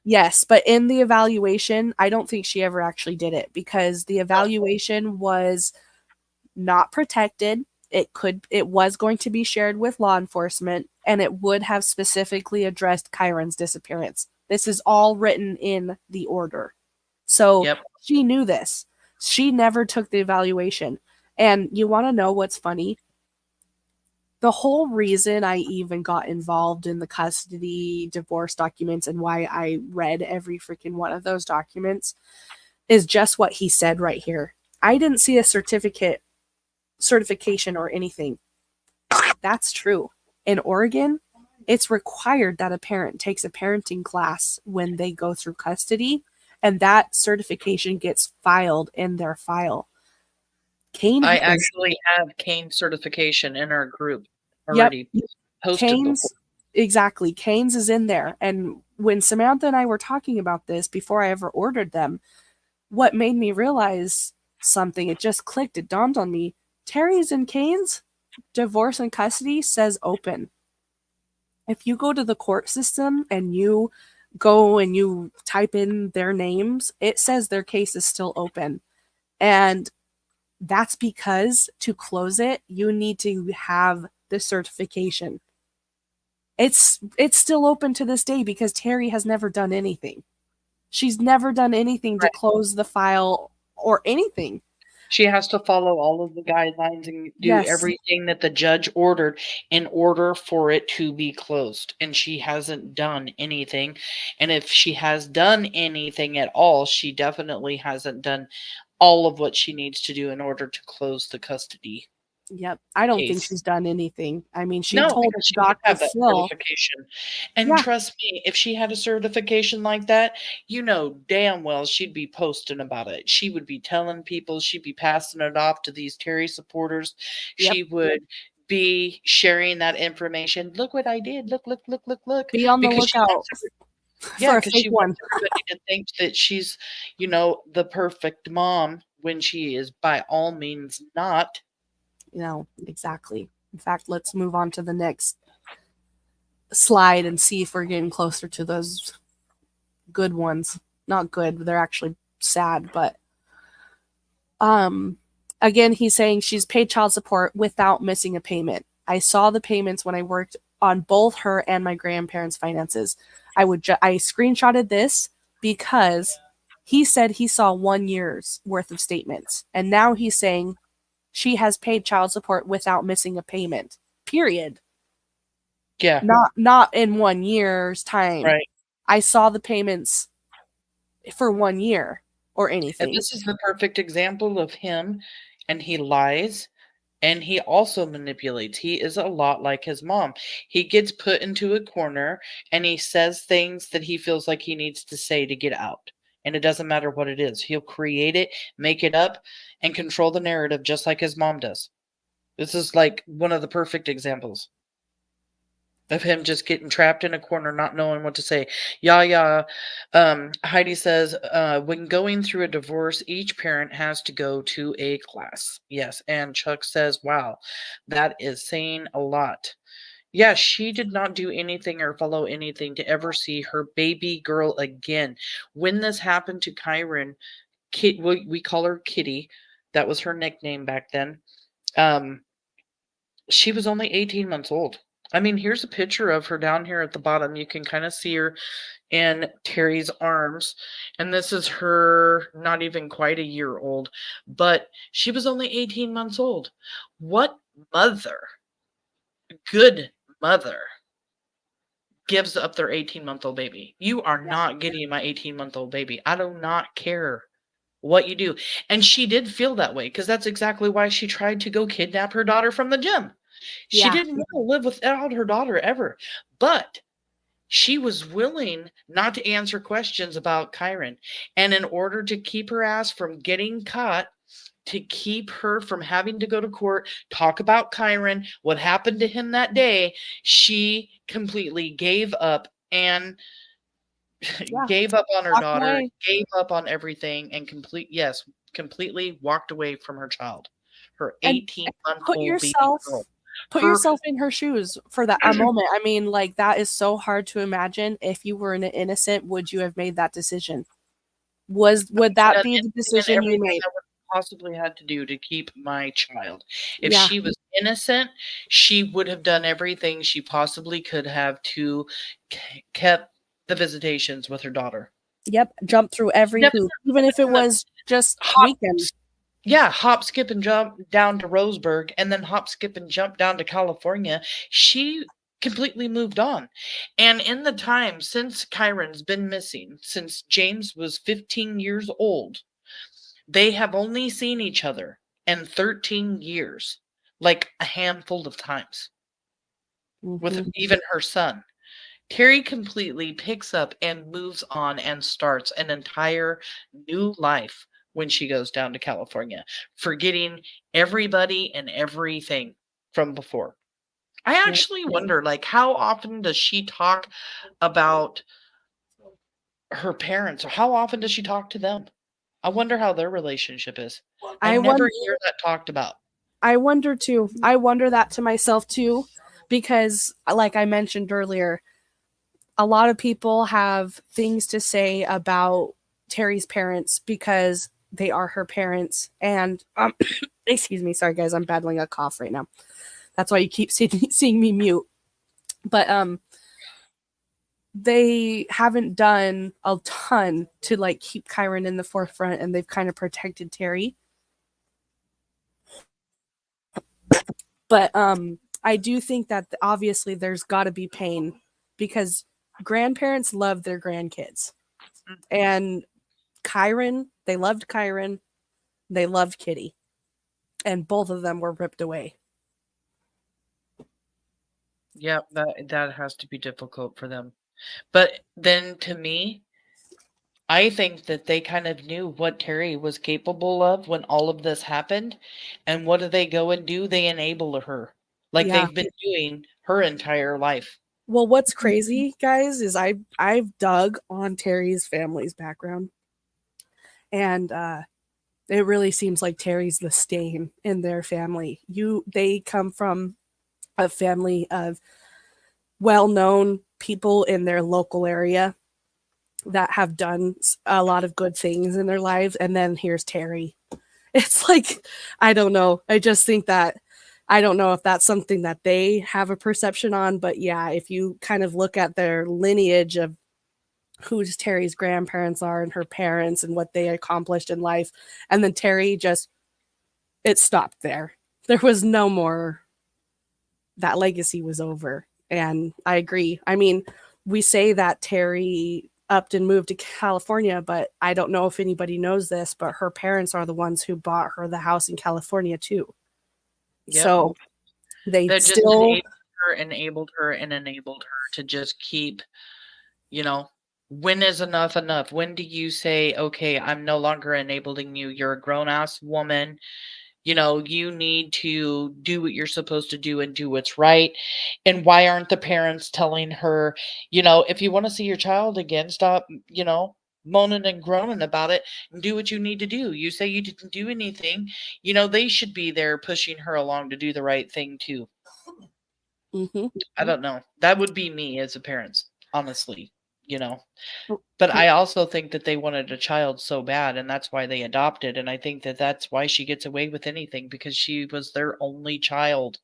Yes, but in the evaluation, I don't think she ever actually did it, because the evaluation was not protected. It was going to be shared with law enforcement, and it would have specifically addressed Kyron's disappearance. This is all written in the order. So Yep. she knew this. She never took the evaluation. And you want to know what's funny? The whole reason I even got involved in the custody divorce documents and why I read every freaking one of those documents is just what he said right here. I didn't see a certification or anything. That's true. In Oregon, it's required that a parent takes a parenting class when they go through custody, and that certification gets filed in their file. I Kane is, actually have Kane certification in our group yep, already posted before. Kane's, exactly. Kane's is in there. And when Samantha and I were talking about this before I ever ordered them, what made me realize something, it just clicked, it dawned on me. Terry's and Kane's divorce and custody says open. If you go to the court system and you go and you type in their names, it says their case is still open. And that's because to close it, you need to have the certification. It's still open to this day because Terri has never done anything. She's never done anything to Right. close the file or anything. She has to follow all of the guidelines and do Yes. everything that the judge ordered in order for it to be closed. And she hasn't done anything. And if she has done anything at all, she definitely hasn't done all of what she needs to do in order to close the custody Yep. I don't think case. she's done anything. I mean, she No, told because she would Dr. have that Phil, certification. And yeah, trust me, if she had a certification like that, you know damn well she'd be posting about it. She would be telling people, she'd be passing it off to these Terry supporters. yep. She would be sharing that information. Look what I did. Look, look, look, look, look. Be on the Because she lookout wants for a because fake she one. wants everybody to think that she's, the perfect mom when she is by all means not. Exactly. In fact, let's move on to the next slide and see if we're getting closer to those good ones. Not good, they're actually sad, but again, he's saying she's paid child support without missing a payment. I saw the payments when I worked on both her and my grandparents' finances. I screenshotted this because he said he saw 1 year's worth of statements, and now he's saying she has paid child support without missing a payment. Period. Yeah, Not in 1 year's time. right. I saw the payments for 1 year or And anything. this is the perfect example of him, and he lies and he also manipulates. He is a lot like his mom. He gets put into a corner and he says things that he feels like he needs to say to get out. And it doesn't matter what it is. He'll create it, make it up, and control the narrative just like his mom does. This is like one of the perfect examples of him just getting trapped in a corner, not knowing what to say. Yeah. Heidi says, when going through a divorce, each parent has to go to a class. Yes. And Chuck says, wow, that is saying a lot. Yeah, she did not do anything or follow anything to ever see her baby girl again. When this happened to Kyron, we call her Kitty. That was her nickname back then. She was only 18 months old. I mean, here's a picture of her down here at the bottom. You can kind of see her in Terry's arms. And this is her not even quite a year old, but she was only 18 months old. What mother, good mother, gives up their 18-month-old baby? You are Yeah. not getting my 18-month-old baby. I do not care what you do. And she did feel that way because that's exactly why she tried to go kidnap her daughter from the gym. She Yeah. didn't want to live without her daughter ever, but she was willing not to answer questions about Kyron. And in order to keep her ass from getting caught, to keep her from having to go to court, talk about Kyron, what happened to him that day, she completely gave up and Yeah. gave up on her Walk daughter, away gave up on everything, and completely walked away from her child, her and 18-month put old baby yourself girl. put Her yourself in her shoes for that a moment. I mean, like, that is so hard to imagine. If you were an innocent, would you have made that decision? Would that done be the anything and decision you everything made? I would possibly had to do to keep my child. If Yeah. she was innocent, she would have done everything she possibly could have to kept the visitations with her daughter. Yep, jump through every hoop, even if it was just weekend. Yeah, hop, skip, and jump down to Roseburg, and then hop, skip, and jump down to California. She completely moved on. And in the time since Kyron's been missing, since James was 15 years old, they have only seen each other in 13 years, like a handful of times, with even her son. Terri completely picks up and moves on and starts an entire new life when she goes down to California, forgetting everybody and everything from before. I actually wonder, like, how often does she talk about her parents, or how often does she talk to them? I wonder how their relationship is. I never hear that talked about. I wonder too. I wonder that to myself too, because like I mentioned earlier, a lot of people have things to say about Terri's parents because they are her parents. And excuse me, sorry guys, I'm battling a cough right now. That's why you keep seeing me mute. But they haven't done a ton to like keep Kyron in the forefront, and they've kind of protected Terri. But I do think that obviously there's got to be pain because grandparents love their grandkids. And Kyron, they loved Kyron, they loved Kitty, and both of them were ripped away. Yeah, that has to be difficult for them. But then to me, I think that they kind of knew what Terri was capable of when all of this happened. And what do they go and do? They enable her like Yeah. they've been doing her entire life. Well, what's crazy, guys, is I've dug on Terri's family's background, and it really seems like Terri's the stain in their family. They come from a family of well-known people in their local area that have done a lot of good things in their lives, and then here's Terri. It's like, I don't know. I just think that I don't know if that's something that they have a perception on, but yeah, if you kind of look at their lineage of who Terri's grandparents are and her parents and what they accomplished in life, and then Terri just it stopped there. There was no more. That legacy was over. And I agree. I mean, we say that Terri upped and moved to California, but I don't know if anybody knows this, but her parents are the ones who bought her the house in California too. Yep. So they That just still enabled her and enabled her to just keep, when is enough enough? When do you say, okay, I'm no longer enabling you. You're a grown ass woman. You need to do what you're supposed to do and do what's right. And why aren't the parents telling her, if you want to see your child again, stop, moaning and groaning about it and do what you need to do. You say you didn't do anything, they should be there pushing her along to do the right thing too. I don't know. That would be me as a parent, honestly, But I also think that they wanted a child so bad, and that's why they adopted, and I think that that's why she gets away with anything, because she was their only child.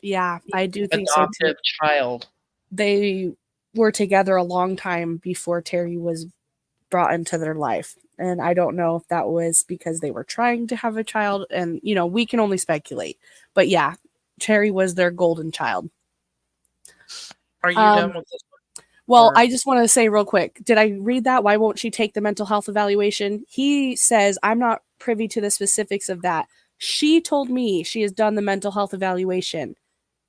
Yeah, I do think so too. Adoptive child. They were together a long time before Terri was brought into their life. And I don't know if that was because they were trying to have a child, and we can only speculate. But yeah, Terri was their golden child. Are you done with this one? Well, I just want to say real quick, did I read that? Why won't she take the mental health evaluation? He says, I'm not privy to the specifics of that. She told me she has done the mental health evaluation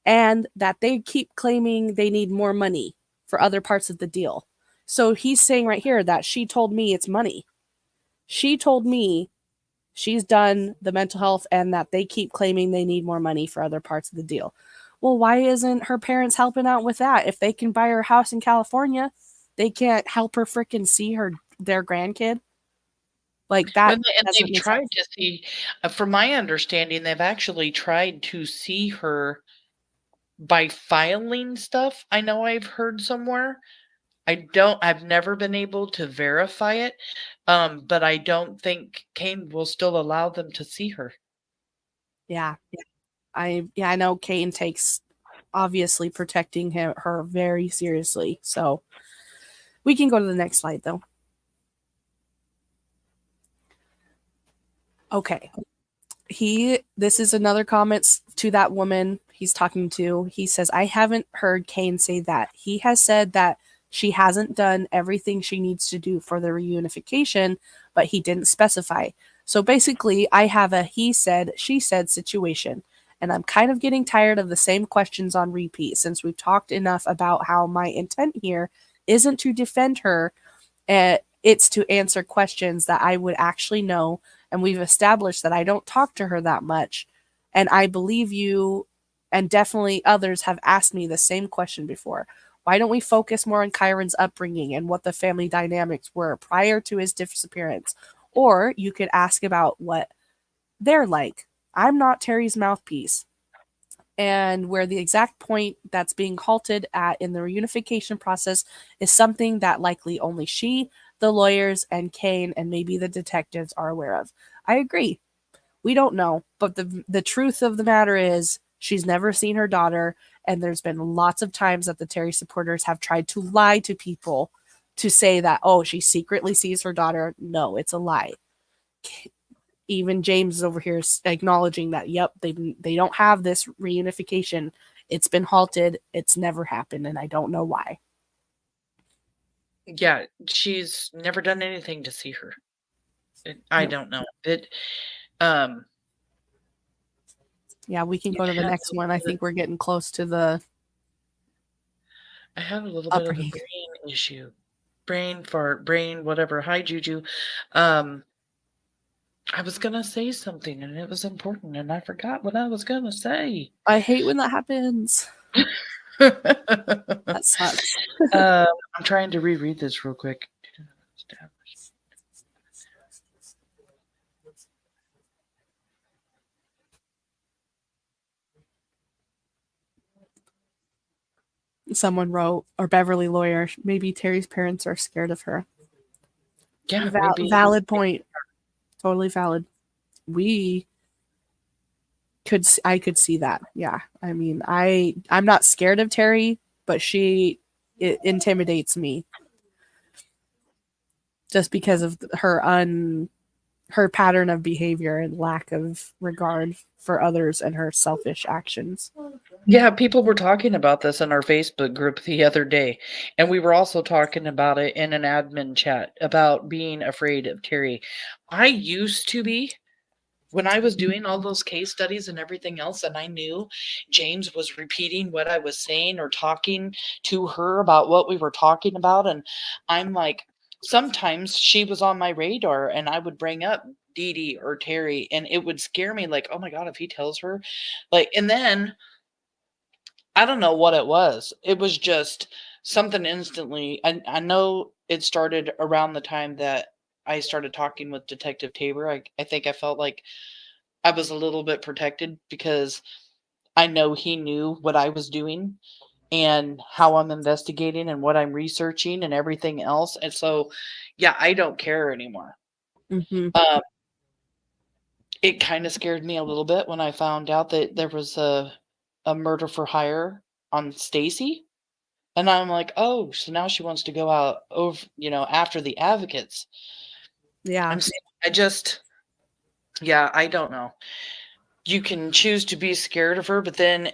and that they keep claiming they need more money for other parts of the deal. So he's saying right here that she told me it's money. She told me she's done the mental health and that they keep claiming they need more money for other parts of the deal. Well, why isn't her parents helping out with that? If they can buy her a house in California, they can't help her freaking see their grandkid. Like that. And they've tried to see, from my understanding, they've actually tried to see her by filing stuff. I know I've heard somewhere. I've never been able to verify it. But I don't think Kane will still allow them to see her. Yeah. I know Kane takes obviously protecting her very seriously. So we can go to the next slide though. Okay. This is another comment to that woman he's talking to. He says, I haven't heard Kane say that. He has said that she hasn't done everything she needs to do for the reunification, but he didn't specify. So basically, I have a he said, she said situation. And I'm kind of getting tired of the same questions on repeat since we've talked enough about how my intent here isn't to defend her. It's to answer questions that I would actually know, and we've established that I don't talk to her that much. And I believe you, and definitely others have asked me the same question before. Why don't we focus more on Kyron's upbringing and what the family dynamics were prior to his disappearance? Or you could ask about what they're like. I'm not Terry's mouthpiece. And where the exact point that's being halted at in the reunification process is something that likely only she, the lawyers, and Kane, and maybe the detectives are aware of. I agree. We don't know, but the truth of the matter is she's never seen her daughter, and there's been lots of times that the Terry supporters have tried to lie to people to say that, oh, she secretly sees her daughter. No, it's a lie. Even James is over here acknowledging that, yep, they don't have this reunification. It's been halted. It's never happened, and I don't know why. Yeah, she's never done anything to see her. I Yep. don't know. Um, Yeah, we can it go to the has next a one. I little bit think we're getting close to the I have a little bit of a upbringing. brain issue. Brain fart, brain, whatever. Hi, Juju. Um, I was gonna say something and it was important and I forgot what I was gonna say. I hate when that happens. That sucks. I'm trying to reread this real quick. Someone wrote, or Beverly lawyer, maybe Terry's parents are scared of her. Yeah, maybe. Valid point. Totally valid. We I could see that. Yeah. I mean, I'm not scared of Terry, but it intimidates me just because of her pattern of behavior and lack of regard for others and her selfish actions. Yeah, people were talking about this in our Facebook group the other day, and we were also talking about it in an admin chat about being afraid of Terry. I used to be when I was doing all those case studies and everything else, and I knew James was repeating what I was saying or talking to her about what we were talking about. And I'm like, sometimes she was on my radar and I would bring up Dee Dee or Terry, and it would scare me like, oh my God, if he tells her, like, and then I don't know what it was. It was just something instantly. I know it started around the time that I started talking with Detective Tabor. I think I felt like I was a little bit protected because I know he knew what I was doing and how I'm investigating and what I'm researching and everything else. And so, yeah, I don't care anymore. Mm-hmm. Um, it kind of scared me a little bit when I found out that there was a murder for hire on Stacy. And I'm like, oh, so now she wants to go out over, after the advocates. Yeah. I just, yeah, I don't know. You can choose to be scared of her, but then,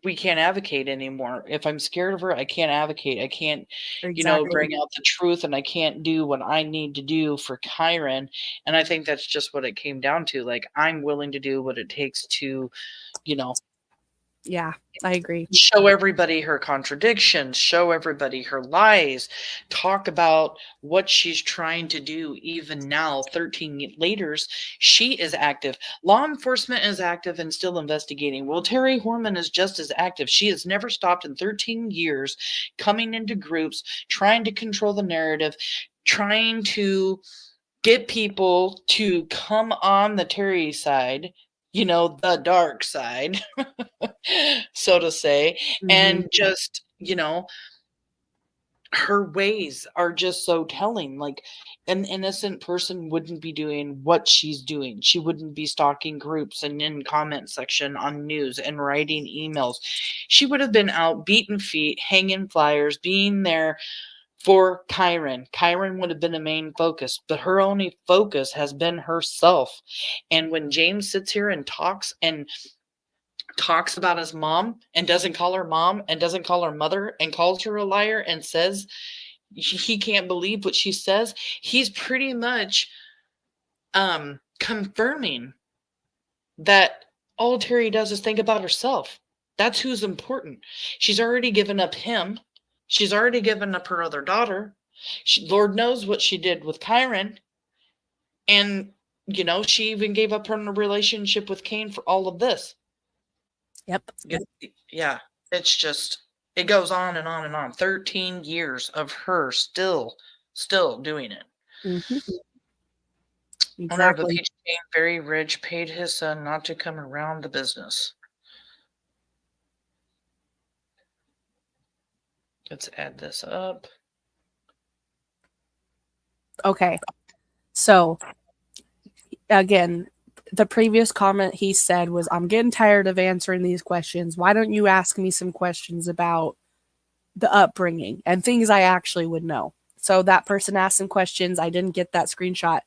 we can't advocate anymore. If I'm scared of her, I can't advocate. I can't, Exactly. bring out the truth and I can't do what I need to do for Kyron. And I think that's just what it came down to. Like, I'm willing to do what it takes to, you know, Yeah, I agree. show everybody her contradictions, show everybody her lies, talk about what she's trying to do even now, 13 later. She is active. Law enforcement is active and still investigating. Well, Terri Horman is just as active. She has never stopped in 13 years coming into groups, trying to control the narrative, trying to get people to come on the Terry side, the dark side, so to say, Mm-hmm. and just, her ways are just so telling. Like, an innocent person wouldn't be doing what she's doing. She wouldn't be stalking groups and in comment section on news and writing emails. She would have been out beating feet, hanging flyers, being there for Kyron. Kyron would have been a main focus, but her only focus has been herself. And when James sits here and talks about his mom and doesn't call her mom and doesn't call her mother and calls her a liar and says he can't believe what she says, he's pretty much confirming that all Terri does is think about herself. That's who's important. She's already given up him. She's already given up her other daughter. Lord knows what she did with Kyron. And, she even gave up her relationship with Cain for all of this. Yep. Yeah. It's just, it goes on and on and on. 13 years of her still doing it. Mm-hmm. Owner of a Exactly. peach cane, very rich, paid his son not to come around the business. Let's add this up. Okay. So, again, the previous comment he said was, I'm getting tired of answering these questions. Why don't you ask me some questions about the upbringing and things I actually would know? So that person asked some questions. I didn't get that screenshot.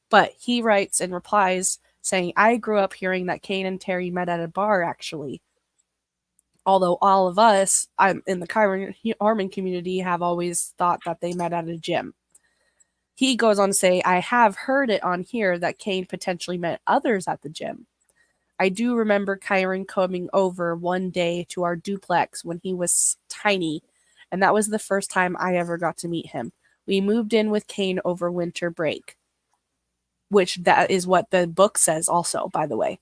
But he writes and replies saying, I grew up hearing that Cain and Terri met at a bar, actually. Although all of us in the Kyron Horman community have always thought that they met at a gym. He goes on to say, I have heard it on here that Cain potentially met others at the gym. I do remember Kyron coming over one day to our duplex when he was tiny, and that was the first time I ever got to meet him. We moved in with Cain over winter break, which that is what the book says also, by the way.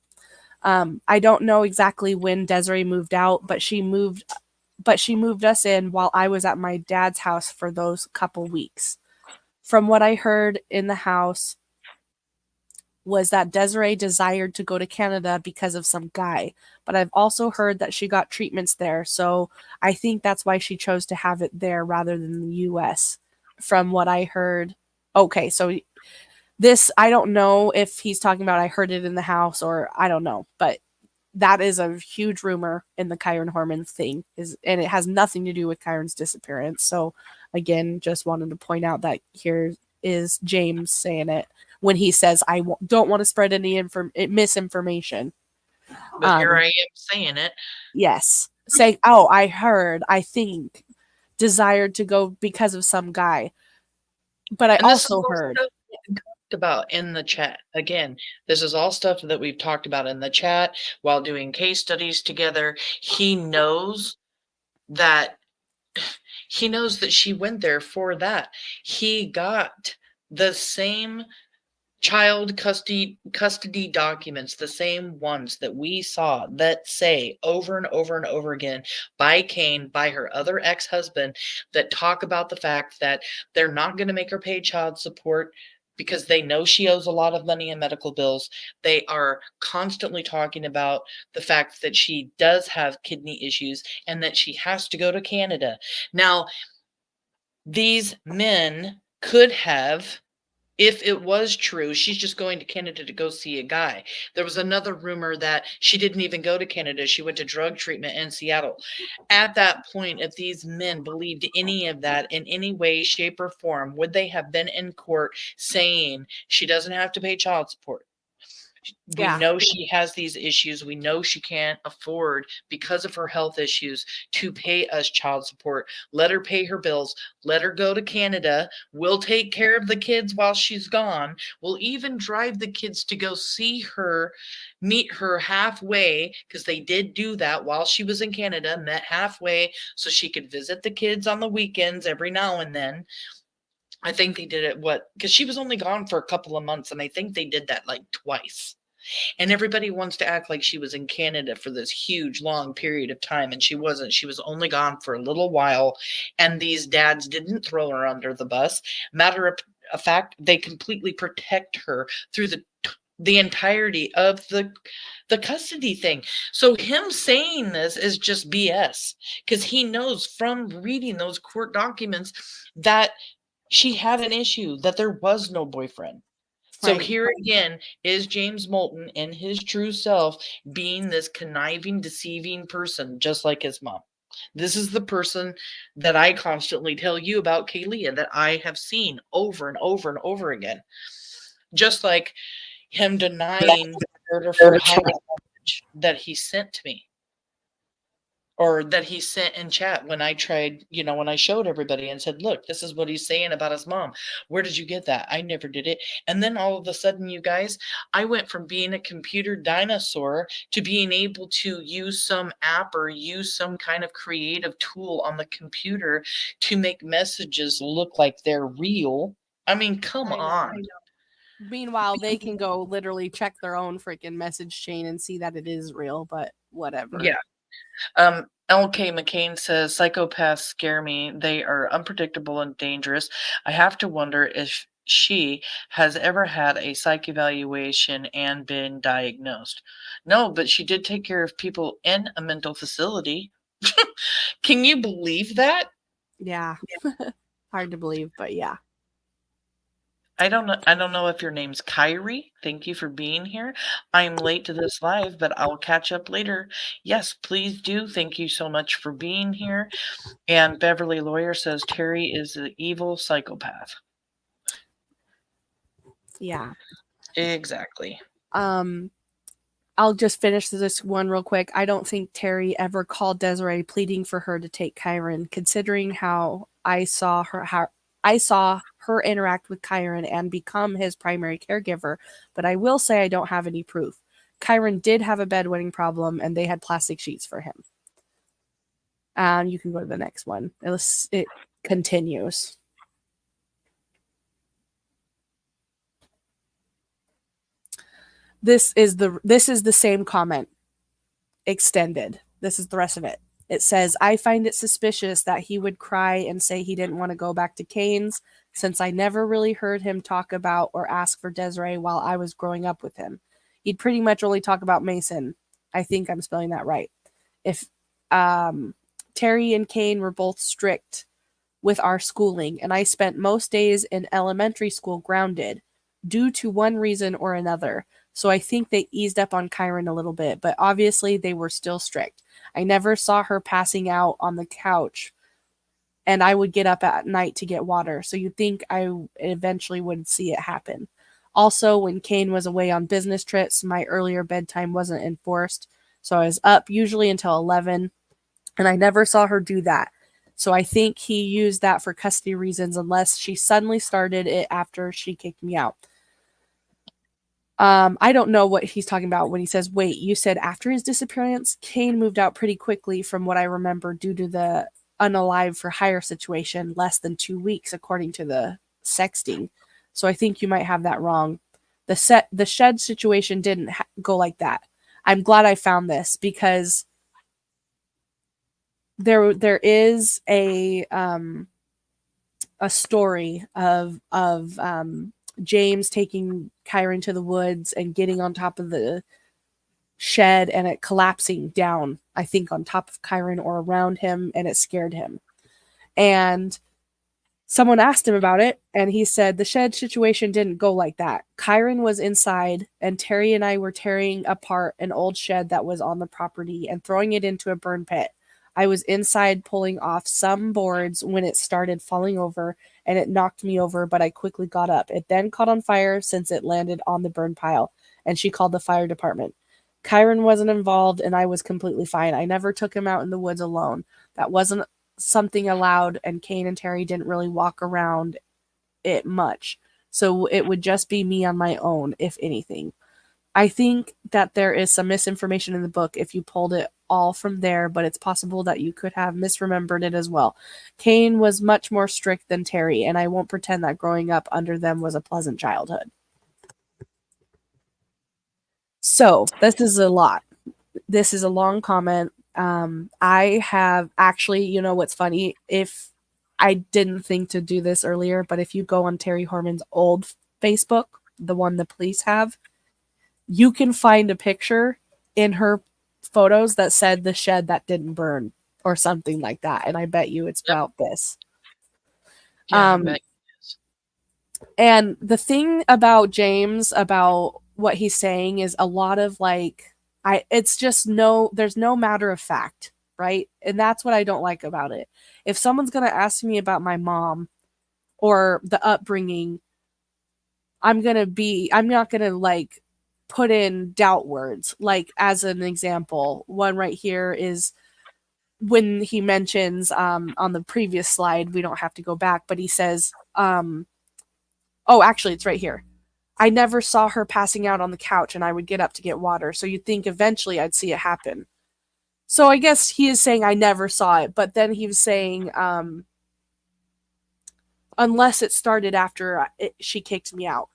I don't know exactly when Desiree moved out, but she moved us in while I was at my dad's house for those couple weeks. From what I heard in the house was that Desiree desired to go to Canada because of some guy, but I've also heard that she got treatments there, so I think that's why she chose to have it there rather than the US. From what I heard. Okay, so this, I don't know if he's talking about I heard it in the house or I don't know, but that is a huge rumor in the Kyron Horman thing, and it has nothing to do with Kyron's disappearance. So again, just wanted to point out that here is James saying it when he says, I don't want to spread any misinformation. But here I am saying it. Yes. Saying, oh, I heard, I think, desired to go because of some guy. But I also heard. About in the chat. Again, this is all stuff that we've talked about in the chat while doing case studies together. He knows that she went there for that. He got the same child custody documents, the same ones that we saw that say over and over and over again by Cain, by her other ex-husband, that talk about the fact that they're not going to make her pay child support because they know she owes a lot of money in medical bills. They are constantly talking about the fact that she does have kidney issues and that she has to go to Canada. Now, these men could have, if it was true, she's just going to Canada to go see a guy. There was another rumor that she didn't even go to Canada. She went to drug treatment in Seattle. At that point, if these men believed any of that in any way, shape, or form, would they have been in court saying she doesn't have to pay child support? We know she has these issues. We know she can't afford, because of her health issues, to pay us child support. Let her pay her bills. Let her go to Canada. We'll take care of the kids while she's gone. We'll even drive the kids to go see her, meet her halfway, because they did do that while she was in Canada, met halfway so she could visit the kids on the weekends every now and then. I think they did it, because she was only gone for a couple of months, and I think they did that like twice. And everybody wants to act like she was in Canada for this huge, long period of time, and she wasn't. She was only gone for a little while, and these dads didn't throw her under the bus. Matter of fact, they completely protect her through the entirety of the custody thing. So him saying this is just BS, because he knows from reading those court documents that she had an issue, that there was no boyfriend. So here again is James Moulton in his true self, being this conniving, deceiving person, just like his mom. This is the person that I constantly tell you about, Kaylee, that I have seen over and over and over again. Just like him denying the murder for hire message that he sent to me, or that he sent in chat when I tried, when I showed everybody and said, look, this is what he's saying about his mom. Where did you get that? I never did it. And then all of a sudden, you guys, I went from being a computer dinosaur to being able to use some app or use some kind of creative tool on the computer to make messages look like they're real. I mean, come on. Meanwhile, they can go literally check their own freaking message chain and see that it is real, but whatever. Yeah. LK McCain says, psychopaths scare me. They are unpredictable and dangerous. I have to wonder if she has ever had a psych evaluation and been diagnosed. No, but she did take care of people in a mental facility. Can you believe that? Yeah. Hard to believe, but yeah. I don't know if your name's Kyrie. Thank you for being here. I'm late to this live, but I'll catch up later. Yes, please do. Thank you so much for being here. And Beverly Lawyer says Terry is the evil psychopath. Yeah. Exactly. I'll just finish this one real quick. I don't think Terry ever called Desiree pleading for her to take Kyron, considering how I saw her interact with Kyron and become his primary caregiver. But I will say I don't have any proof. Kyron did have a bedwetting problem, and they had plastic sheets for him. You can go to the next one. It continues. This is the same comment extended. This is the rest of it. It says, I find it suspicious that he would cry and say he didn't want to go back to Kane's, since I never really heard him talk about or ask for Desiree while I was growing up with him. He'd pretty much only talk about Mason. I think I'm spelling that right. If Terry and Kane were both strict with our schooling, and I spent most days in elementary school grounded due to one reason or another. So I think they eased up on Kyron a little bit, but obviously they were still strict. I never saw her passing out on the couch, and I would get up at night to get water. So you'd think I eventually would see it happen. Also, when Kane was away on business trips, my earlier bedtime wasn't enforced. So I was up usually until 11, and I never saw her do that. So I think he used that for custody reasons, unless she suddenly started it after she kicked me out. I don't know what he's talking about when he says, wait, you said after his disappearance? Kane moved out pretty quickly from what I remember due to the unalive for hire situation, less than 2 weeks, according to the sexting. So I think you might have that wrong. The shed situation didn't go like that. I'm glad I found this, because there is a story of James taking Kyron to the woods and getting on top of the shed and it collapsing down, I think, on top of Kyron or around him, and it scared him. And someone asked him about it, and he said the shed situation didn't go like that. Kyron was inside, and Terry and I were tearing apart an old shed that was on the property and throwing it into a burn pit. I was inside pulling off some boards when it started falling over, and it knocked me over, but I quickly got up. It then caught on fire since it landed on the burn pile, and she called the fire department. Kyron wasn't involved, and I was completely fine. I never took him out in the woods alone. That wasn't something allowed, and Kane and Terry didn't really walk around it much. So it would just be me on my own, if anything. I think that there is some misinformation in the book if you pulled it all from there, but it's possible that you could have misremembered it as well. Kane was much more strict than Terry, and I won't pretend that growing up under them was a pleasant childhood. So, this is a lot. This is a long comment. I have actually, you know what's funny? If I didn't think to do this earlier, but if you go on Terri Horman's old Facebook, the one the police have, you can find a picture in her photos that said the shed that didn't burn or something like that. And I bet you it's about this. Yeah, I bet it is. And the thing about James, about what he's saying, is a lot of like, there's no matter of fact. right? And that's what I don't like about it. If someone's going to ask me about my mom or the upbringing, I'm not going to like put in doubt words. Like, as an example, one right here is when he mentions on the previous slide, we don't have to go back, but he says, oh, actually, it's right here. I never saw her passing out on the couch and I would get up to get water. So you'd think eventually I'd see it happen. So I guess he is saying I never saw it, but then he was saying, unless it started after she kicked me out.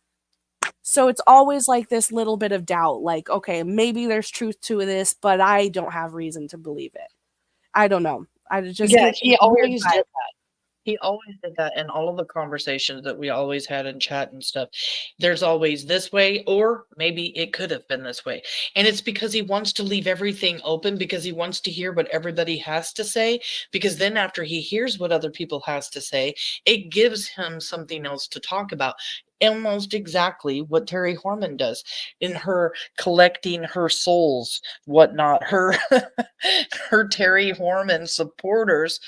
So it's always like this little bit of doubt, like, okay, maybe there's truth to this, but I don't have reason to believe it. I don't know. I just Yeah, get he weird always vibes. did that. He always did that in all of the conversations that we always had in chat and stuff. There's always this way, or maybe it could have been this way. And it's because he wants to leave everything open, because he wants to hear what everybody has to say. Because then after he hears what other people has to say, it gives him something else to talk about. Almost exactly what Terri Horman does in her collecting her souls, whatnot, her her Terri Horman supporters.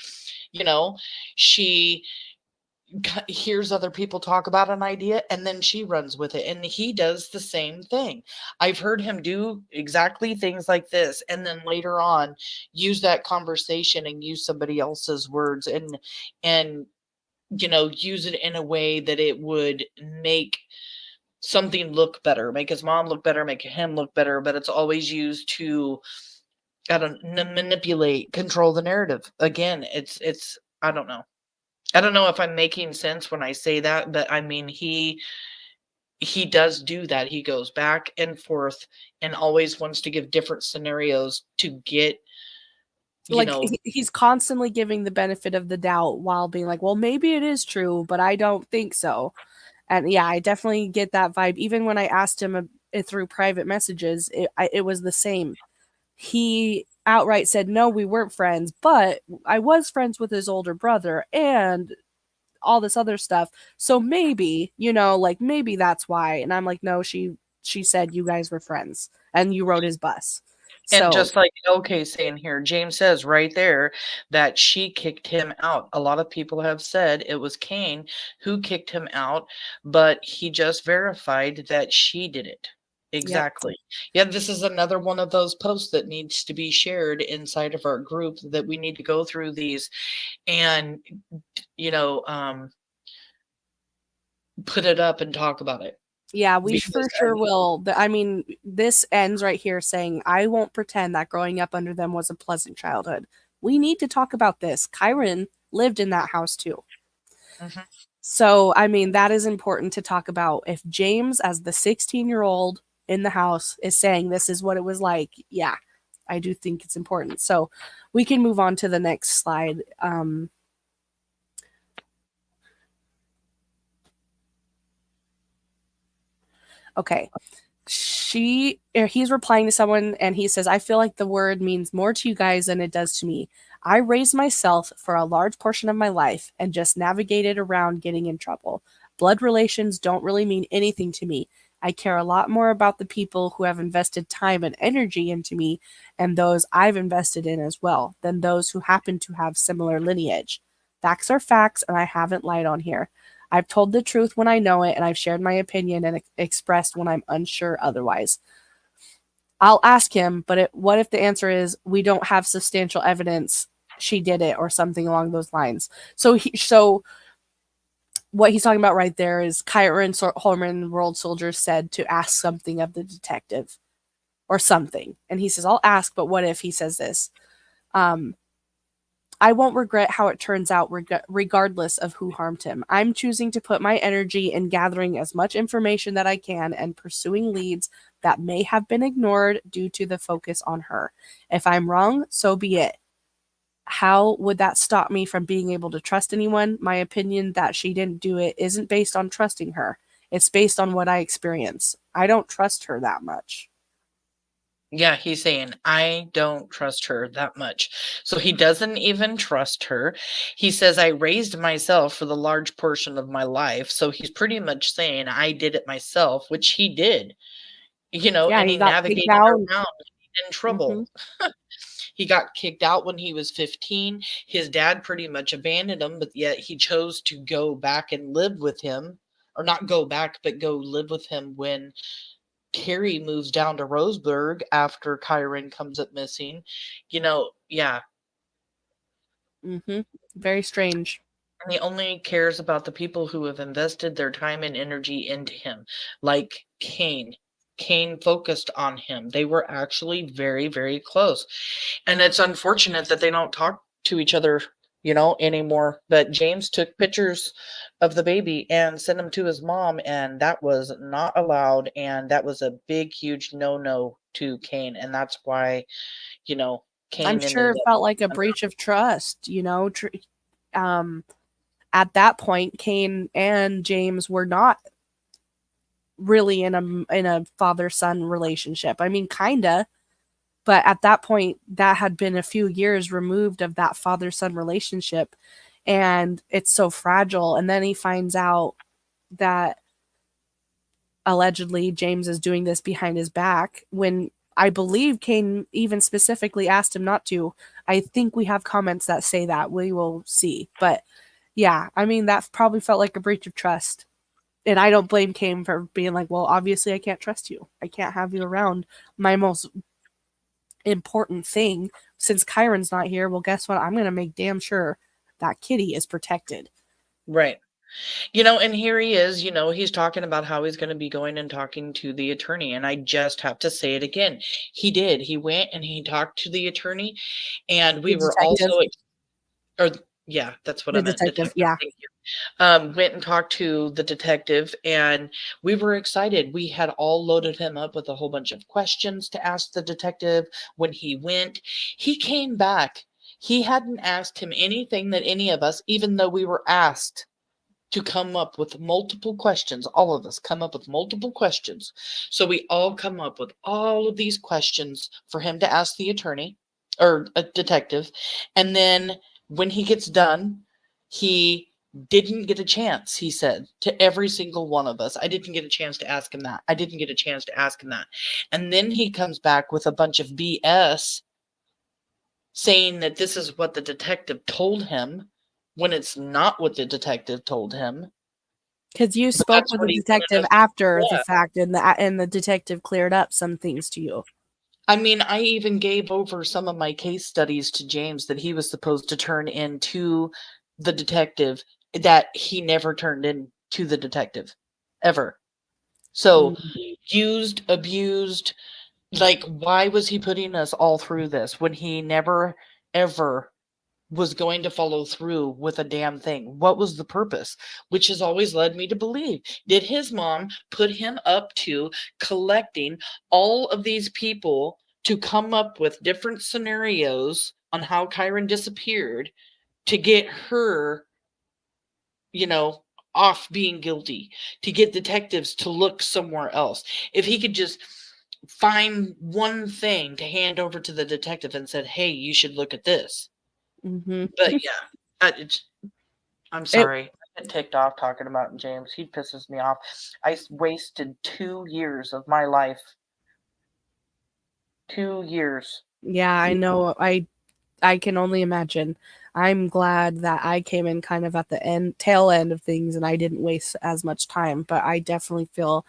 You know, she hears other people talk about an idea and then she runs with it, and he does the same thing. I've heard him do exactly things like this, and then later on use that conversation and use somebody else's words and use it in a way that it would make something look better, make his mom look better, make him look better, but it's always used to, I don't manipulate, control the narrative. Again, it's I don't know. I don't know if I'm making sense when I say that, but I mean, he does do that. He goes back and forth and always wants to give different scenarios to get, you Like, know, he's constantly giving the benefit of the doubt while being like, well, maybe it is true, but I don't think so. And yeah, I definitely get that vibe. Even when I asked him through private messages, it was the same. He outright said, no, we weren't friends, but I was friends with his older brother and all this other stuff. So maybe, like, maybe that's why. And I'm like, no, she said you guys were friends and you rode his bus. and So just like okay saying here, James says right there that she kicked him out. A lot of people have said it was Kane who kicked him out, but he just verified that she did it. yep. Exactly. Yeah, this is another one of those posts that needs to be shared inside of our group, that we need to go through these and you know um put it up and talk about it. Yeah, we Because for sure will. I mean, this ends right here saying, I won't pretend that growing up under them was a pleasant childhood. We need to talk about this. Kyron lived in that house too. Mhm. So, I mean, that is important to talk about. If James, as the 16-year-old in the house, is saying this is what it was like, yeah, I do think it's important. So, we can move on to the next slide. Okay. He's replying to someone and he says, I feel like the word means more to you guys than it does to me. I raised myself for a large portion of my life and just navigated around getting in trouble. Blood relations don't really mean anything to me. I care a lot more about the people who have invested time and energy into me and those I've invested in as well than those who happen to have similar lineage. Facts are facts, and I haven't lied on here. I've told the truth when I know it, and I've shared my opinion and expressed when I'm unsure otherwise. I'll ask him, but what if the answer is we don't have substantial evidence she did it or something along those lines? So what he's talking about right there is Kyron Horman, World Soldier, said to ask something of the detective or something. And he says, I'll ask, but what if he says this? I won't regret how it turns out, regardless of who harmed him. I'm choosing to put my energy in gathering as much information that I can and pursuing leads that may have been ignored due to the focus on her. If I'm wrong, so be it. How would that stop me from being able to trust anyone? My opinion that she didn't do it isn't based on trusting her. It's based on what I experience. I don't trust her that much. Yeah, he's saying, I don't trust her that much. So he doesn't even trust her. He says, I raised myself for the large portion of my life. So he's pretty much saying, I did it myself, which he did, Yeah, and he he got kicked navigated out. around in Mm-hmm. trouble. He got kicked out when he was 15. His dad pretty much abandoned him, but yet he chose to go back and live with him, or not go back, but go live with him when Terri moves down to Roseburg after Kyron comes up missing. Yeah. Very strange. And he only cares about the people who have invested their time and energy into him, like Cain. Cain focused on him. They were actually very, very close. And it's unfortunate that they don't talk to each other, anymore. But James took pictures of the baby and sent them to his mom, and that was not allowed. And that was a big, huge no-no to Cain. And that's why, I'm Cain sure ended it up. felt like a breach of trust, at that point, Cain and James were not really in a father-son relationship. I mean, kinda, but at that point, that had been a few years removed of that father-son relationship, and it's so fragile. And then he finds out that allegedly James is doing this behind his back when I believe Cain even specifically asked him not to. I think we have comments that say that. We will see. But yeah, I mean, that probably felt like a breach of trust. And I don't blame Cain for being like, well, obviously I can't trust you. I can't have you around my most important thing. Since Kyron's not here, well, guess what? I'm going to make damn sure that kitty is protected. Right. And here he is, he's talking about how he's going to be going and talking to the attorney. And I just have to say it again. He did. He went and he talked to the attorney, and we The were detective. also, yeah, that's what I The meant. detective, Detective. yeah. Thank you. Went and talked to the detective, and we were excited. We had all loaded him up with a whole bunch of questions to ask the detective. When he went, he came back. He hadn't asked him anything that any of us, even though we were asked to come up with multiple questions. All of us come up with multiple questions. So we all come up with all of these questions for him to ask the attorney or a detective. And then when he gets done, he didn't get a chance, he said to every single one of us. I didn't get a chance to ask him that. I didn't get a chance to ask him that. And then he comes back with a bunch of BS saying that this is what the detective told him when it's not what the detective told him. Because you But spoke that's with what the he wanted detective us. after the Yeah. fact, and the detective cleared up some things to you. I mean, I even gave over some of my case studies to James that he was supposed to turn in to the detective that he never turned in to the detective ever. So used, abused, like, why was he putting us all through this when he never ever was going to follow through with a damn thing? What was the purpose? Which has always led me to believe, did his mom put him up to collecting all of these people to come up with different scenarios on how Kyron disappeared to get her, you know, off being guilty, to get detectives to look somewhere else? If he could just find one thing to hand over to the detective and said, hey, you should look at this. But yeah, I'm sorry. I get ticked off talking about James. He pisses me off. I wasted 2 years of my life. 2 years. Yeah, I know. I can only imagine. I'm glad that I came in kind of at the tail end of things, and I didn't waste as much time. But I definitely feel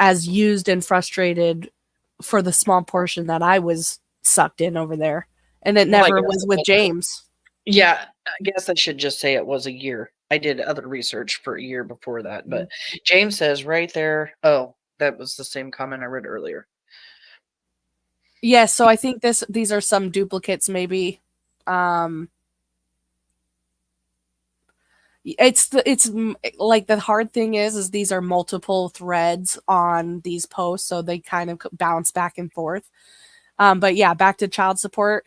as used and frustrated for the small portion that I was sucked in over there, and it Well, I never guess was it with was. James. Yeah, I guess I should just say it was a year. I did other research for a year before that, but James says right there. Oh, that was the same comment I read earlier. Yeah, so I think these are some duplicates, maybe. Um, it's like the hard thing is these are multiple threads on these posts, so they kind of bounce back and forth. But yeah, back to child support.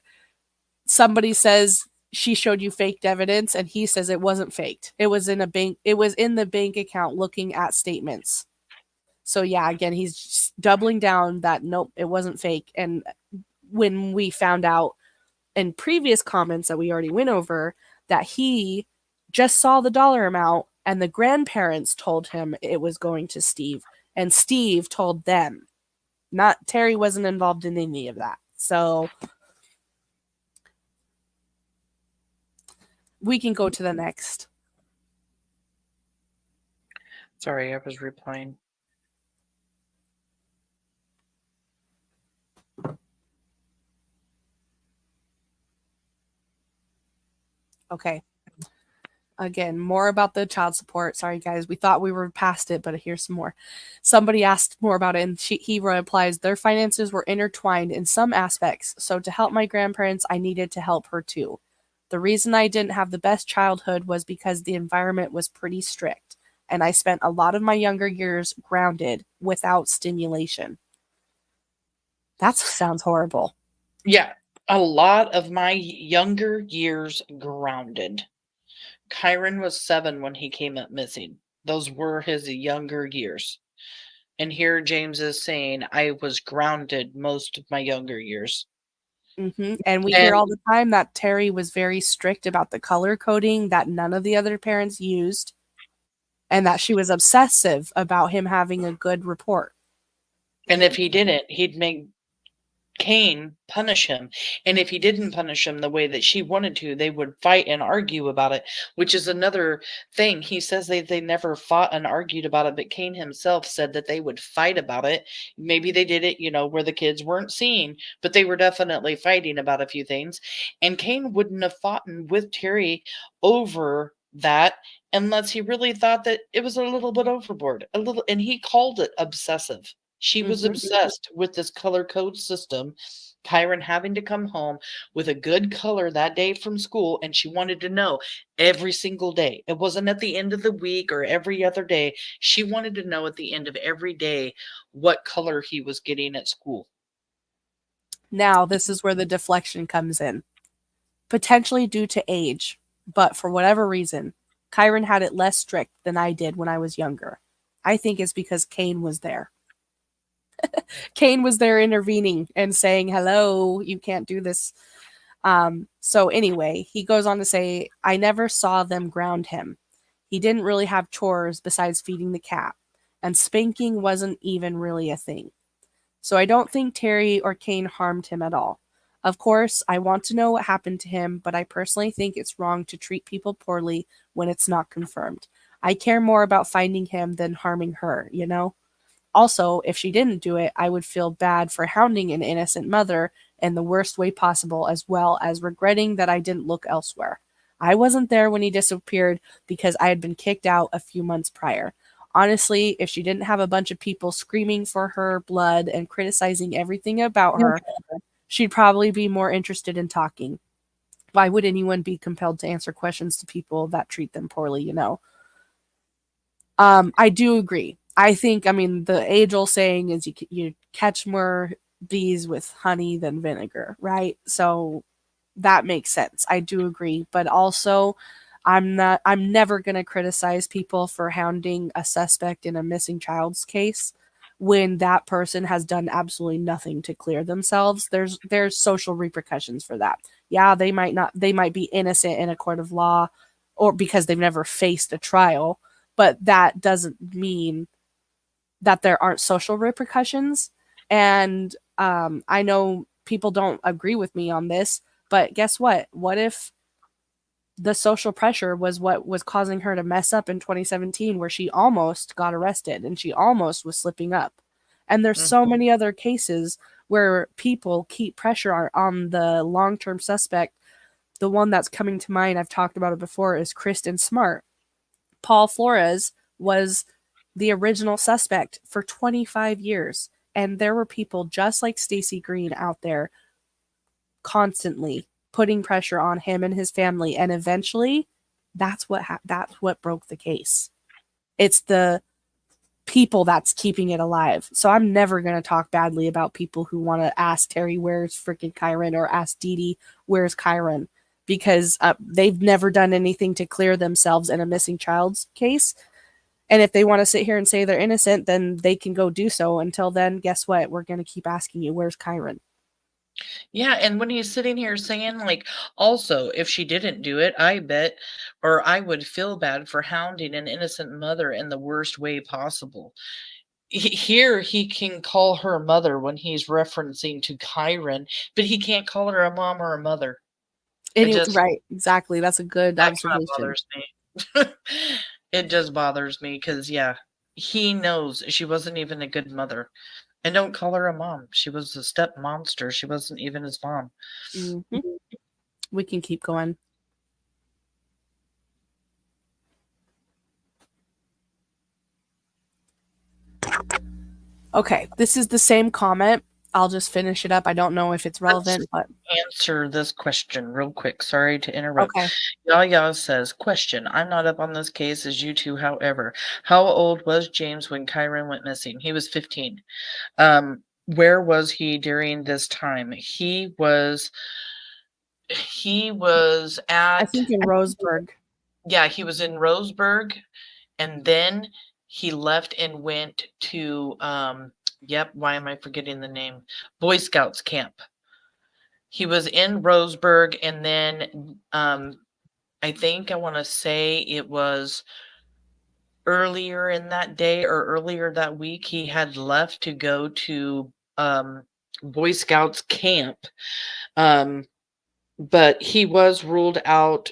Somebody says she showed you faked evidence, and he says it wasn't faked. It was in a bank. It was in the bank account looking at statements. So yeah, again, he's just doubling down that nope, it wasn't fake. And when we found out in previous comments that we already went over that he just saw the dollar amount and the grandparents told him it was going to Steve, and Steve told them. Not Terri wasn't involved in any of that. So We can go to the next. Sorry, I was replying. Okay. Again, more about the child support. Sorry, guys. We thought we were past it, but here's some more. Somebody asked more about it, and he replies, their finances were intertwined in some aspects. So to help my grandparents, I needed to help her too. The reason I didn't have the best childhood was because the environment was pretty strict, and I spent a lot of my younger years grounded without stimulation. That sounds horrible. Yeah, a lot of my younger years grounded. Kyron was 7 when he came up missing. Those were his younger years. And here James is saying, I was grounded most of my younger years. And we hear And all the time that Terri was very strict about the color coding that none of the other parents used, and that she was obsessive about him having a good report. and if he didn't, he'd make Cain punish him. And if he didn't punish him the way that she wanted to, they would fight and argue about it, which is another thing. He says they never fought and argued about it, but Cain himself said that they would fight about it. Maybe they did it, where the kids weren't seeing, but they were definitely fighting about a few things. And Cain wouldn't have fought with Terri over that unless he really thought that it was a little bit overboard. A little, and he called it obsessive. She was Mm-hmm. obsessed with this color code system. Kyron having to come home with a good color that day from school, and she wanted to know every single day. It wasn't at the end of the week or every other day. She wanted to know at the end of every day what color he was getting at school. Now, this is where the deflection comes in. Potentially due to age, but for whatever reason, Kyron had it less strict than I did when I was younger. I think it's because Cain was there. Cain was there intervening and saying, hello, you can't do this. So anyway, he goes on to say, I never saw them ground him. He didn't really have chores besides feeding the cat, and spanking wasn't even really a thing. So I don't think Terri or Cain harmed him at all. Of course, I want to know what happened to him, but I personally think it's wrong to treat people poorly when it's not confirmed. I care more about finding him than harming her, you know? Also, if she didn't do it, I would feel bad for hounding an innocent mother in the worst way possible, as well as regretting that I didn't look elsewhere. I wasn't there when he disappeared because I had been kicked out a few months prior. Honestly, if she didn't have a bunch of people screaming for her blood and criticizing everything about her, she'd probably be more interested in talking. Why would anyone be compelled to answer questions to people that treat them poorly, you know? I do agree. I think, I mean, the age-old saying is you catch more bees with honey than vinegar, right? So that makes sense. I do agree, but also I'm never going to criticize people for hounding a suspect in a missing child's case when that person has done absolutely nothing to clear themselves. There's social repercussions for that. Yeah, they might be innocent in a court of law or because they've never faced a trial, but that doesn't mean that there aren't social repercussions. And I know people don't agree with me on this, but guess what? What if the social pressure was what was causing her to mess up in 2017, where she almost got arrested and she almost was slipping up? And there's so many other cases where people keep pressure on the long-term suspect. The one that's coming to mind, I've talked about it before, is Kristen Smart. Paul Flores was the original suspect for 25 years. And there were people just like Stacey Green out there constantly putting pressure on him and his family. And eventually, that's what broke the case. It's the people that's keeping it alive. So I'm never going to talk badly about people who want to ask Terri, where's freaking Kyron, or ask Dee Dee, where's Kyron, because they've never done anything to clear themselves in a missing child's case. And if they want to sit here and say they're innocent, then they can go do so. Until then, guess what? We're going to keep asking you, where's Kyron? Yeah, and when he's sitting here saying, like, also, if she didn't do it, I bet, or I would feel bad for hounding an innocent mother in the worst way possible. Here, he can call her mother when he's referencing to Kyron, but he can't call her a mom or a mother. Right, exactly. That's a good That kinda observation. bothers me. It just bothers me because yeah, he knows she wasn't even a good mother. And don't call her a mom. She was a step monster. She wasn't even his mom. Mhm. We can keep going. Okay, this is the same comment. I'll just finish it up. I don't know if it's Let's relevant, but answer this question real quick. Sorry to interrupt. okay. Yaya says, question. I'm not up on this case as you two, however. How old was James when Kyron went missing? He was 15. Where was he during this time? He was I at think in Roseburg. yeah, he was in Roseburg, and then he left and went to yep, why am I forgetting the name? Boy Scouts camp. He was in Roseburg, and then I think I want to say it was earlier in that day or earlier that week he had left to go to Boy Scouts camp. Um but he was ruled out.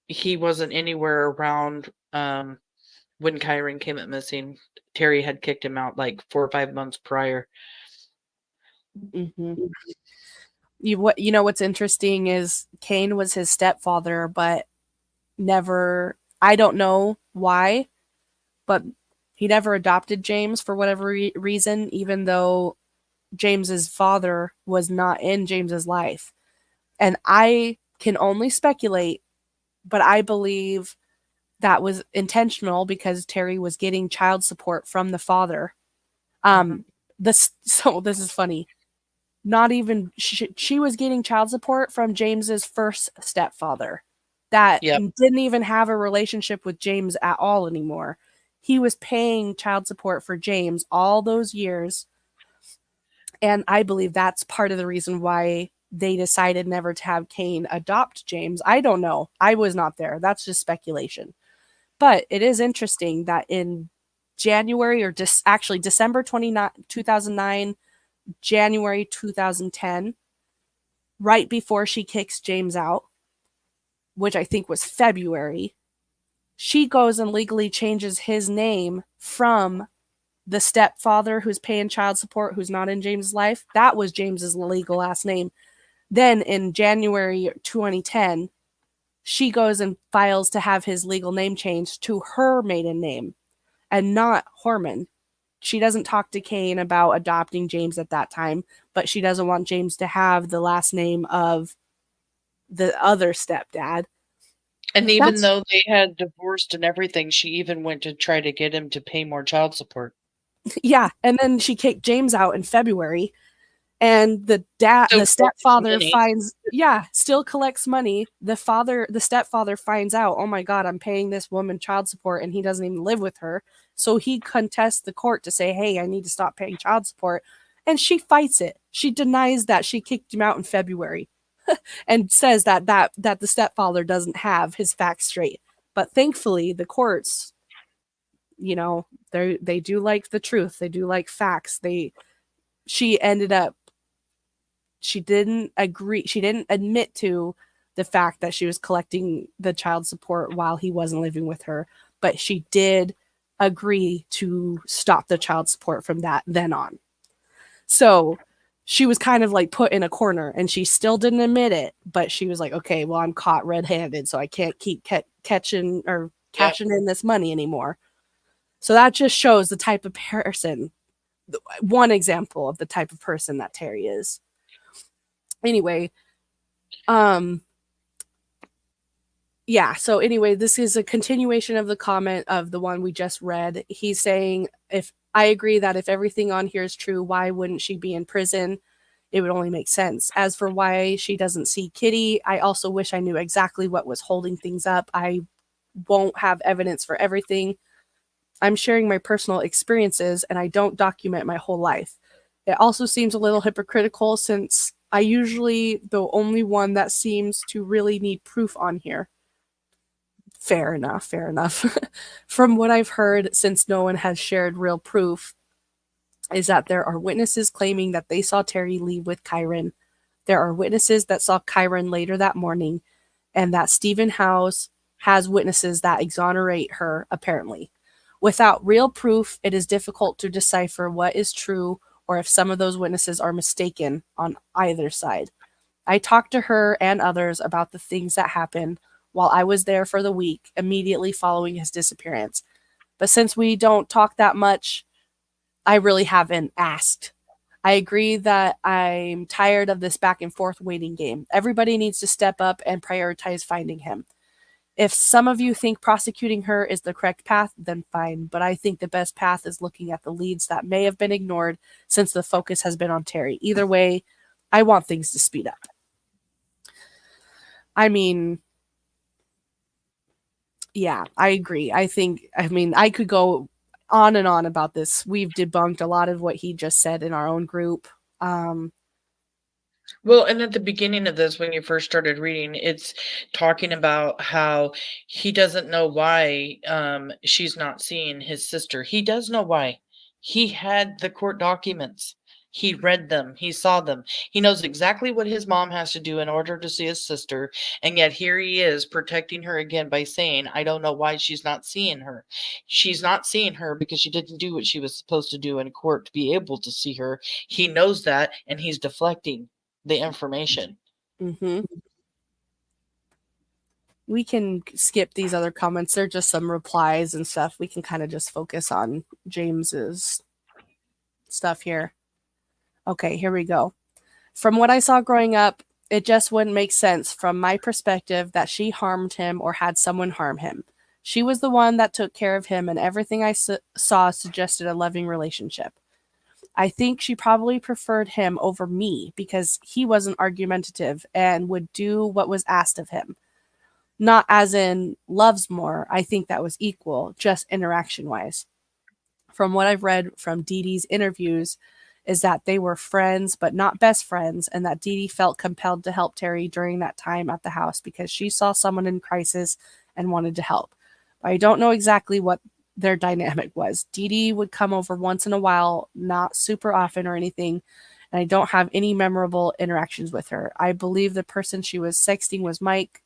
He wasn't anywhere around when Kyron came up missing. Terri had kicked him out like 4 or 5 months prior. Mhm. You know what's interesting is Cain was his stepfather, but never. I don't know why, but he never adopted James for whatever reason, even though James's father was not in James's life. And I can only speculate, but I believe that was intentional because Terri was getting child support from the father. Mhm. This so this is funny. Not even she was getting child support from James's first stepfather that Yep. didn't even have a relationship with James at all anymore. He was paying child support for James all those years, and I believe that's part of the reason why they decided never to have Cain adopt James. I don't know. I was not there. That's just speculation. But it is interesting that in January or actually December 29, 2009, January 2010, right before she kicks James out, which I think was February, she goes and legally changes his name from the stepfather who's paying child support, who's not in James's life. That was James's legal last name. Then in January 2010, she goes and files to have his legal name changed to her maiden name and not Horman. She doesn't talk to Cain about adopting James at that time, but she doesn't want James to have the last name of the other stepdad. And even That's though they had divorced and everything, she even went to try to get him to pay more child support. yeah, and then she kicked James out in February, and Still the collecting stepfather money. finds, still collects money. The stepfather finds out, oh my god, I'm paying this woman child support and he doesn't even live with her. So he contests the court to say, hey, I need to stop paying child support. And she fights it. She denies that she kicked him out in February and says that the stepfather doesn't have his facts straight. But thankfully, the courts, they do like the truth. They do like facts. She ended up she didn't agree. She didn't admit to the fact that she was collecting the child support while he wasn't living with her, but she did agree to stop the child support from that then on. So she was kind of like put in a corner and she still didn't admit it, but she was like, okay, well, I'm caught red handed, so I can't keep catching or Yep. cashing in this money anymore. So that just shows the type of person, one example of the type of person that Terri is. Anyway, so anyway, this is a continuation of the comment of the one we just read. He's saying, if I agree that if everything on here is true, why wouldn't she be in prison? It would only make sense. As for why she doesn't see Kitty, I also wish I knew exactly what was holding things up. I won't have evidence for everything. I'm sharing my personal experiences and I don't document my whole life. It also seems a little hypocritical since I usually the only one that seems to really need proof on here. Fair enough, fair enough. From what I've heard, since no one has shared real proof, is that there are witnesses claiming that they saw Terri leave with Kyron. There are witnesses that saw Kyron later that morning, and that Stephen House has witnesses that exonerate her, apparently. Without real proof, it is difficult to decipher what is true or if some of those witnesses are mistaken on either side. I talked to her and others about the things that happened while I was there for the week immediately following his disappearance. But since we don't talk that much, I really haven't asked. I agree that I'm tired of this back and forth waiting game. Everybody needs to step up and prioritize finding him. If some of you think prosecuting her is the correct path, then fine. But I think the best path is looking at the leads that may have been ignored since the focus has been on Terri. Either way, I want things to speed up. I mean, yeah, I agree. I could go on and on about this. We've debunked a lot of what he just said in our own group. Well, and at the beginning of this, when you first started reading, it's talking about how he doesn't know why she's not seeing his sister. He does know why. He had the court documents. He read them. He saw them. He knows exactly what his mom has to do in order to see his sister. And yet here he is protecting her again by saying, I don't know why she's not seeing her. She's not seeing her because she didn't do what she was supposed to do in court to be able to see her. He knows that, and he's deflecting the information. Mm-hmm. We can skip these other comments. They're just some replies and stuff. We can kind of just focus on James's stuff here. Okay, here we go. From what I saw growing up, it just wouldn't make sense from my perspective that she harmed him or had someone harm him. She was the one that took care of him, and everything I saw suggested a loving relationship. I think she probably preferred him over me because he wasn't argumentative and would do what was asked of him. Not as in loves more, I think that was equal, just interaction wise. From what I've read from Dee Dee's interviews, is that they were friends but not best friends, and that Dee Dee felt compelled to help Terri during that time at the house because she saw someone in crisis and wanted to help. But I don't know exactly what their dynamic was. Dee Dee would come over once in a while, not super often or anything, and I don't have any memorable interactions with her. I believe the person she was sexting was Mike.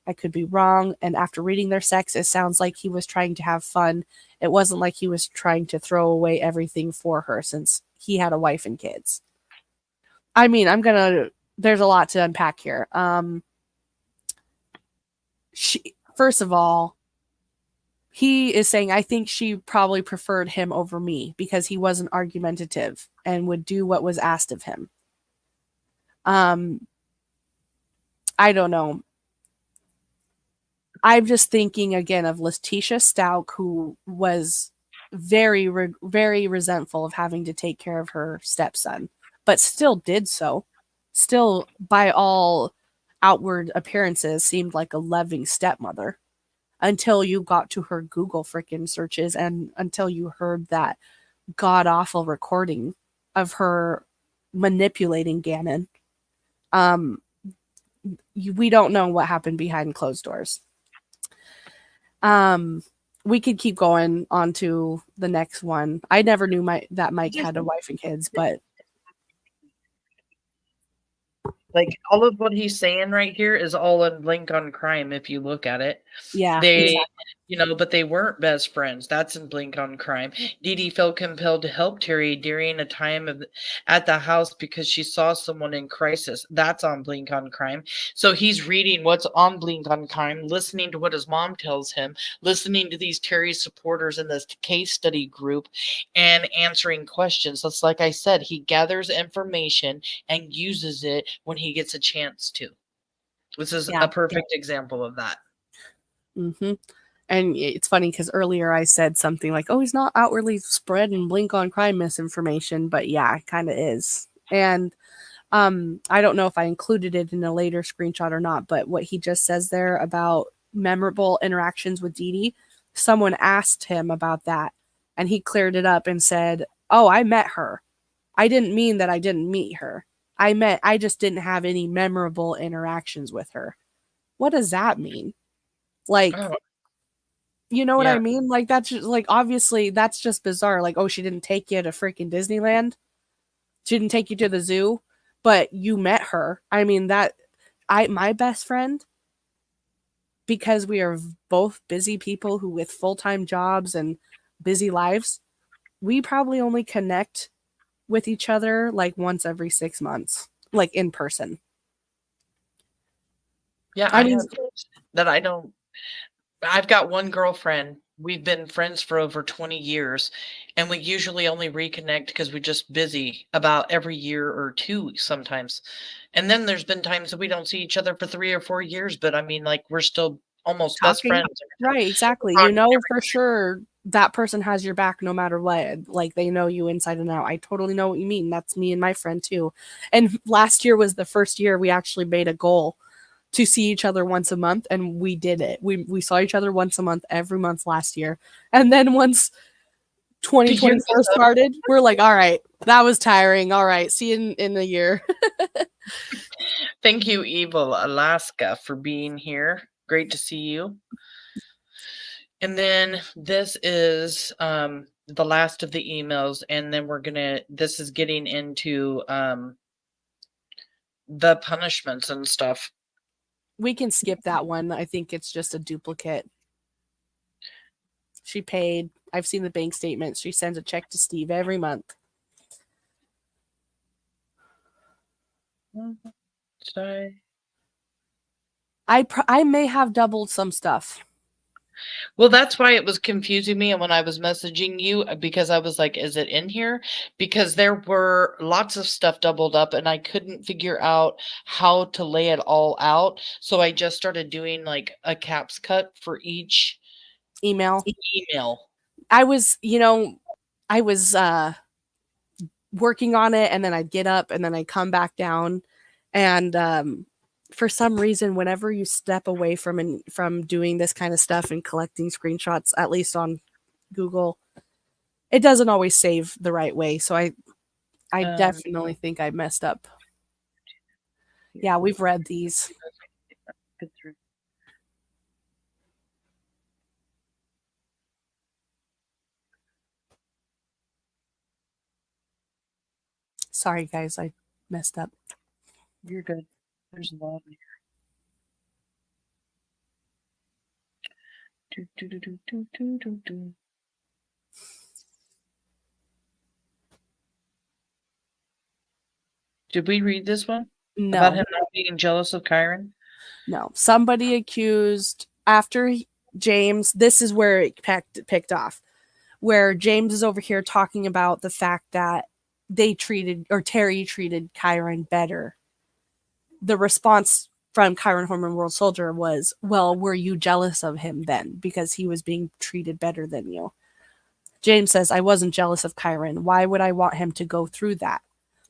I could be wrong, and after reading their sex, it sounds like he was trying to have fun. It wasn't like he was trying to throw away everything for her since he had a wife and kids. I mean, there's a lot to unpack here. First of all, he is saying, I think she probably preferred him over me because he wasn't argumentative and would do what was asked of him. I don't know. I'm just thinking again of Letitia Stout, who was very, very resentful of having to take care of her stepson, but still did so. Still, by all outward appearances, seemed like a loving stepmother until you got to her Google freaking searches and until you heard that god awful recording of her manipulating Gannon. We don't know what happened behind closed doors. We could keep going on to the next one. I never knew that Mike had a wife and kids, but like all of what he's saying right here is all a link on crime if you look at it. yeah, They, exactly. but they weren't best friends. That's in Blink on Crime. Dee Dee felt compelled to help Terri during a time at the house because she saw someone in crisis. That's on Blink on Crime. So he's reading what's on Blink on Crime, listening to what his mom tells him, listening to these Terri supporters in this case study group, and answering questions. That's like I said, he gathers information and uses it when he gets a chance to. This is a perfect example of that. Mm-hmm. And it's funny because earlier I said something like, oh, he's not outwardly spreading Blink on Crime misinformation, but yeah, it kind of is. And I don't know if I included it in a later screenshot or not, but what he just says there about memorable interactions with Dee Dee, someone asked him about that, and he cleared it up and said, oh, I met her. I didn't mean that I didn't meet her. I just didn't have any memorable interactions with her. What does that mean? Like, you know what I mean? Like, that's just, like, obviously, that's just bizarre. Like, oh, she didn't take you to freaking Disneyland? She didn't take you to the zoo? but you met her. I mean, my best friend, because we are both busy people who with full-time jobs and busy lives, we probably only connect with each other like once every 6 months, like in person. Yeah, I I mean, have friends that I don't. I've got one girlfriend. We've been friends for over 20 years, and we usually only reconnect because we're just busy about every year or two sometimes. And then there's been times that we don't see each other for 3 or 4 years, but I mean, like, we're still almost best talking, friends. right, exactly. Talk You know every for sure that person has your back no matter what. Like they know you inside and out. I totally know what you mean. That's me and my friend too. And last year was the first year we actually made a goal to see each other once a month, and we did it. We saw each other once a month every month last year. And then once the year 2024 goes up. started, we're like, all right, that was tiring. All right, see you in a year. Thank you, Evil Alaska, for being here. Great to see you. And then this is the last of the emails, and then this is getting into the punishments and stuff. We can skip that one. I think it's just a duplicate. She paid. I've seen the bank statements. She sends a check to Steve every month. Sorry. I may have doubled some stuff. Well, that's why it was confusing me, and when I was messaging you, because I was like, is it in here? Because there were lots of stuff doubled up, and I couldn't figure out how to lay it all out. So I just started doing like a caps cut for each Email. email. I was, I was working on it, and then I'd get up and then I'd come back down. And for some reason, whenever you step away from doing this kind of stuff and collecting screenshots, at least on Google, it doesn't always save the right way. So I definitely think I messed up. Yeah, we've read these. Sorry, guys, I messed up. You're good. There's a lot in here. Did we read this one? About No, him not being jealous of Kyron? no. Somebody accused after James. This is where it picked off. Where James is over here talking about the fact that Terri treated Kyron better. The response from Kyron Horman World Soldier was, well, were you jealous of him then? Because he was being treated better than you. James says, I wasn't jealous of Kyron. Why would I want him to go through that?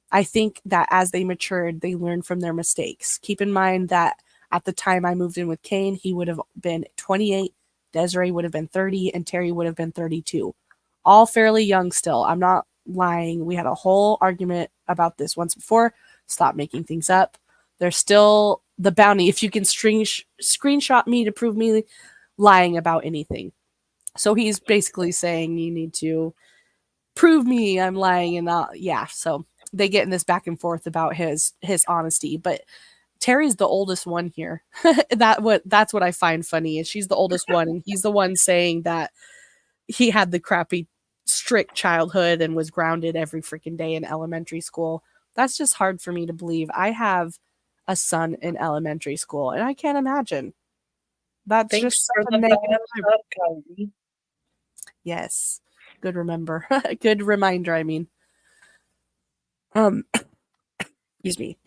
I think that as they matured, they learned from their mistakes. Keep in mind that at the time I moved in with Kane, he would have been 28, Desiree would have been 30, and Terri would have been 32. All fairly young still. I'm not lying. We had a whole argument about this once before. Stop making things up. There's still the bounty if you can screenshot me to prove me lying about anything. So he's basically saying you need to prove me I'm lying, and yeah. So they get in this back and forth about his honesty, but Terri's the oldest one here. That's what I find funny is she's the oldest one, and he's the one saying that he had the crappy strict childhood and was grounded every freaking day in elementary school. That's just hard for me to believe. I have a son in elementary school, and I can't imagine. That's Thanks just for such a the negative thumbs vibe. up, Cody. Yes. Good good reminder, I mean. Excuse me.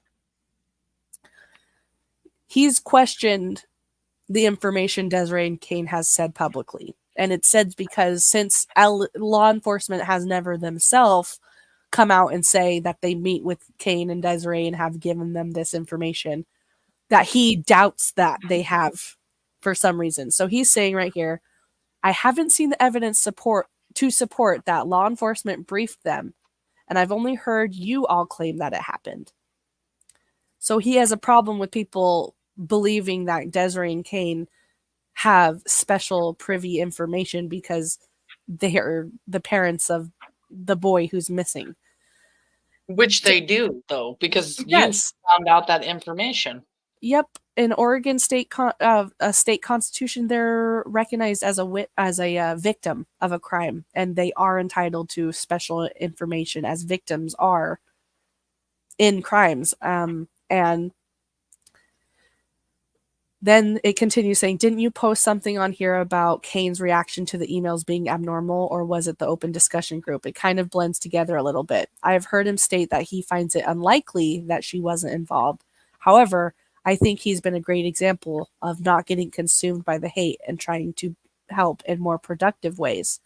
He's questioned the information Desiree and Kane has said publicly. And it's said because since law enforcement has never themselves come out and say that they meet with Kane and Desiree and have given them this information, that he doubts that they have for some reason. So he's saying right here, I haven't seen the evidence to support that law enforcement briefed them, and I've only heard you all claim that it happened. So he has a problem with people believing that Desiree and Kane have special privy information because they're the parents of the boy who's missing. Which they do, though, because you Yes. found out that information. Yep. In Oregon state a state constitution, they're recognized as a victim of a crime, and they are entitled to special information as victims are in crimes. And then it continues saying, didn't you post something on here about Kane's reaction to the emails being abnormal, or was it the open discussion group? It kind of blends together a little bit. I have heard him state that he finds it unlikely that she wasn't involved. However, I think he's been a great example of not getting consumed by the hate and trying to help in more productive ways.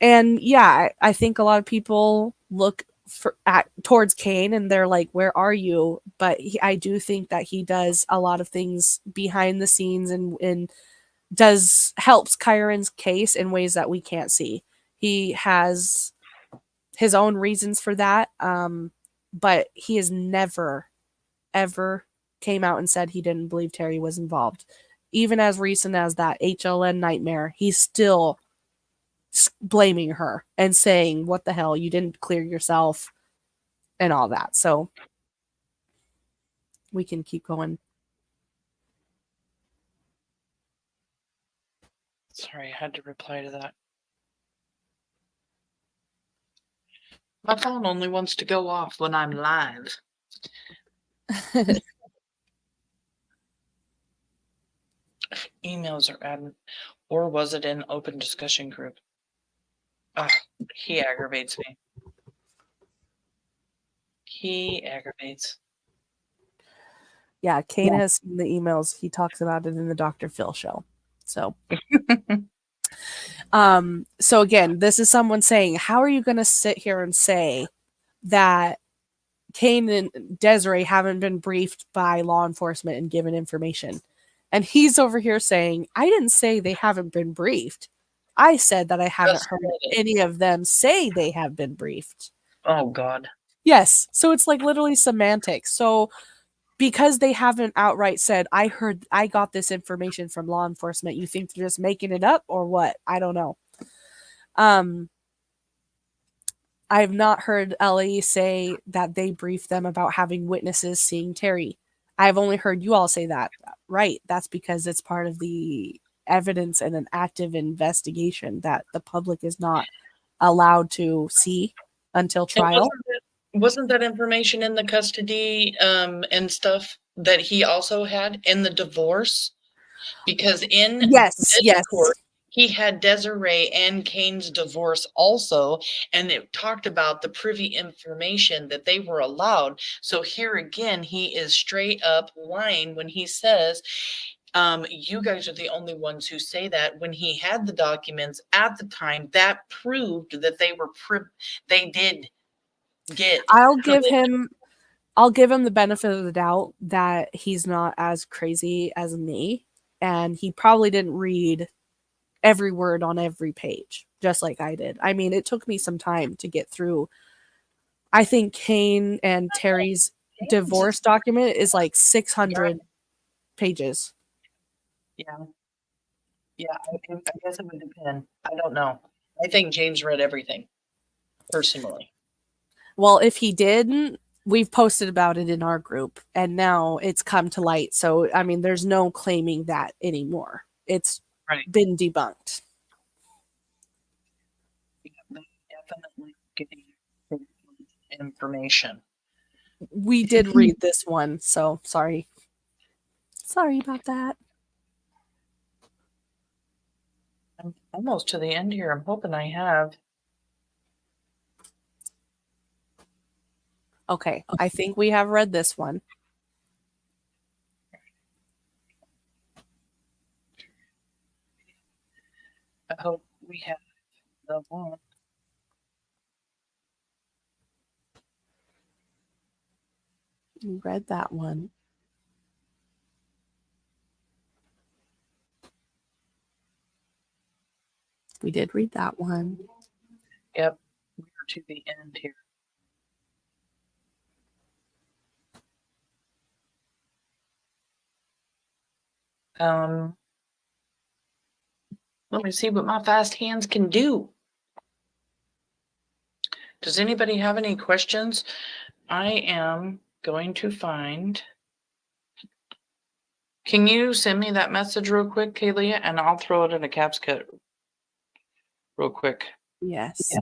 And yeah, I think a lot of people look towards Kane and they're like, where are you? But I do think that he does a lot of things behind the scenes and helps Kyron's case in ways that we can't see. He has his own reasons for that, but he has never ever came out and said he didn't believe Terri was involved. Even as recent as that HLN nightmare, he's still blaming her and saying, what the hell, you didn't clear yourself and all that. So we can keep going. Sorry, I had to reply to that. My phone only wants to go off when I'm live. Emails are added, or was it in open discussion group? He aggravates me. He aggravates. Yeah, Kane has seen the emails. He talks about it in the Dr. Phil show. So so again, this is someone saying, how are you going to sit here and say that Kane and Desiree haven't been briefed by law enforcement and given information? And he's over here saying, I didn't say they haven't been briefed. I said that I haven't heard any of them say they have been briefed. Oh, God. Yes. So it's like literally semantics. So because they haven't outright said, I got this information from law enforcement, you think they're just making it up or what? I don't know. I've not heard Ellie say that they briefed them about having witnesses seeing Terri. I've only heard you all say that. Right. That's because it's part of the evidence and an active investigation that the public is not allowed to see until trial. Wasn't that information in the custody and stuff that he also had in the divorce? Because in yes, court, he had Desiree and Kane's divorce also, and it talked about the privy information that they were allowed. So here again, he is straight up lying when he says, you guys are the only ones who say that, when he had the documents at the time that proved that they were they did get. I'll give him the benefit of the doubt that he's not as crazy as me, and he probably didn't read every word on every page, just like I did. I mean, it took me some time to get through. I think Kane and Terri's divorce document is like 600 pages. Yeah. Yeah, I guess it would depend. I don't know. I think James read everything, personally. Well, if he didn't, we've posted about it in our group, and now it's come to light. So, I mean, there's no claiming that anymore. It's been debunked. Definitely getting information. We did read this one, so sorry. Sorry about that. I'm almost to the end here. I'm hoping I have. Okay, I think we have read this one. I hope we have the one. We read that one. We did read that one. Yep, we're to the end here. Let me see what my fast hands can do. Does anybody have any questions? I am going to find. Can you send me that message real quick, Kaylee? And I'll throw it in a caps cut real quick. Yes.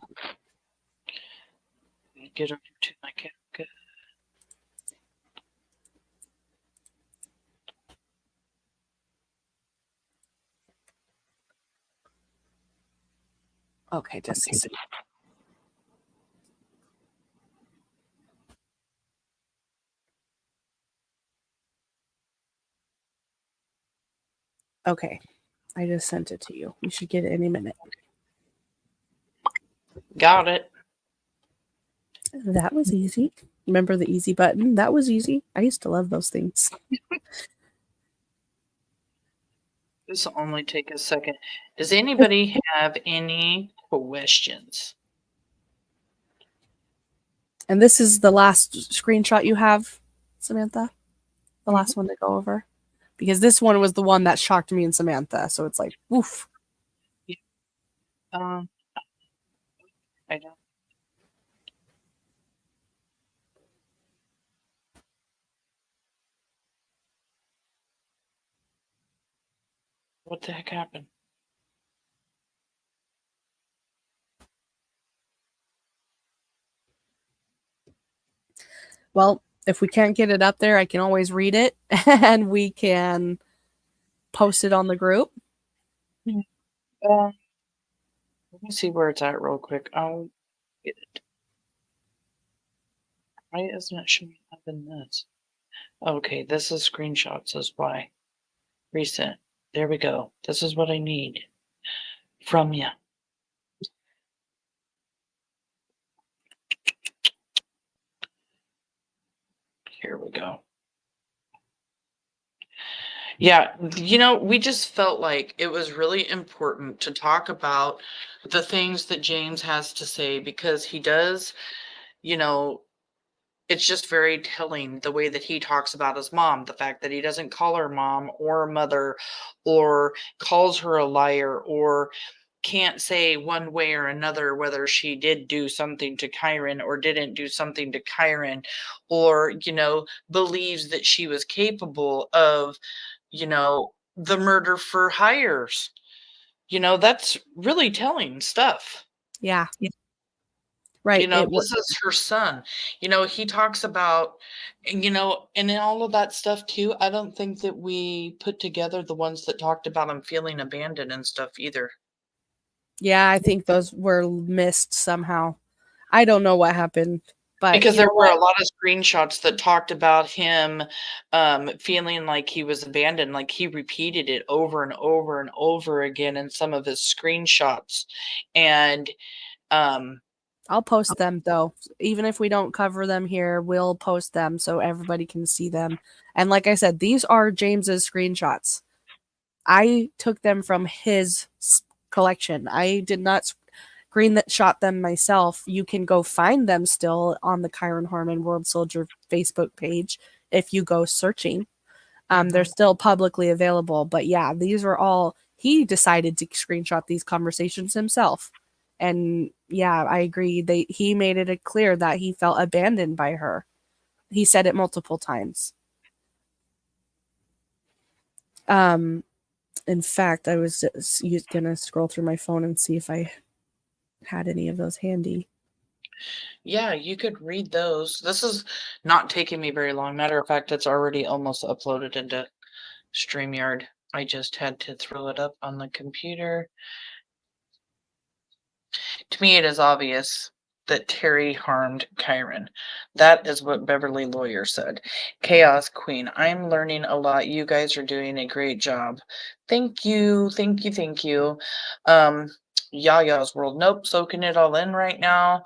Get over to my caps cut. Okay, just a second. Okay, I just sent it to you. You should get it any minute. Got it. That was easy. Remember the easy button? That was easy. I used to love those things. This will only take a second. Does anybody have any questions? And this is the last screenshot you have, Samantha? The last one to go over? Because this one was the one that shocked me and Samantha. So it's like, woof. I don't. What the heck happened? Well, if we can't get it up there, I can always read it and we can post it on the group. Let me see where it's at real quick. I'll get it. Why isn't it showing up in this? Okay, this is screenshots, is why. Recent. There we go. This is what I need from you. Here we go. Yeah, we just felt like it was really important to talk about the things that James has to say because he does, it's just very telling the way that he talks about his mom, the fact that he doesn't call her mom or mother or calls her a liar or can't say one way or another whether she did do something to Kyron or didn't do something to Kyron or, believes that she was capable of, the murder for hires. That's really telling stuff. Yeah. Right. This is her son. He talks about, and in all of that stuff too. I don't think that we put together the ones that talked about him feeling abandoned and stuff either. Yeah, I think those were missed somehow. I don't know what happened, but Because there were a lot of screenshots that talked about him feeling like he was abandoned. Like he repeated it over and over and over again in some of his screenshots. And I'll post them though. Even if we don't cover them here, we'll post them so everybody can see them. And like I said, these are James's screenshots. I took them from his collection. I did not screenshot them myself. You can go find them still on the Kyron Horman World Soldier Facebook page if you go searching. They're still publicly available. But yeah, these are all, he decided to screenshot these conversations himself. And yeah, I agree. He made it clear that he felt abandoned by her. He said it multiple times. In fact, I was just gonna scroll through my phone and see if I had any of those handy. Yeah, you could read those. This is not taking me very long. Matter of fact, it's already almost uploaded into StreamYard. I just had to throw it up on the computer. To me, it is obvious that Terri harmed Kyron. That is what Beverly Lawyer said. Chaos Queen. I'm learning a lot. You guys are doing a great job. Thank you. Thank you. Thank you. Yaya's World. Nope. Soaking it all in right now.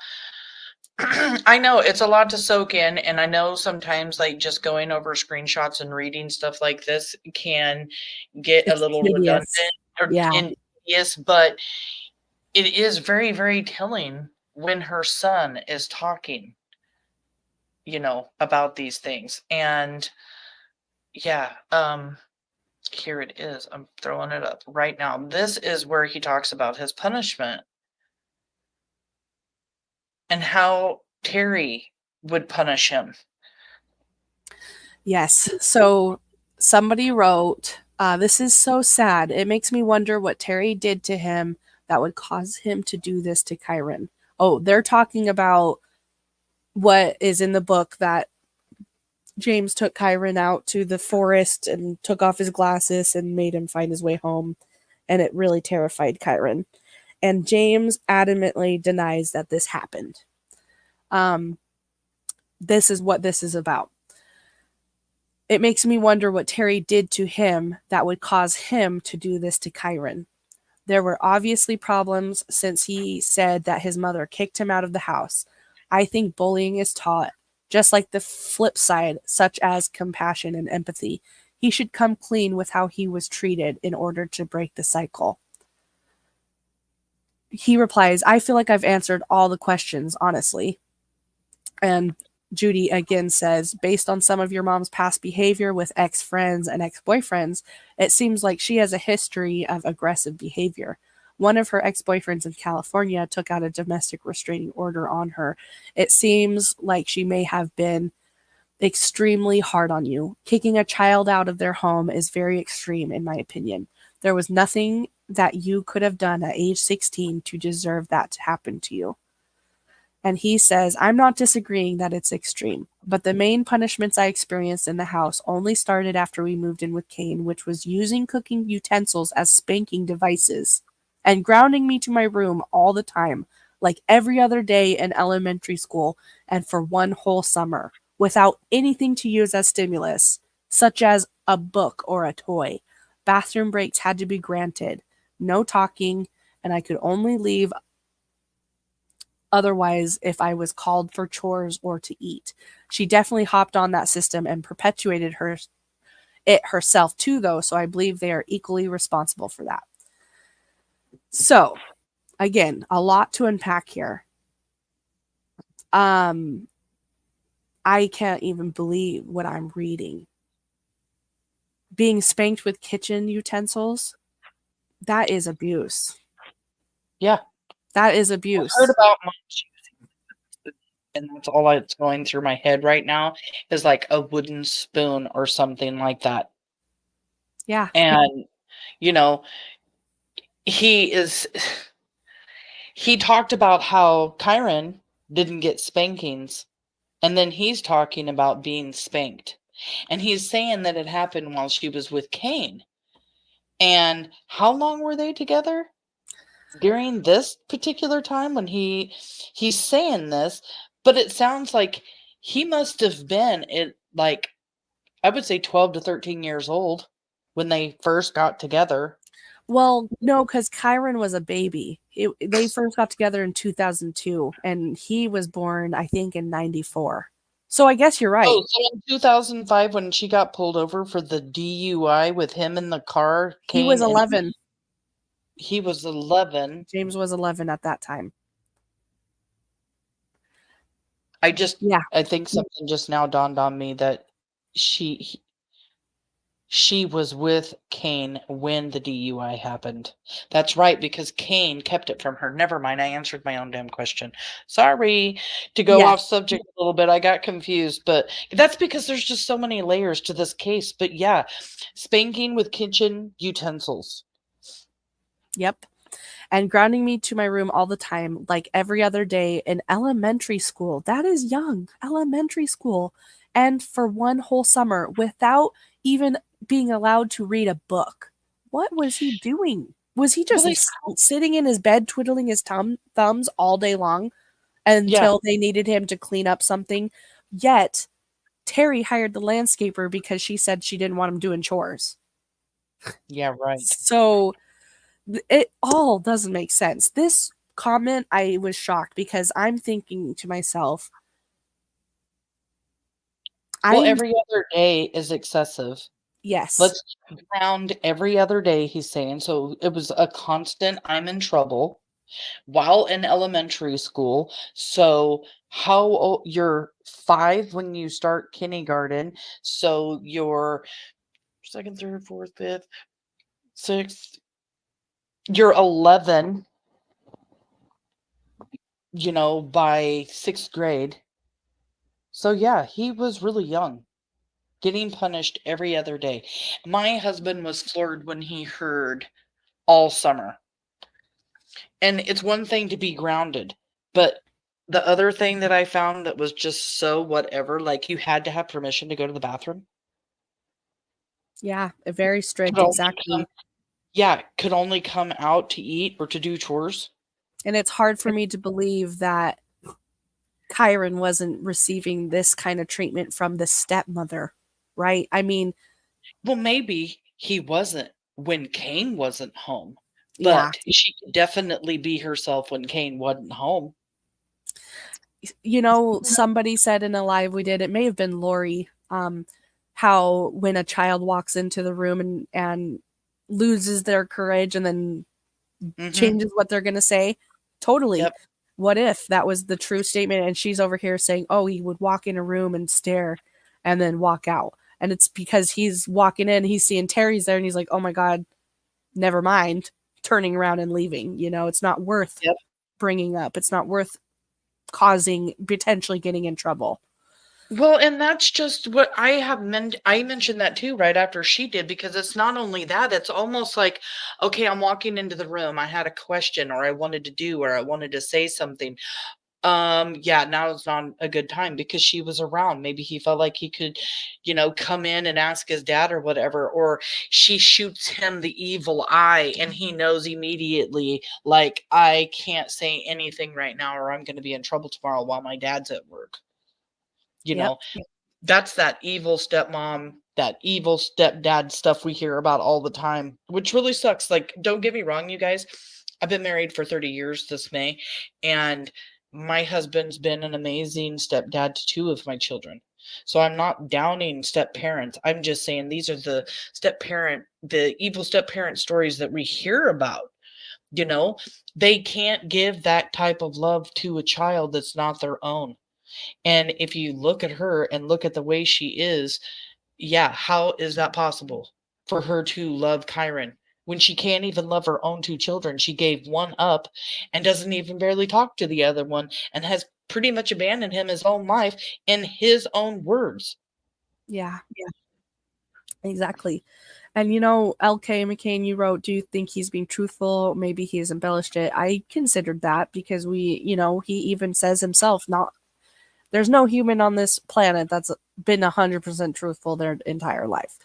I know it's a lot to soak in, and I know sometimes like just going over screenshots and reading stuff like this can get a little redundant or tedious, but it is very, very telling when her son is talking, about these things. And yeah, here it is. I'm throwing it up right now. This is where he talks about his punishment. and how Terri would punish him. Yes. So somebody wrote, this is so sad. It makes me wonder what Terri did to him that would cause him to do this to Kyron. Oh, they're talking about what is in the book that James took Kyron out to the forest and took off his glasses and made him find his way home. And it really terrified Kyron. And James adamantly denies that this happened. This is what this is about. It makes me wonder what Terri did to him that would cause him to do this to Kyron. There were obviously problems since he said that his mother kicked him out of the house. I think bullying is taught, just like the flip side, such as compassion and empathy. He should come clean with how he was treated in order to break the cycle. He replies, I feel like I've answered all the questions, honestly. And Judy again says, based on some of your mom's past behavior with ex-friends and ex-boyfriends, it seems like she has a history of aggressive behavior. One of her ex-boyfriends in California took out a domestic restraining order on her. It seems like she may have been extremely hard on you. Kicking a child out of their home is very extreme, in my opinion. There was nothing that you could have done at age 16 to deserve that to happen to you. And he says, I'm not disagreeing that it's extreme, but the main punishments I experienced in the house only started after we moved in with Kane, which was using cooking utensils as spanking devices and grounding me to my room all the time, like every other day in elementary school and for one whole summer, without anything to use as stimulus, such as a book or a toy. Bathroom breaks had to be granted, no talking, and I could only leave otherwise if I was called for chores or to eat. She definitely hopped on that system and perpetuated it herself too, though, so I believe they are equally responsible for that. So, again, a lot to unpack here. I can't even believe what I'm reading. Being spanked with kitchen utensils, that is abuse. Yeah. That is I've abuse. heard about moms using, and that's all that's going through my head right now is like a wooden spoon or something like that. Yeah. And, you know, he is, he talked about how Kyron didn't get spankings. And then he's talking about being spanked. And he's saying that it happened while she was with Kane. And how long were they together? During this particular time when he's saying this, but it sounds like he must have been at like I would say 12 to 13 years old when they first got together. Well, no, because Kyron was a baby. They first got together in 2002, and he was born, I think, in 94. So I guess you're right. Oh, so in 2005 when she got pulled over for the DUI with him in the car, He was Kane, and 11. he was 11. James was 11 at that time. I just Yeah. I think something just now dawned on me that she she was with Kane when the DUI happened. That's right, because Kane kept it from her. Never mind, I answered my own damn question. Sorry to go Yeah. off subject a little bit. I got confused, but that's because there's just so many layers to this case. But yeah, spanking with kitchen utensils. Yep. And grounding me to my room all the time, like every other day in elementary school. That is young. Elementary school. And for one whole summer without even being allowed to read a book. What was he doing? Was he Well, just they, sitting in his bed twiddling his thumbs all day long yeah, until they needed him to clean up something? Yet Terri hired the landscaper because she said she didn't want him doing chores. yeah, right. So it all doesn't make sense. This comment, I was shocked because I'm thinking to myself, Well, I'm, every other day is excessive. yes, Let's ground every other day, he's saying. So it was a constant, I'm in trouble while in elementary school. So how old, you're 5 when you start kindergarten. So you're second, third, fourth, fifth, sixth, you're 11 by 6th grade. So yeah, he was really young, getting punished every other day. My husband was floored when he heard all summer. And it's one thing to be grounded, but the other thing that I found that was just so whatever, like you had to have permission to go to the bathroom. Yeah, very Could strict, only come, exactly. yeah, could only come out to eat or to do chores. And it's hard for me to believe that Kyron wasn't receiving this kind of treatment from the stepmother, right? I mean, Well, maybe he wasn't when Kane wasn't home, yeah. but she could definitely be herself when Kane wasn't home. Somebody said in a live we did, it may have been Lori, how when a child walks into the room and loses their courage and then Mhm. changes what they're going to say. Totally. Yep. What if that was the true statement and she's over here saying, oh, he would walk in a room and stare and then walk out. And it's because he's walking in, he's seeing Terry's there and he's like, oh my God, never mind, turning around and leaving. It's not worth Yep. bringing up. It's not worth causing, potentially getting in trouble. Well, and that's just what I mentioned that too right after she did, because it's not only that, it's almost like, okay, I'm walking into the room, I had a question or I wanted to do or I wanted to say something. Yeah, now is not a good time because she was around. Maybe he felt like he could, come in and ask his dad or whatever, or she shoots him the evil eye and he knows immediately, like, I can't say anything right now or I'm going to be in trouble tomorrow while my dad's at work. You Yep. know, that's that evil stepmom, that evil stepdad stuff we hear about all the time, which really sucks. Like, don't get me wrong, you guys. I've been married for 30 years this May, and my husband's been an amazing stepdad to two of my children. So I'm not downing step parents. I'm just saying these are the evil step parent stories that we hear about. You know, they can't give that type of love to a child that's not their own. And if you look at her and look at the way she is, yeah, how is that possible for her to love Kyron when she can't even love her own two children? She gave one up and doesn't even barely talk to the other one and has pretty much abandoned him his own life in his own words. Yeah. Exactly. And LK McCain, you wrote, do you think he's being truthful? Maybe he's embellished it. I considered that because he even says himself, not there's no human on this planet that's been 100% truthful their entire life.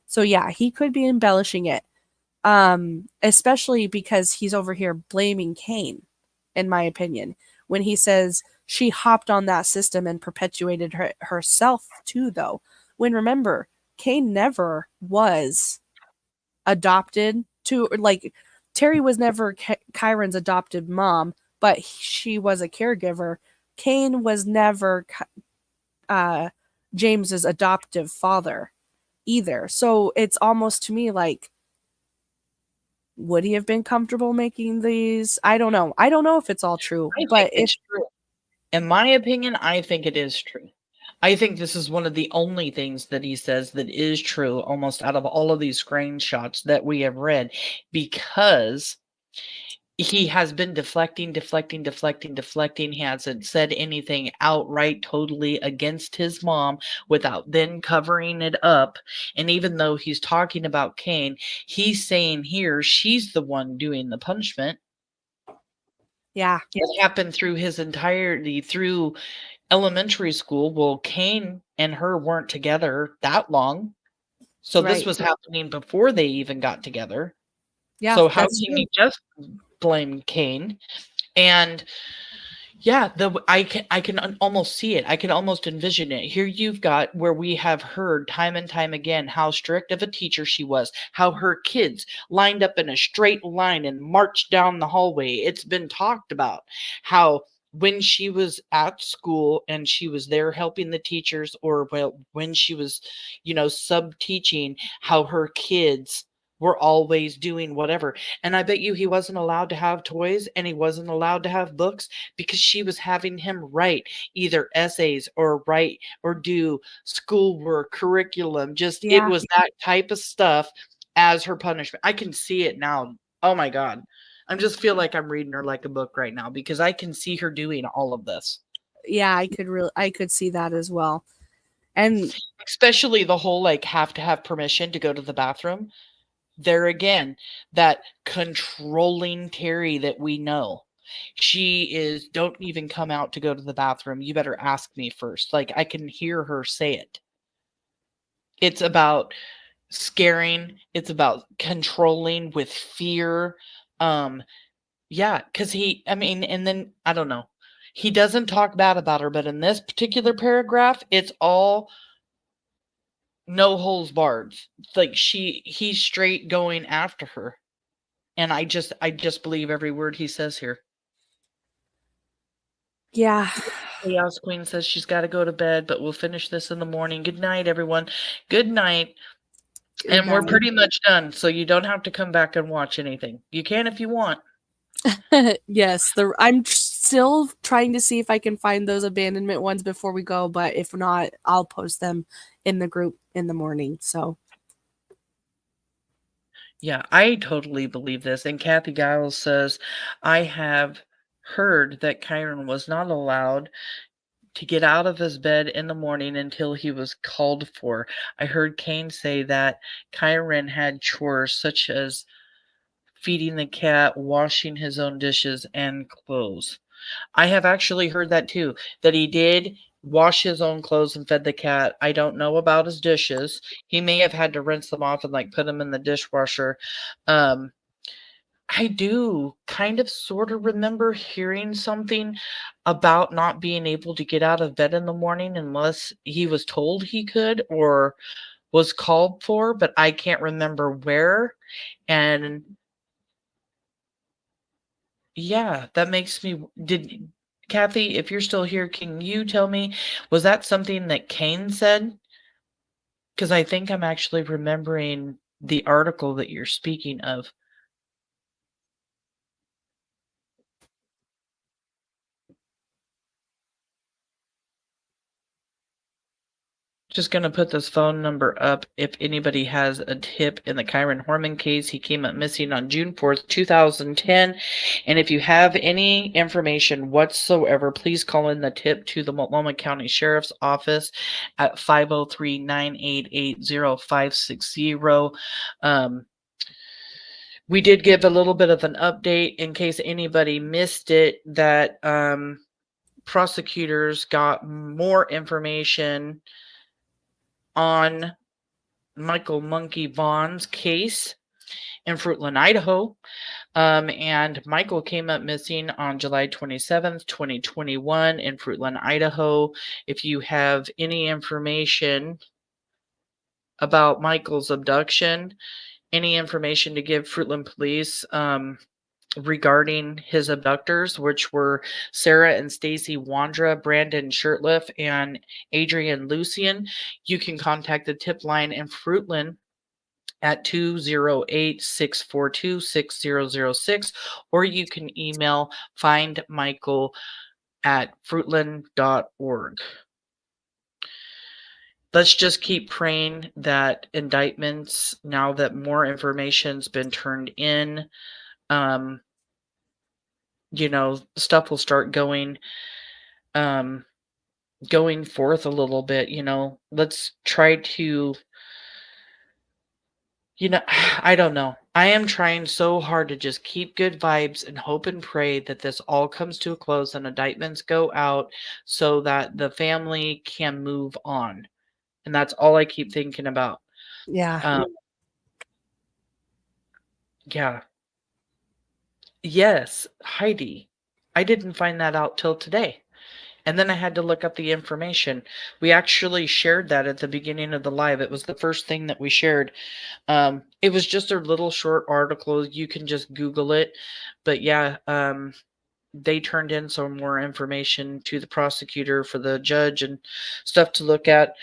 So yeah, he could be embellishing it. Especially because he's over here blaming Kane, in my opinion, when he says she hopped on that system and perpetuated herself too, though. When remember, Kane never was adopted to, like, Terri was never Kyron's adopted mom, but she was a caregiver. Kane was never uh, James's adoptive father either. So it's almost to me like, would he have been comfortable making these? I don't know. I don't know if it's all true, I think but if it's true. In my opinion, I think it is true. I think this is one of the only things that he says that is true almost out of all of these screenshots that we have read, because he has been deflecting, deflecting, deflecting, deflecting. He hasn't said anything outright totally against his mom without then covering it up. And even though he's talking about Kane, he's saying here she's the one doing the punishment. yeah, It happened through his entirety, through elementary school. Well, Kane and her weren't together that long. So this right. was happening before they even got together. Yeah, So how that's can true. you just blame Kane? And yeah, I can almost see it. I can almost envision it. Here you've got where we have heard time and time again how strict of a teacher she was, how her kids lined up in a straight line and marched down the hallway. It's been talked about how when she was at school and she was there helping the teachers, or well, when she was, sub teaching, how her kids were always doing whatever. And I bet you he wasn't allowed to have toys and he wasn't allowed to have books because she was having him write either essays or write or do schoolwork, curriculum. Just it Yeah. was that type of stuff as her punishment. I can see it now. Oh my God. I just feel like I'm reading her like a book right now because I can see her doing all of this. Yeah, I could see that as well. And especially the whole like have to have permission to go to the bathroom. There again, that controlling Terri that we know. She is, don't even come out to go to the bathroom. You better ask me first. Like I can hear her say it. It's about scaring, it's about controlling with fear. Yeah, because and then I don't know. He doesn't talk bad about her, but in this particular paragraph, it's all no holes barred. Like he's straight going after her. And I just believe every word he says here. yeah. Chaos Queen says she's got to go to bed, but we'll finish this in the morning. Good night, everyone. Good night. Good And we're night. pretty much done, so you don't have to come back and watch anything. You can if you want. Yes, I'm still trying to see if I can find those abandonment ones before we go, but if not, I'll post them in the group in the morning. So Yeah, I totally believe this. And Kathy Giles says, I have heard that Kyron was not allowed to get out of his bed in the morning until he was called for. I heard Kane say that Kyron had chores such as feeding the cat, washing his own dishes, and clothes. I have actually heard that too, that he did wash his own clothes and fed the cat. I don't know about his dishes. He may have had to rinse them off and like put them in the dishwasher. Um, I do kind of sort of remember hearing something about not being able to get out of bed in the morning unless he was told he could or was called for, but I can't remember where. And yeah, that makes me did Kathy, if you're still here, can you tell me, was that something that Kane said? Because I think I'm actually remembering the article that you're speaking of. Just going to put this phone number up if anybody has a tip in the Kyron Horman case. He came up missing on June 4th, 2010. And if you have any information whatsoever, please call in the tip to the Multnomah County Sheriff's Office at 503-988-0560. We did give a little bit of an update in case anybody missed it that prosecutors got more information on Michael Monkey Vaughan's case in Fruitland, Idaho. And Michael came up missing on July 27th, 2021 in Fruitland, Idaho. If you have any information about Michael's abduction, any information to give Fruitland police regarding his abductors, which were Sarah and Stacy Wandra, Brandon Shirtliff, and Adrian Lucian, you can contact the tip line in Fruitland at 208-642-6006, or you can email findmichael@fruitland.org. Let's just keep praying that indictments, now that more information's been turned in, stuff will start going forth a little bit. Let's try to, I don't know. I am trying so hard to just keep good vibes and hope and pray that this all comes to a close and indictments go out so that the family can move on. And that's all I keep thinking about. yeah. Yeah. Yes, Heidi. I didn't find that out till today. And then I had to look up the information. We actually shared that at the beginning of the live. It was the first thing that we shared. It was just a little short article. You can just Google it. But yeah, they turned in some more information to the prosecutor for the judge and stuff to look at.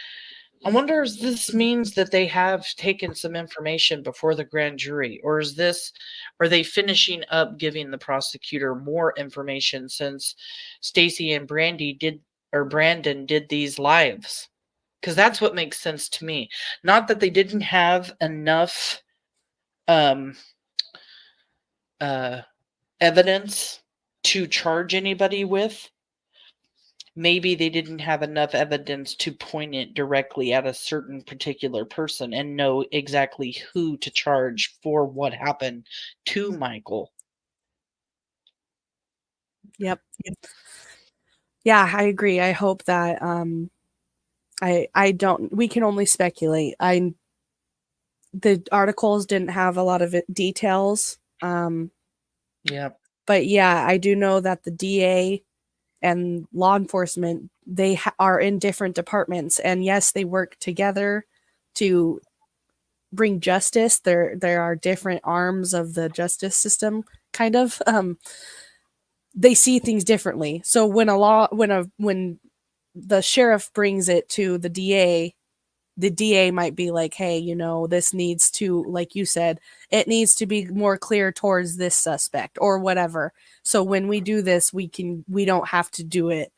I wonder if this means that they have taken some information before the grand jury, or are they finishing up giving the prosecutor more information since Stacy and Brandon did these lives? Because that's what makes sense to me. Not that they didn't have enough um uh evidence to charge anybody with. Maybe they didn't have enough evidence to point it directly at a certain particular person and know exactly who to charge for what happened to Michael. Yep. Yeah, I agree. I hope that I don't, we can only speculate. The articles didn't have a lot of details. Yeah. But yeah, I do know that the DA and law enforcement, they are in different departments, and yes, they work together to bring justice. There are different arms of the justice system, kind of. They see things differently. So when when the sheriff brings it to the DA might be like, hey, this needs to, like you said, it needs to be more clear towards this suspect or whatever. So when we do this, we don't have to do it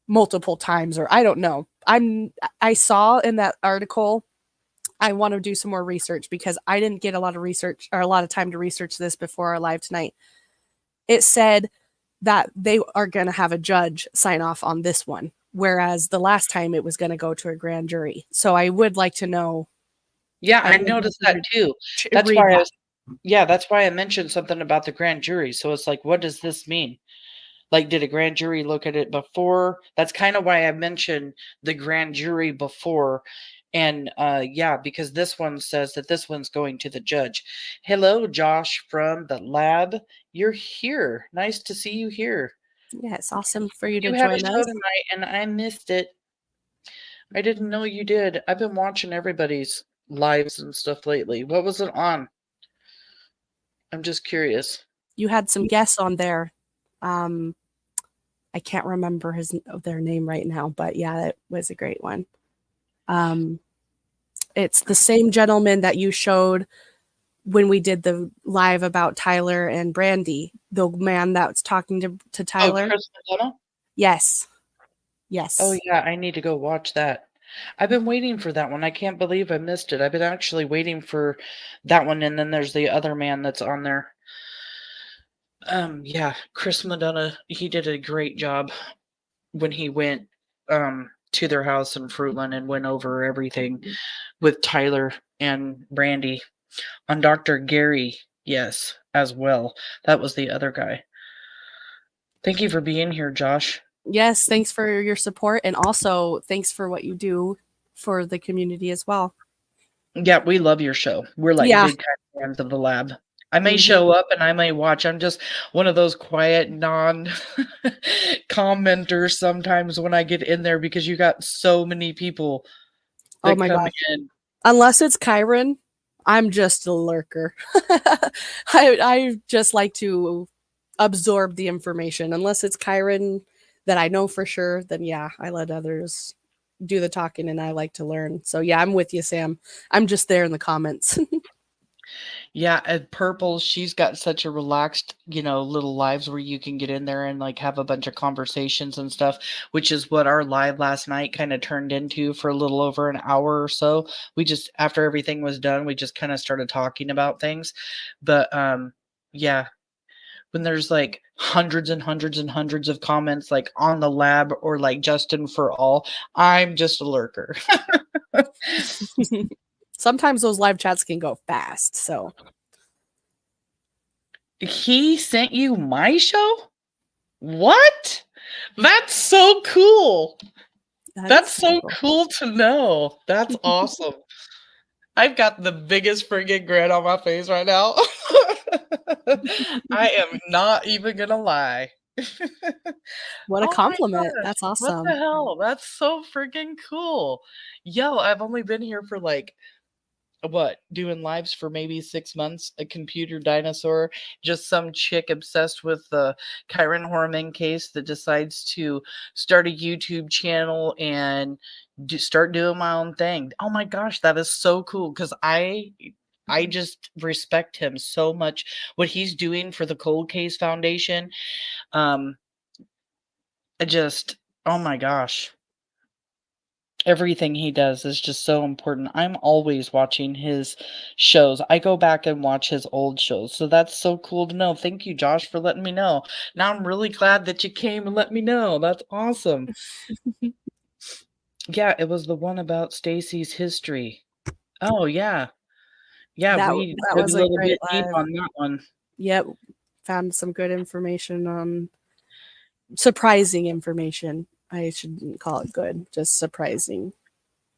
multiple times, or I don't know. I saw in that article, I want to do some more research because I didn't get a lot of research or a lot of time to research this before our live tonight. It said that they are going to have a judge sign off on this one, whereas the last time it was going to go to a grand jury. So I would like to know. Yeah, I I would noticed that too. That's read why that. that's why I mentioned something about the grand jury. So it's like, what does this mean? Like, did a grand jury look at it before? That's kind of why I mentioned the grand jury before. And yeah, because this one says that this one's going to the judge. Hello, Josh from the lab. You're here. Nice to see you here. Yeah, it's awesome for you to You had a join show us. tonight and I missed it. I didn't know you did. I've been watching everybody's lives and stuff lately. What was it on? I'm just curious. You had some guests on there. Um, I can't remember their name right now, but yeah, it was a great one. It's the same gentleman that you showed when we did the live about Tyler and Brandy, the man that's talking to Oh, Tyler. Chris McDonough? Yes. Oh, Yes. yeah, I need to go watch that. I've been waiting for that one. I can't believe I missed it. I've been actually waiting for that one, and then there's the other man that's on there. Yeah, Chris Madonna, he did a great job when he went to their house in Fruitland and went over everything with Tyler and Brandy. On Dr. Gary, yes, as well. That was the other guy. Thank you for being here, Josh. Yes, thanks for your support, and also thanks for what you do for the community as well. Yeah, we love your show. We're like Yeah. big time fans of the lab. I may Mhm. show up and I may watch. I'm just one of those quiet, non commenters sometimes when I get in there because you got so many people Oh that my come gosh. in. Unless it's Kyron, I'm just a lurker. I just like to absorb the information. Unless it's Kyron that I know for sure, then yeah, I let others do the talking and I like to learn. So yeah, I'm with you, Sam. I'm just there in the comments. Yeah, and Purple, she's got such a relaxed, little lives where you can get in there and like have a bunch of conversations and stuff, which is what our live last night kind of turned into for a little over an hour or so. We just, after everything was done, we just kind of started talking about things. But yeah, when there's like hundreds and hundreds and hundreds of comments like on the lab or like Justin for all, I'm just a lurker. Sometimes those live chats can go fast. So He sent you my show? What? That's so cool. that is That's so cool. cool to know. That's awesome. I've got the biggest friggin' grin on my face right now. I am not even gonna lie. What a Oh my compliment. gosh, That's what the awesome. hell? That's so freaking cool. Yo, I've only been here for like what, doing lives for maybe 6 months, a computer dinosaur, just some chick obsessed with the Kyron Horman case that decides to start a YouTube channel and start doing my own thing. Oh my gosh, that is so cool because I just respect him so much. What he's doing for the Cold Case Foundation, I just, oh my gosh. Everything he does is just so important. I'm always watching his shows. I go back and watch his old shows, so that's so cool to know. Thank you, Josh, for letting me know. Now I'm really glad that you came and let me know. That's awesome. Yeah, it was the one about Stacy's history. Oh, yeah. Yeah, That we that dug a was a little great bit deep live. on that one. Yep, found some good information on surprising information. I shouldn't call it good, just surprising.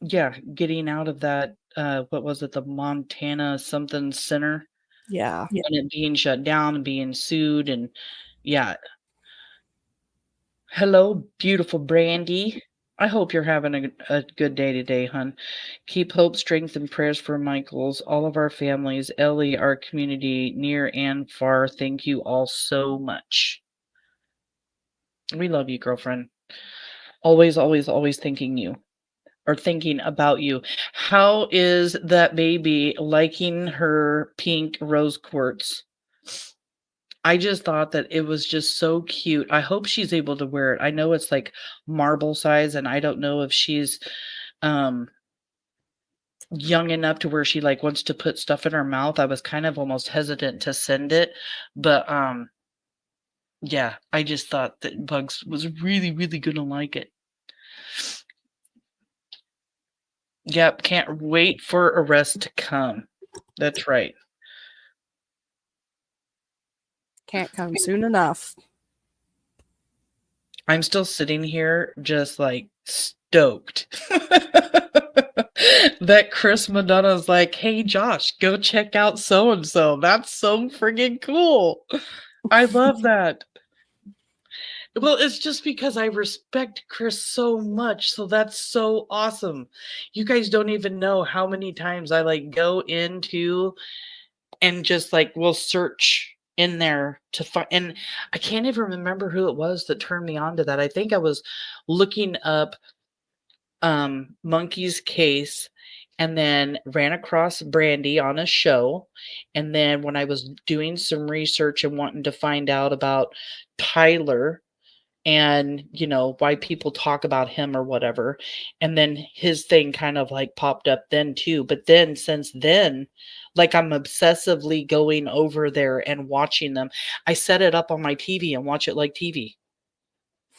Yeah, getting out of that, what was it, the Montana something center, Yeah. and it being shut down and being sued, and yeah. Hello, beautiful Brandy. I hope you're having a good day today, hon. Keep hope, strength, and prayers for Michael's, all of our families, Ellie, our community, near and far. Thank you all so much. We love you, girlfriend. Always, always, always thinking you or thinking about you. How is that baby liking her pink rose quartz? I just thought that it was just so cute. I hope she's able to wear it. I know it's like marble size, and I don't know if she's um young enough to where she like wants to put stuff in her mouth. I was kind of almost hesitant to send it, but yeah, I just thought that Bugs was really, really gonna like it. Yep, can't wait for arrest to come. That's right. Can't come soon enough. I'm still sitting here just like stoked that Chris Madonna's like, hey Josh, go check out so and so. That's so friggin' cool. I love that. Well, it's just because I respect Chris so much, so that's so awesome. You guys don't even know how many times I like go into and just like will search in there to find, and I can't even remember who it was that turned me on to that. I think I was looking up Monkey's case and then ran across Brandy on a show. And then when I was doing some research and wanting to find out about Tyler and why people talk about him or whatever, and then his thing kind of like popped up then too, but then since then, like, I'm obsessively going over there and watching them. I set it up on my TV and watch it like TV,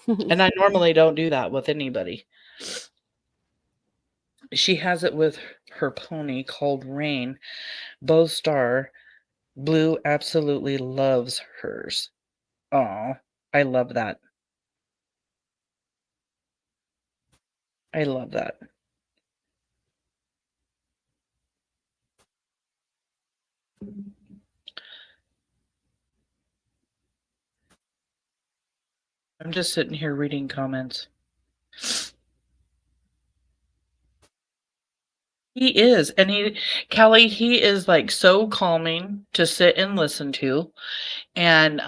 and I normally don't do that with anybody. She has it with her pony called Rain. Bow Star Blue absolutely loves hers. Oh, I love that. I love that. I'm just sitting here reading comments. He is, and Kelly, he is like so calming to sit and listen to. And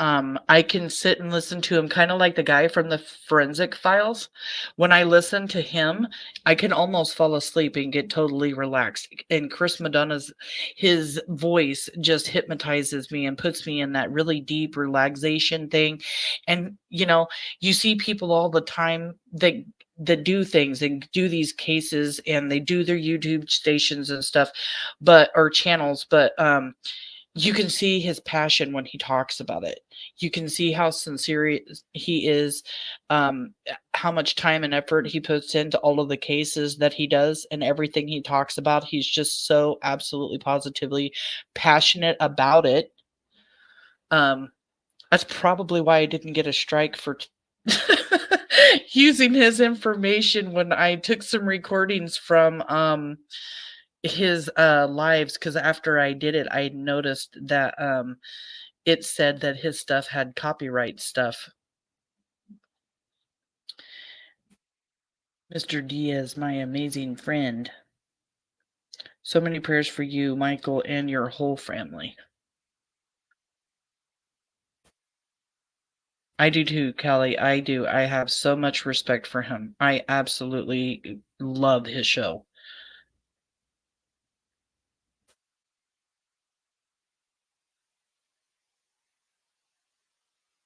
I can sit and listen to him kind of like the guy from the Forensic Files. When I listen to him, I can almost fall asleep and get totally relaxed. And Chris Madonna's his voice just hypnotizes me and puts me in that really deep relaxation thing. And you see people all the time that do things and do these cases and they do their YouTube stations and stuff, but or channels, but you can see his passion when he talks about it. You can see how sincere he is, how much time and effort he puts into all of the cases that he does and everything he talks about. He's just so absolutely positively passionate about it. Um, that's probably why I didn't get a strike for using his information when I took some recordings from his lives, because after I did it, I noticed that it said that his stuff had copyright stuff. Mr. Diaz, my amazing friend. So many prayers for you, Michael, and your whole family. I do too, Kelly. I do. I have so much respect for him. I absolutely love his show.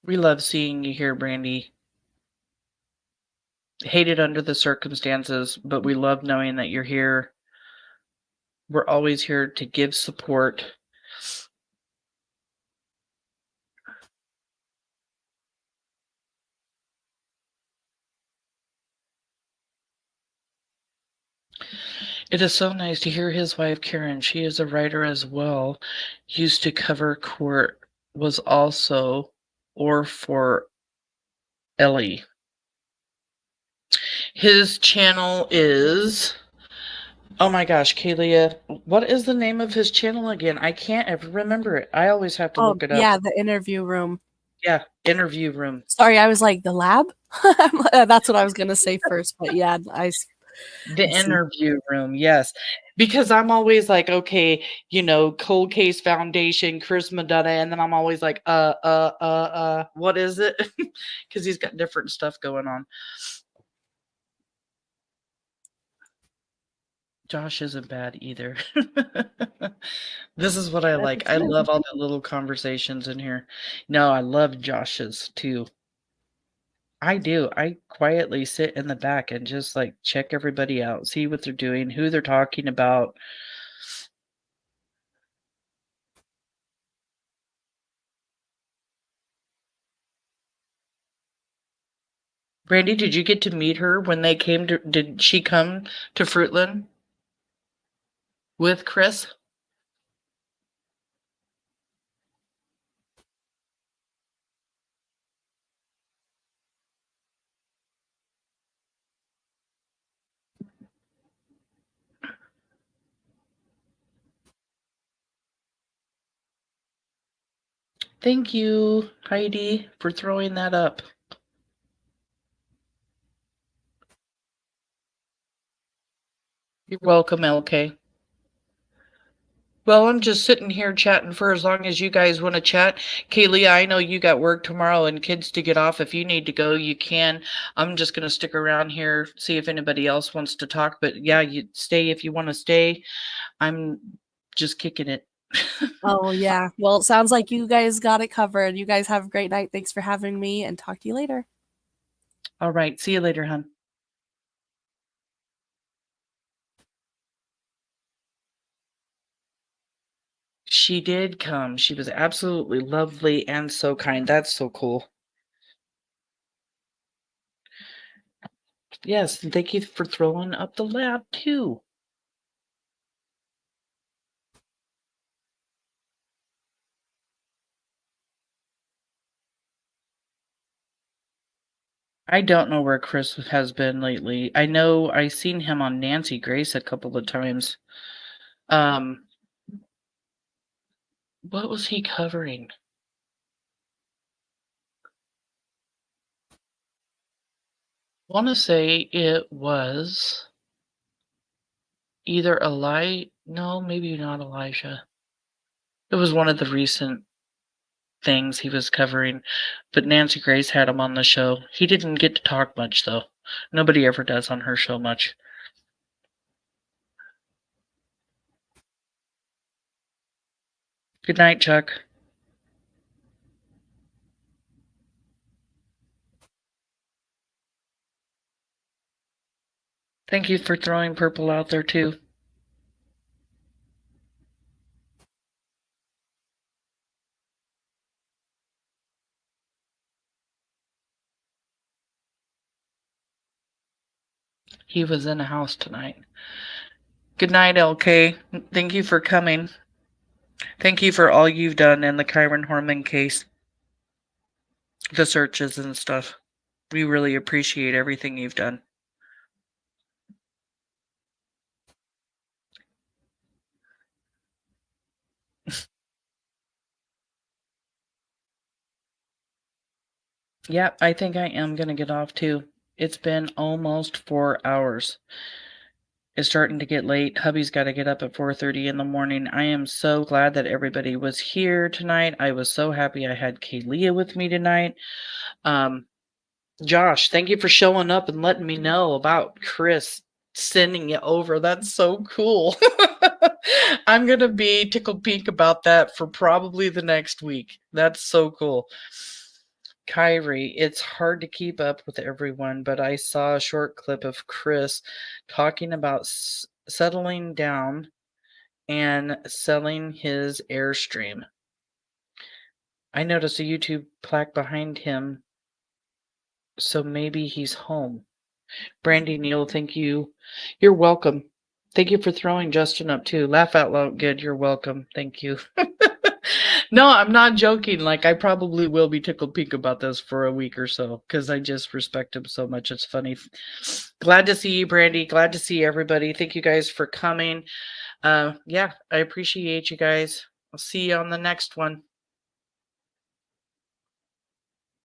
We love seeing you here, Brandy. hate it under the circumstances, but we love knowing that you're here. We're always here to give support. It is so nice to hear his wife, Karen. She is a writer as well. Used to cover court, was also, or for Ellie. His channel is, oh my gosh, Kalia, what is the name of his channel again? I can't ever remember it. I always have to look it up. Yeah, the interview room. Yeah, interview room. Sorry, I was like, the lab? That's what I was going to say first, but yeah, The interview room, yes. Because I'm always like, okay, Cold Case Foundation, Chris Madonna, and then I'm always like, what is it? Because he's got different stuff going on. Josh isn't bad either. This is what I like. I love all the little conversations in here. No, I love Josh's too. I do. I quietly sit in the back and just like check everybody out, see what they're doing, who they're talking about. Brandy, did you get to meet her when they came to, did she come to Fruitland with Chris? Thank you, Heidi, for throwing that up. You're welcome, LK. Well, I'm just sitting here chatting for as long as you guys want to chat. Kaylee, I know you got work tomorrow and kids to get off. If you need to go, you can. I'm just going to stick around here, see if anybody else wants to talk. But yeah, you stay if you want to stay. I'm just kicking it. Oh, yeah. Well, it sounds like you guys got it covered. You guys have a great night. Thanks for having me, and talk to you later. All right. See you later, hon. She did come. She was absolutely lovely and so kind. That's so cool. Yes, and thank you for throwing up the lab too. I don't know where Chris has been lately. I know I seen him on Nancy Grace a couple of times. What was he covering? I want to say it was either no, maybe not Elijah. It was one of the recent things he was covering, but Nancy Grace had him on the show. He didn't get to talk much, though. Nobody ever does on her show much. Good night, Chuck. Thank you for throwing purple out there, too. He was in a house tonight. Good night, LK. Thank you for coming. Thank you for all you've done in the Kyron Horman case. The searches and stuff. We really appreciate everything you've done. Yeah, I think I am going to get off too. It's been almost 4 hours. It's starting to get late. Hubby's got to get up at 4:30 in the morning. I am so glad that everybody was here tonight. I was so happy I had Kaylia with me tonight. Josh, thank you for showing up and letting me know about Chris sending it over. That's so cool. I'm going to be tickled pink about that for probably the next week. That's so cool. Kyrie, it's hard to keep up with everyone, but I saw a short clip of Chris talking about settling down and selling his Airstream. I noticed a YouTube plaque behind him, so maybe he's home. Brandy Neal, thank you. You're welcome. Thank you for throwing Justin up too. Laugh out loud. Good. You're welcome. Thank you. No, I'm not joking. Like, I probably will be tickled pink about this for a week or so because I just respect him so much. It's funny. Glad to see you, Brandy. Glad to see everybody. Thank you guys for coming. Yeah, I appreciate you guys. I'll see you on the next one.